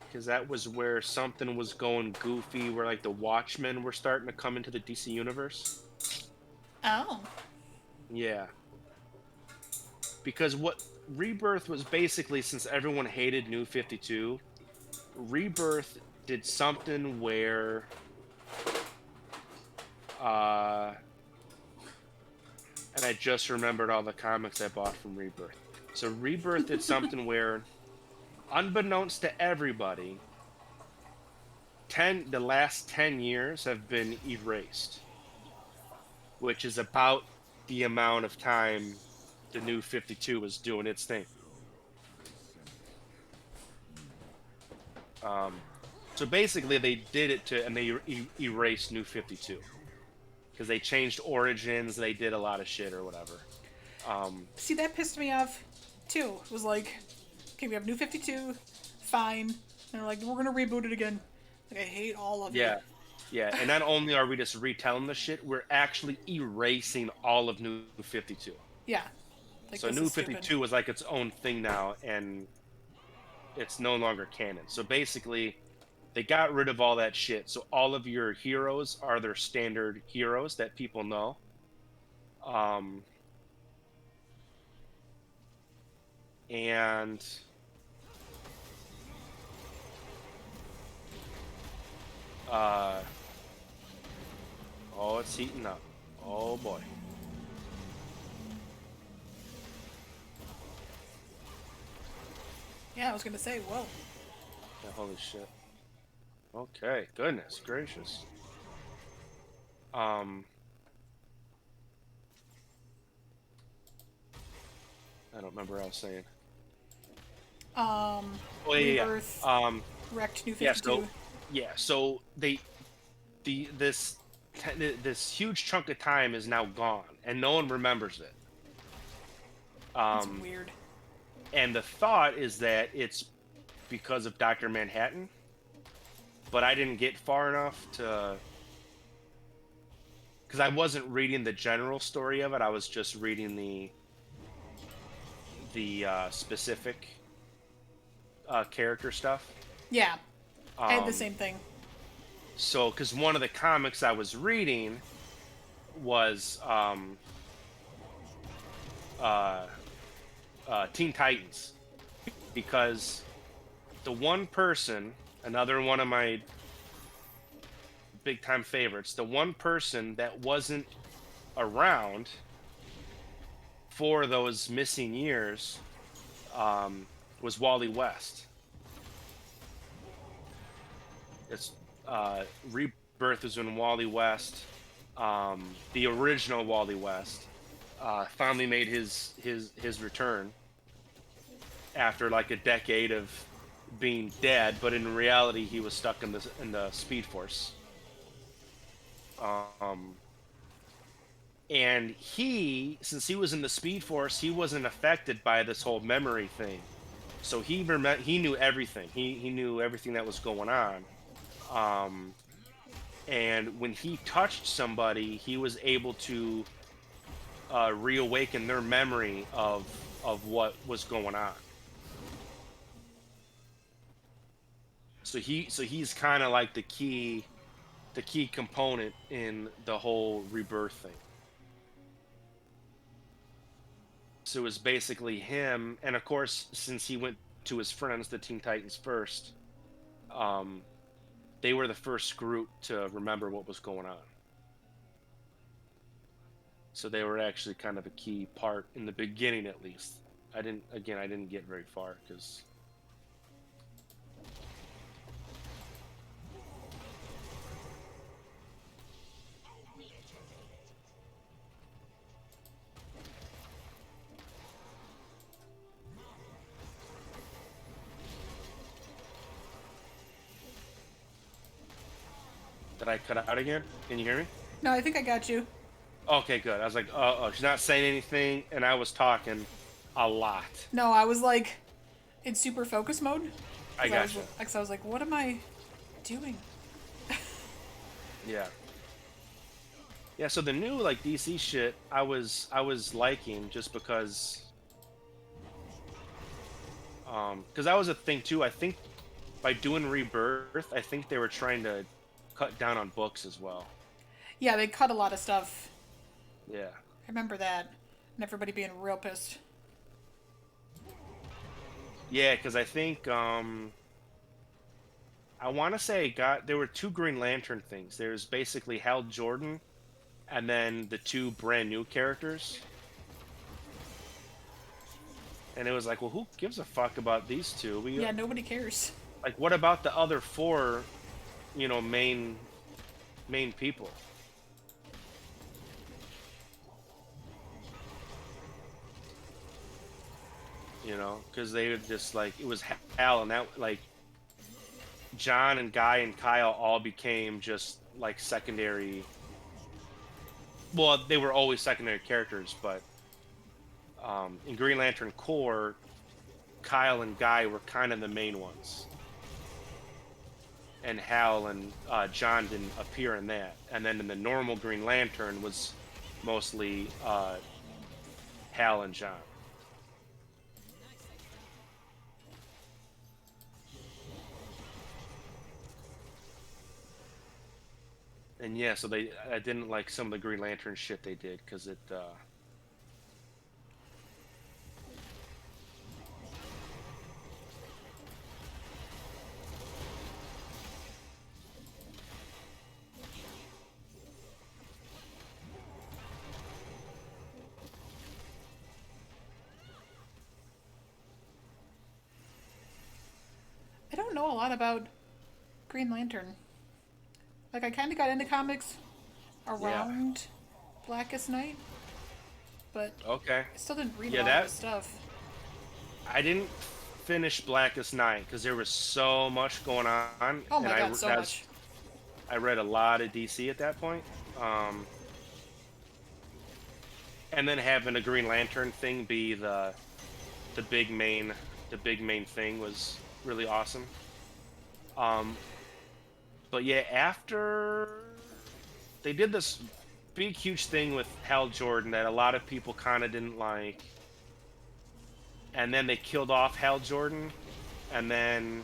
B: because that was where something was going goofy, where like the Watchmen were starting to come into the DC universe.
A: Oh.
B: Yeah, because what Rebirth was basically, since everyone hated New 52, Rebirth did something where uh and I just remembered all the comics I bought from Rebirth. So Rebirth did something where, unbeknownst to everybody, the last 10 years have been erased, which is about the amount of time the New 52 was doing its thing. Um, so basically, they did it to, and they erased New 52 because they changed origins. They did a lot of shit or whatever.
A: See, that pissed me off, too. It was like, okay, we have New 52, fine. And they're like, we're gonna reboot it again. Like, I hate all of
B: Yeah,
A: it.
B: yeah. And not only are we just retelling the shit, we're actually erasing all of New 52.
A: Yeah. Like,
B: So
A: this
B: New
A: is stupid.
B: 52 is like its own thing now, and it's no longer canon. So basically, they got rid of all that shit. So all of your heroes are their standard heroes that people know. Um, and oh, it's heating up. Oh boy.
A: Yeah, I was gonna say, whoa.
B: Yeah, holy shit. Okay, goodness gracious. I don't remember what I was saying. Oh yeah,
A: Rebirth,
B: yeah.
A: wrecked New
B: Yeah.
A: 52.
B: So this huge chunk of time is now gone, and no one remembers it.
A: That's weird.
B: And the thought is that it's because of Dr. Manhattan, but I didn't get far enough to, because I wasn't reading the general story of it. I was just reading the specific character stuff.
A: Yeah. I had the
B: Um,
A: same thing.
B: So, because one of the comics I was reading was Teen Titans, because the one person, another one of my big time favorites, the one person that wasn't around for those missing years was Wally West. It's Rebirth was when Wally West, the original Wally West, finally made his return after like a decade of being dead, but in reality he was stuck in the Speed Force. And since he was in the Speed Force, he wasn't affected by this whole memory thing. So he knew everything. He knew everything that was going on. And when he touched somebody, he was able to reawaken their memory of what was going on. So he's kind of like the key component in the whole Rebirth thing. So it was basically him, and of course, since he went to his friends, the Teen Titans first, they were the first group to remember what was going on. So they were actually kind of a key part in the beginning, at least. I didn't get very far because. Did I cut out again? Can you hear me?
A: No, I think I got you.
B: Okay, good. I was like, oh, she's not saying anything, and I was talking a lot.
A: No, I was like in super focus mode.
B: I gotcha.
A: I was like, what am I doing?
B: Yeah. Yeah, so the new like DC shit I was liking just because that was a thing too. I think by doing Rebirth, I think they were trying to cut down on books as well.
A: Yeah, they cut a lot of stuff.
B: Yeah.
A: I remember that. And everybody being real pissed.
B: Yeah, because I think I want to say there were two Green Lantern things. There's basically Hal Jordan, and then the two brand new characters. And it was like, well, who gives a fuck about these two?
A: Yeah, nobody cares.
B: Like, what about the other four, main people? Because they would just like, it was Hal, and that, like, John and Guy and Kyle all became just like secondary. Well, they were always secondary characters, but in Green Lantern Corps, Kyle and Guy were kind of the main ones, and Hal and John didn't appear in that. And then in the normal Green Lantern was mostly Hal and John. And yeah, so I didn't like some of the Green Lantern shit they did because it.
A: I don't know a lot about Green Lantern. Like, I kind of got into comics around Blackest Night, but
B: Okay.
A: I still didn't read
B: Yeah,
A: a lot of the stuff.
B: I didn't finish Blackest Night because there was so much going on.
A: Oh my
B: and
A: god, so much.
B: I read a lot of DC at that point. And then having a Green Lantern thing be the big main thing was really awesome. But yeah, after they did this big huge thing with Hal Jordan that a lot of people kind of didn't like, and then they killed off Hal Jordan, and then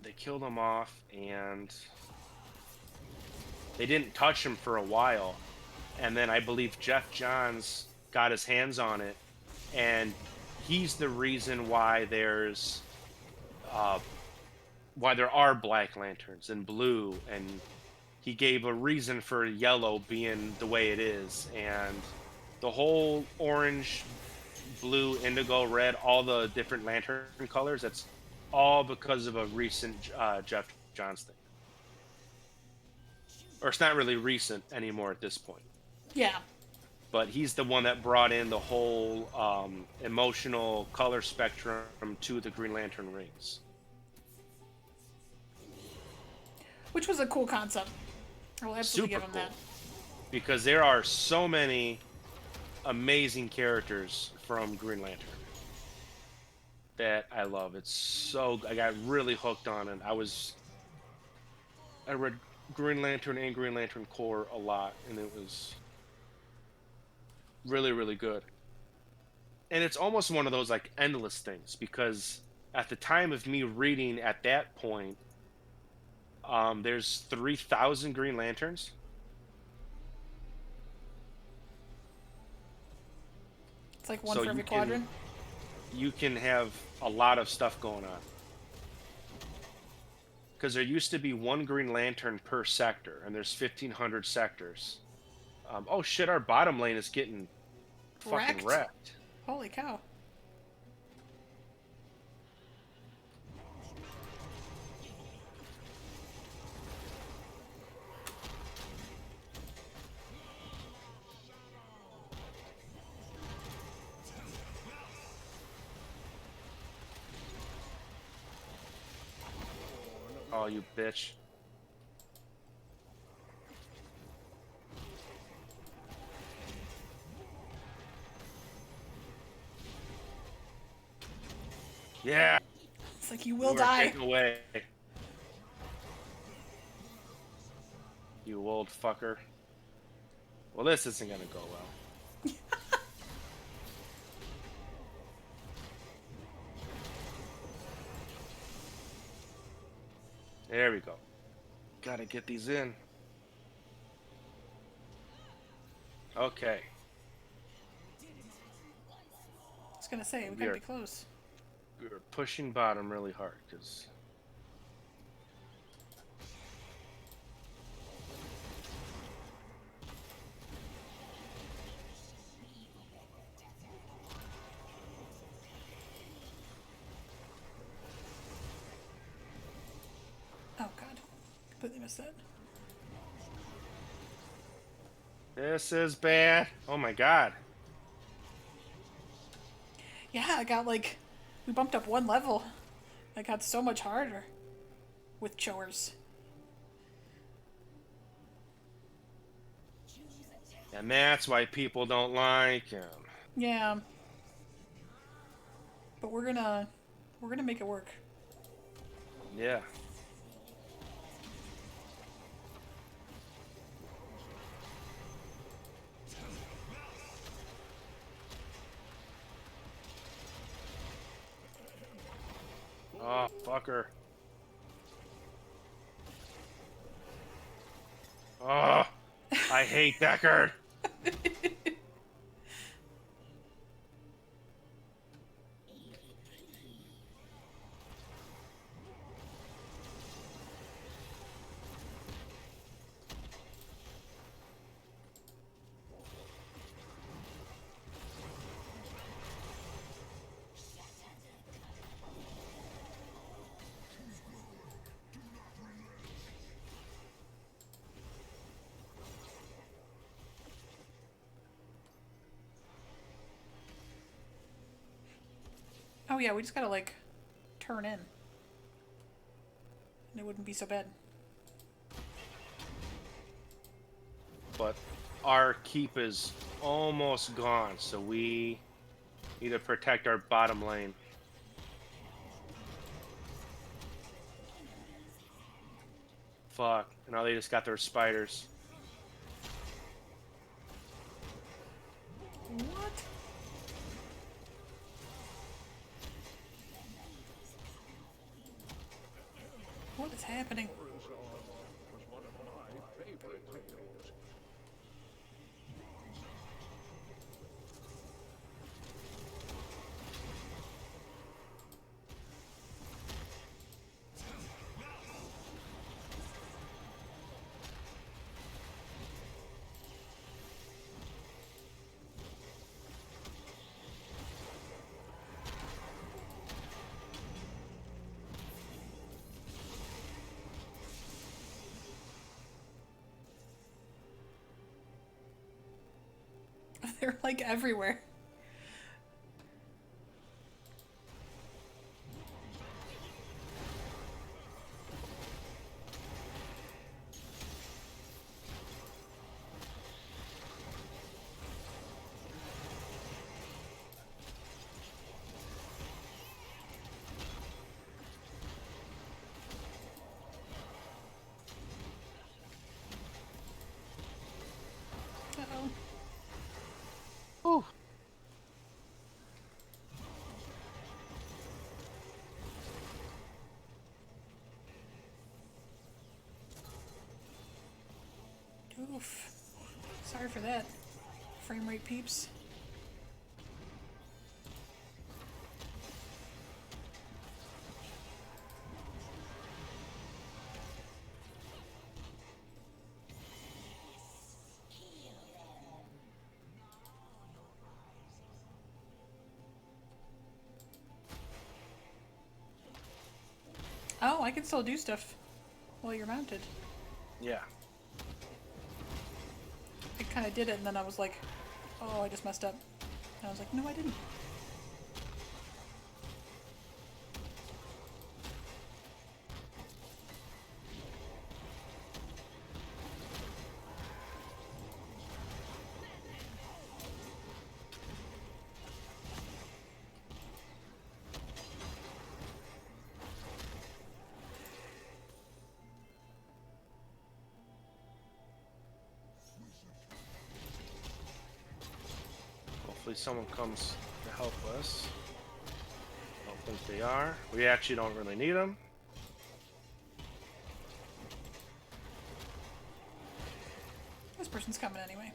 B: they killed him off, and they didn't touch him for a while, and then I believe Jeff Johns got his hands on it, and he's the reason why there are Black Lanterns and blue, and he gave a reason for yellow being the way it is, and the whole orange, blue, indigo, red, all the different lantern colors. That's all because of a recent Jeff Johns thing. Or it's not really recent anymore at this point.
A: Yeah.
B: But he's the one that brought in the whole emotional color spectrum to the Green Lantern rings.
A: Which was a cool concept. I will absolutely
B: Super
A: give him
B: cool.
A: that.
B: Because there are so many amazing characters from Green Lantern that I love. I got really hooked on it. I read Green Lantern and Green Lantern Corps a lot, and it was really, really good. And it's almost one of those like endless things, because at the time of me reading at that point, there's 3,000 Green Lanterns.
A: It's like one
B: So
A: for every
B: you
A: quadrant.
B: You can have a lot of stuff going on. Because there used to be one Green Lantern per sector, and there's 1,500 sectors. Oh shit, our bottom lane is getting fucking wrecked.
A: Holy cow.
B: Oh, you bitch. Yeah.
A: It's like you will
B: You are
A: die.
B: taken away. You old fucker. Well, this isn't gonna go well. There we go. Gotta get these in. Okay.
A: I was gonna say, we
B: We
A: gotta
B: are,
A: be close.
B: we are pushing bottom really hard because.
A: Oh god. Completely missed that.
B: This is bad. Oh my god.
A: Yeah, I got like... We bumped up one level. I got so much harder with Cho-urse.
B: And that's why people don't like him.
A: Yeah. But we're gonna make it work.
B: Yeah. Oh, fucker. Oh, I hate Deckard.
A: Oh yeah, we just gotta like turn in. And it wouldn't be so bad.
B: But our keep is almost gone, so we need to protect our bottom lane. Fuck. Now they just got their spiders.
A: What? What is happening? They're like everywhere. Uh-oh.
B: Ooh.
A: Oof. Sorry for that. Frame rate peeps. Oh, I can still do stuff while you're mounted.
B: Yeah.
A: I kind of did it, and then I was like, oh, I just messed up. And I was like, no, I didn't.
B: Hopefully someone comes to help us. I don't think they are. We actually don't really need them.
A: person's coming anyway.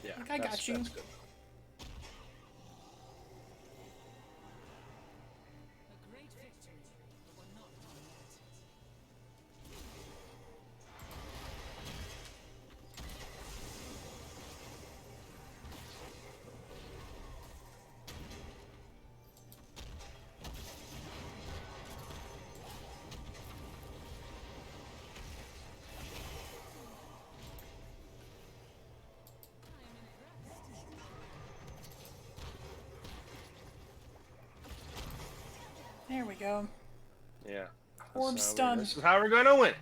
B: Yeah,
A: Like, I got you.
B: That's good.
A: There we go.
B: Yeah.
A: Orb
B: This
A: stun.
B: is how we're gonna win.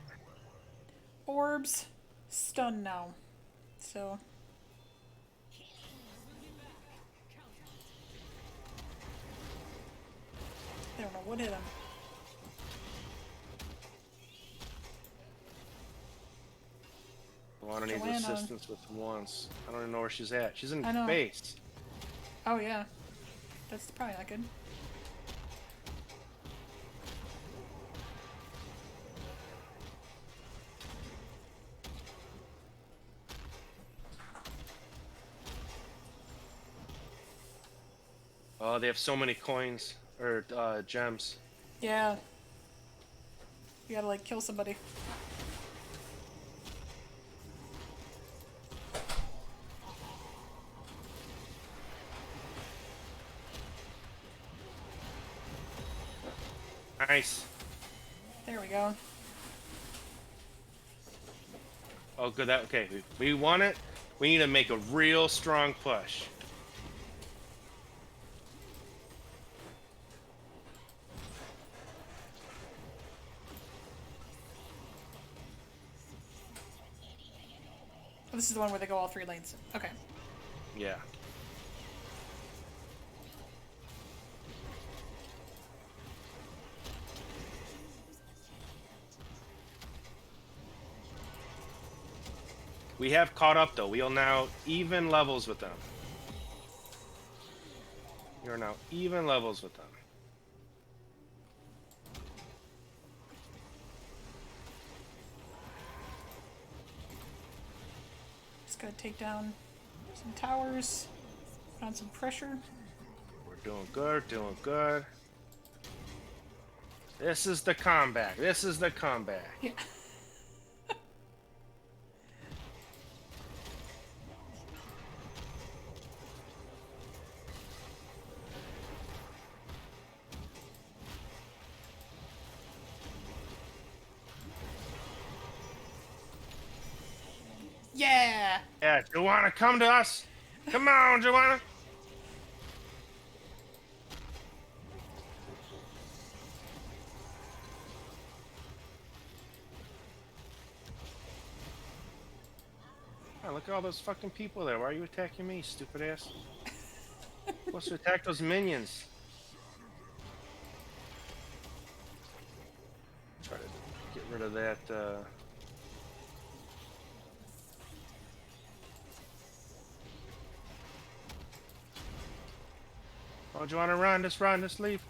A: Orbs stun now. So. I don't know what hit him.
B: Luana needs
A: Joanna.
B: assistance with once. I don't even know where she's at. She's in
A: I know.
B: base.
A: Oh, yeah. That's probably not good.
B: Oh, they have so many coins or gems.
A: Yeah. You gotta, like, kill somebody.
B: Nice.
A: There we go.
B: Oh, good. That okay. We want it. We need to make a real strong push.
A: Oh, this is the one where they go all 3 lanes. Okay.
B: Yeah. We have caught up though. We are now even levels with them. We are now even levels with them.
A: Just gotta take down some towers. Put on some pressure.
B: We're doing good, doing good. This is the comeback. This is the comeback.
A: Yeah. Yeah!
B: Yeah, Joanna, come to us. Come on, Joanna. Oh, look at all those fucking people there. Why are you attacking me, stupid ass? Supposed to attack those minions. Try to get rid of that. Oh, do you want to run? Just run. Just leave.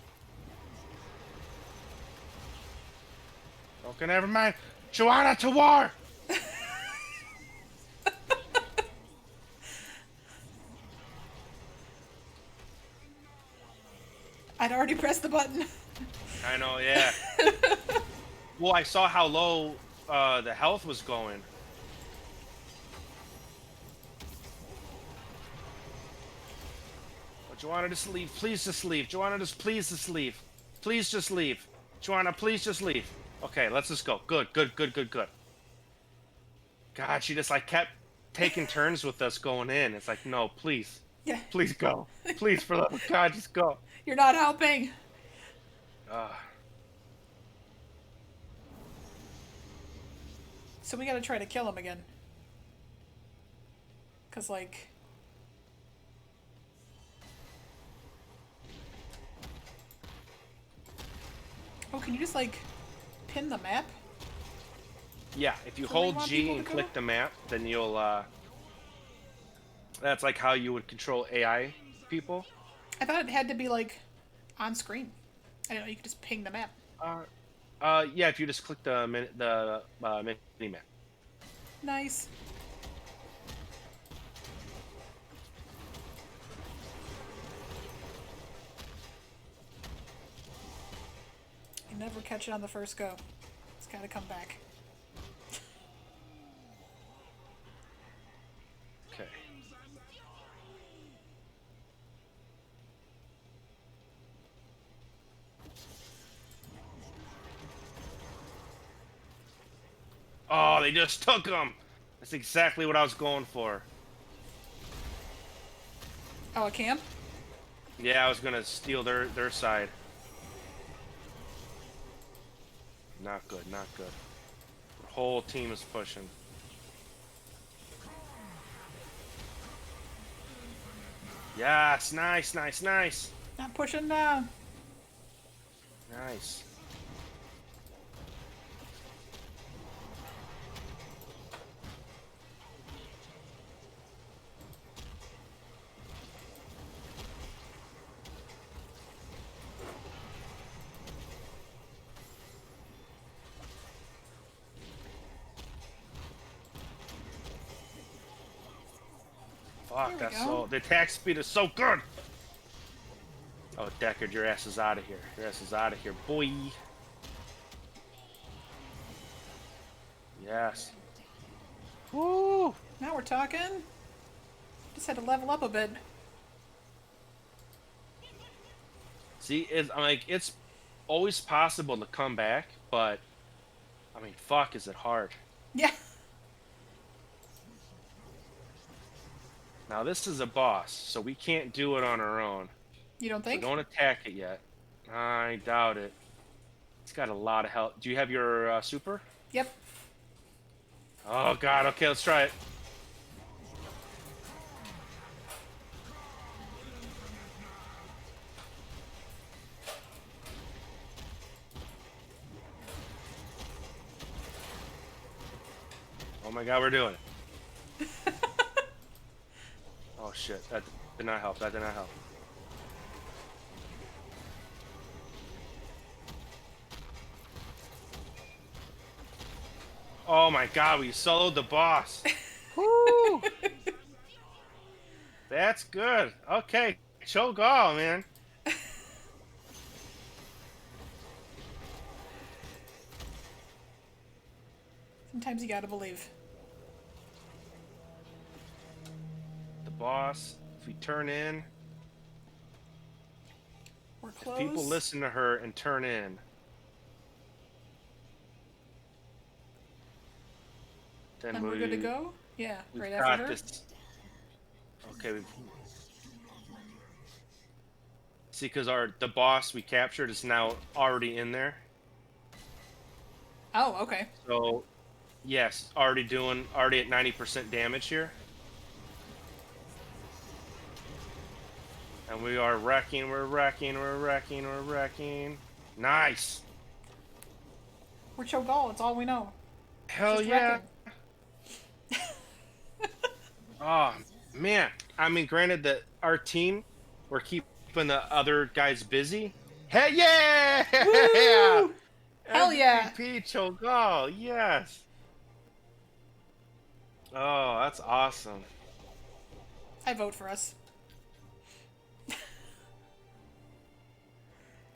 B: Okay, never mind. Joanna, to war!
A: I'd already pressed the button.
B: I know, yeah. Well, I saw how low the health was going. Oh, Joanna, just leave. Please just leave. Joanna, just please just leave. Please just leave. Joanna, please just leave. Okay, let's just go. Good, good, good, good, good. God, she just like kept taking turns with us going in. It's like, no, please.
A: Yeah.
B: Please go. Please, for the love of God, just go.
A: You're not helping. So we gotta try to kill him again. Cause like... Oh, can you just like pin the map?
B: Yeah, if you
A: So we
B: hold
A: want
B: G
A: people
B: and
A: to
B: click
A: go?
B: the map, then you'll that's like how you would control AI people.
A: I thought it had to be like on screen. I didn't know you could just ping the map.
B: Yeah, if you just click the mini map.
A: Nice. never catch it on the first go. It's gotta come back.
B: Okay. Oh, they just took him. That's exactly what I was going for.
A: Oh, a camp?
B: Yeah, I was gonna steal their side. Not good, not good. The whole team is pushing. Yes, nice, nice, nice.
A: Not pushing down.
B: Nice. Fuck, that's so... The attack speed is so good! Oh, Deckard, your ass is out of here. Your ass is out of here, boy. Yes. Woo!
A: Now we're talking. Just had to level up a bit.
B: See, it's always possible to come back, but... I mean, fuck, is it hard.
A: Yeah.
B: Now, this is a boss, so we can't do it on our own.
A: You don't think?
B: So don't attack it yet. I doubt it. It's got a lot of health. Do you have your super?
A: Yep.
B: Oh, God. Okay, let's try it. Oh, my God, we're doing it. Oh, shit. That did not help. That did not help. Oh, my God. We soloed the boss. Woo! That's good. Okay. Cho-urse, man.
A: Sometimes you gotta believe.
B: The boss, if we turn in,
A: We're close.
B: if people listen to her and turn in, then
A: we're good to go? Yeah,
B: we've
A: right
B: got
A: after her?
B: this. Okay, see, because the boss we captured is now already in there.
A: Oh, okay.
B: So, yes, already at 90% damage here. And we are wrecking, we're wrecking, we're wrecking, we're wrecking. Nice!
A: We're Cho-urse, it's all we know.
B: Hell
A: Just
B: yeah!
A: wrecking.
B: Oh, man. I mean, granted that our team, we're keeping the other guys busy. Hey, yeah!
A: Woo! Hell yeah!
B: MVP Cho-urse, yes! Oh, that's awesome.
A: I vote for us.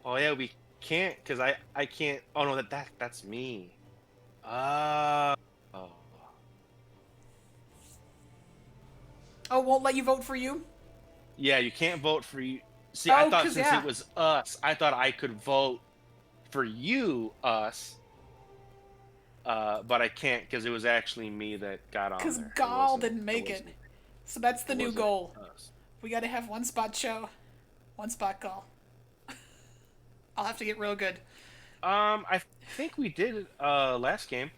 B: Oh, yeah, we can't, because I can't... Oh, no, that's me. Oh.
A: Oh, won't let you vote for you?
B: Yeah, you can't vote for you. See, I thought since
A: yeah.
B: it was us, I thought I could vote for you, us. But I can't because it was actually me that got on there.
A: Because Gall didn't make it. So that's the new goal.
B: Us.
A: We gotta have one spot Cho, one spot Gall. I'll have to get real good.
B: I think we did last game.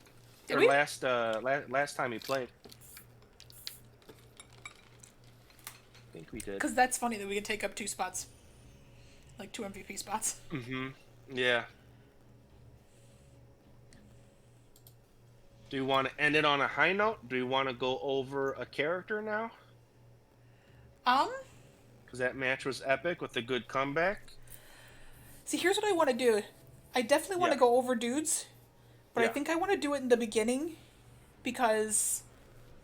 A: Did
B: or
A: we?
B: last time we played. I think we did.
A: Because that's funny that we could take up 2 spots. Like 2 MVP spots.
B: Mm-hmm. Yeah. Do you want to end it on a high note? Do you want to go over a character now? Because that match was epic with a good comeback.
A: See, here's what I want to do. I definitely want to go over dudes, but I think I want to do it in the beginning because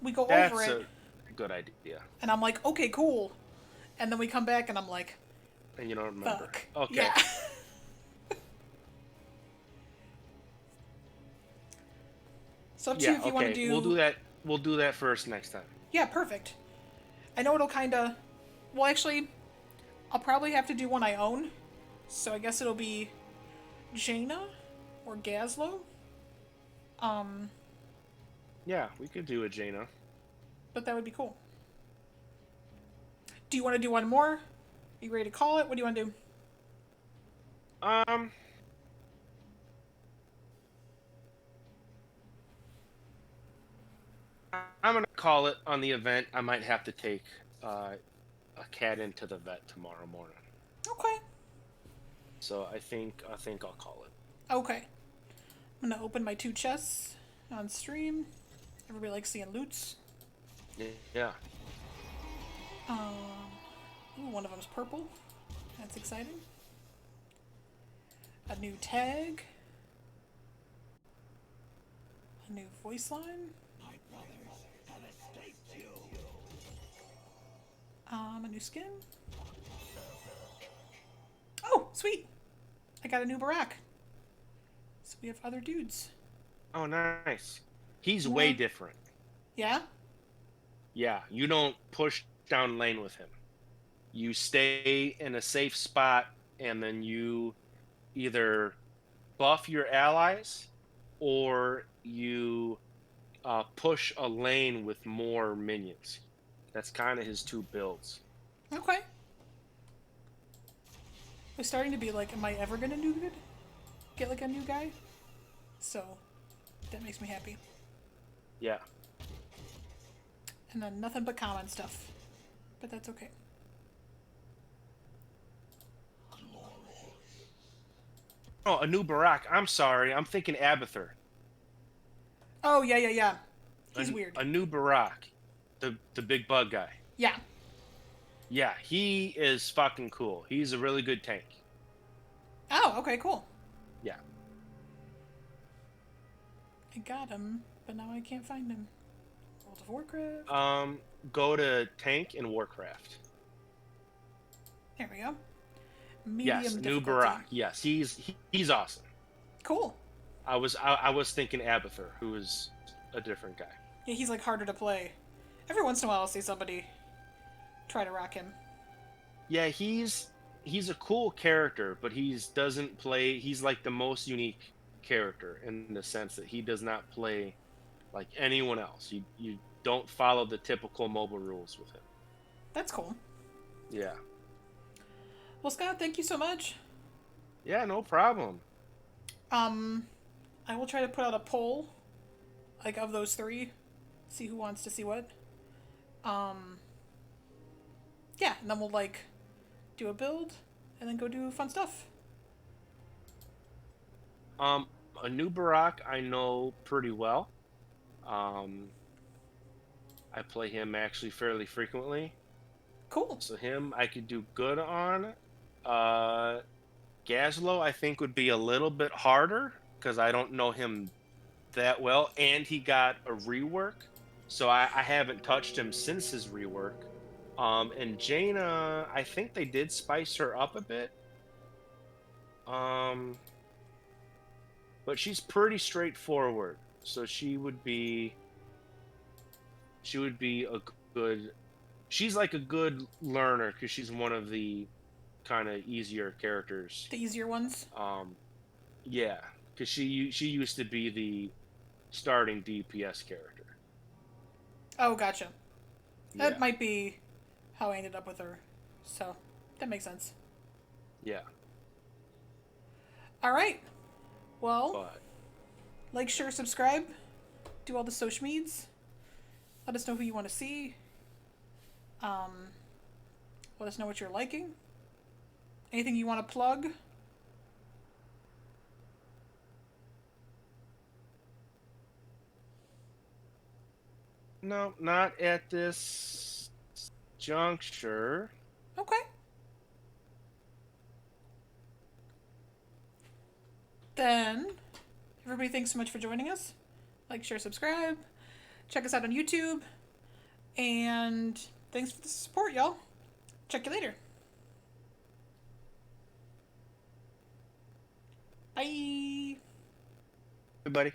A: we go over it.
B: That's a good idea.
A: And I'm like, okay, cool. And then we come back and I'm like,
B: and you don't remember.
A: fuck.
B: Okay.
A: Yeah. It's up to you
B: Yeah,
A: if you want to
B: okay. We'll do
A: do.
B: that. We'll do that first next time.
A: Yeah, perfect. I know it'll kind of. Well, actually, I'll probably have to do one I own. So I guess it'll be Jaina or Gazlo. Um,
B: Yeah, we could do a Jaina.
A: but that would be cool. Do you want to do one more? Are you ready to call it? What do you want to do?
B: Um, I'm gonna call it on the event. I might have to take a cat into the vet tomorrow morning.
A: Okay.
B: So I think I'll call it.
A: Okay. I'm gonna open my 2 chests on stream. Everybody likes seeing loots.
B: Yeah.
A: Ooh, one of them's purple. That's exciting. A new tag. A new voice line. A new skin. Oh, sweet! I got a new Barack. So we have other dudes.
B: Oh, nice. He's
A: More.
B: way different.
A: Yeah?
B: Yeah, you don't push down lane with him. You stay in a safe spot, and then you either buff your allies or you push a lane with more minions. That's kind of his two builds.
A: Okay. I'm starting to be like, am I ever gonna get like a new guy? So that makes me happy.
B: Yeah.
A: And then nothing but common stuff. But that's okay.
B: Oh, a new Barack. I'm sorry. I'm thinking Abathur.
A: Oh, yeah. He's weird.
B: A new Barack. The big bug guy.
A: Yeah.
B: Yeah, he is fucking cool. He's a really good tank.
A: Oh, okay, cool.
B: Yeah.
A: I got him, but now I can't find him. World of Warcraft.
B: Go to tank and Warcraft.
A: There we go. Medium
B: Yes,
A: difficulty.
B: new Barack. Yes, he's awesome.
A: Cool.
B: I was thinking Abathur, who is a different guy.
A: Yeah, he's like harder to play. Every once in a while I'll see somebody try to rock him.
B: Yeah, he's a cool character, but doesn't play. He's like the most unique character in the sense that he does not play like anyone else. You don't follow the typical mobile rules with him.
A: That's cool.
B: Yeah.
A: Well, Scott, thank you so much.
B: Yeah, no problem.
A: I will try to put out a poll, like of those 3, see who wants to see what. Yeah, and then we'll like do a build, and then go do fun stuff.
B: A new Barack I know pretty well. I play him actually fairly frequently.
A: Cool.
B: So him I could do good on. Gazlo I think would be a little bit harder because I don't know him that well, and he got a rework, so I haven't touched him since his rework. And Jaina, I think they did spice her up a bit. But she's pretty straightforward, so she would be a good. She's like a good learner because she's one of the kind of easier characters.
A: The easier ones.
B: Yeah, because she used to be the starting DPS character.
A: Oh, gotcha. That
B: Yeah.
A: might be how I ended up with her. So, that makes sense.
B: Yeah.
A: All right. Well,
B: But
A: like, share, subscribe, do all the social meds. Let us know who you want to see. Let us know what you're liking. Anything you want to plug?
B: no, not at this juncture.
A: Okay. Then, everybody, thanks so much for joining us. Like, share, subscribe. Check us out on YouTube. And thanks for the support, y'all. Check you later. Bye.
B: Everybody.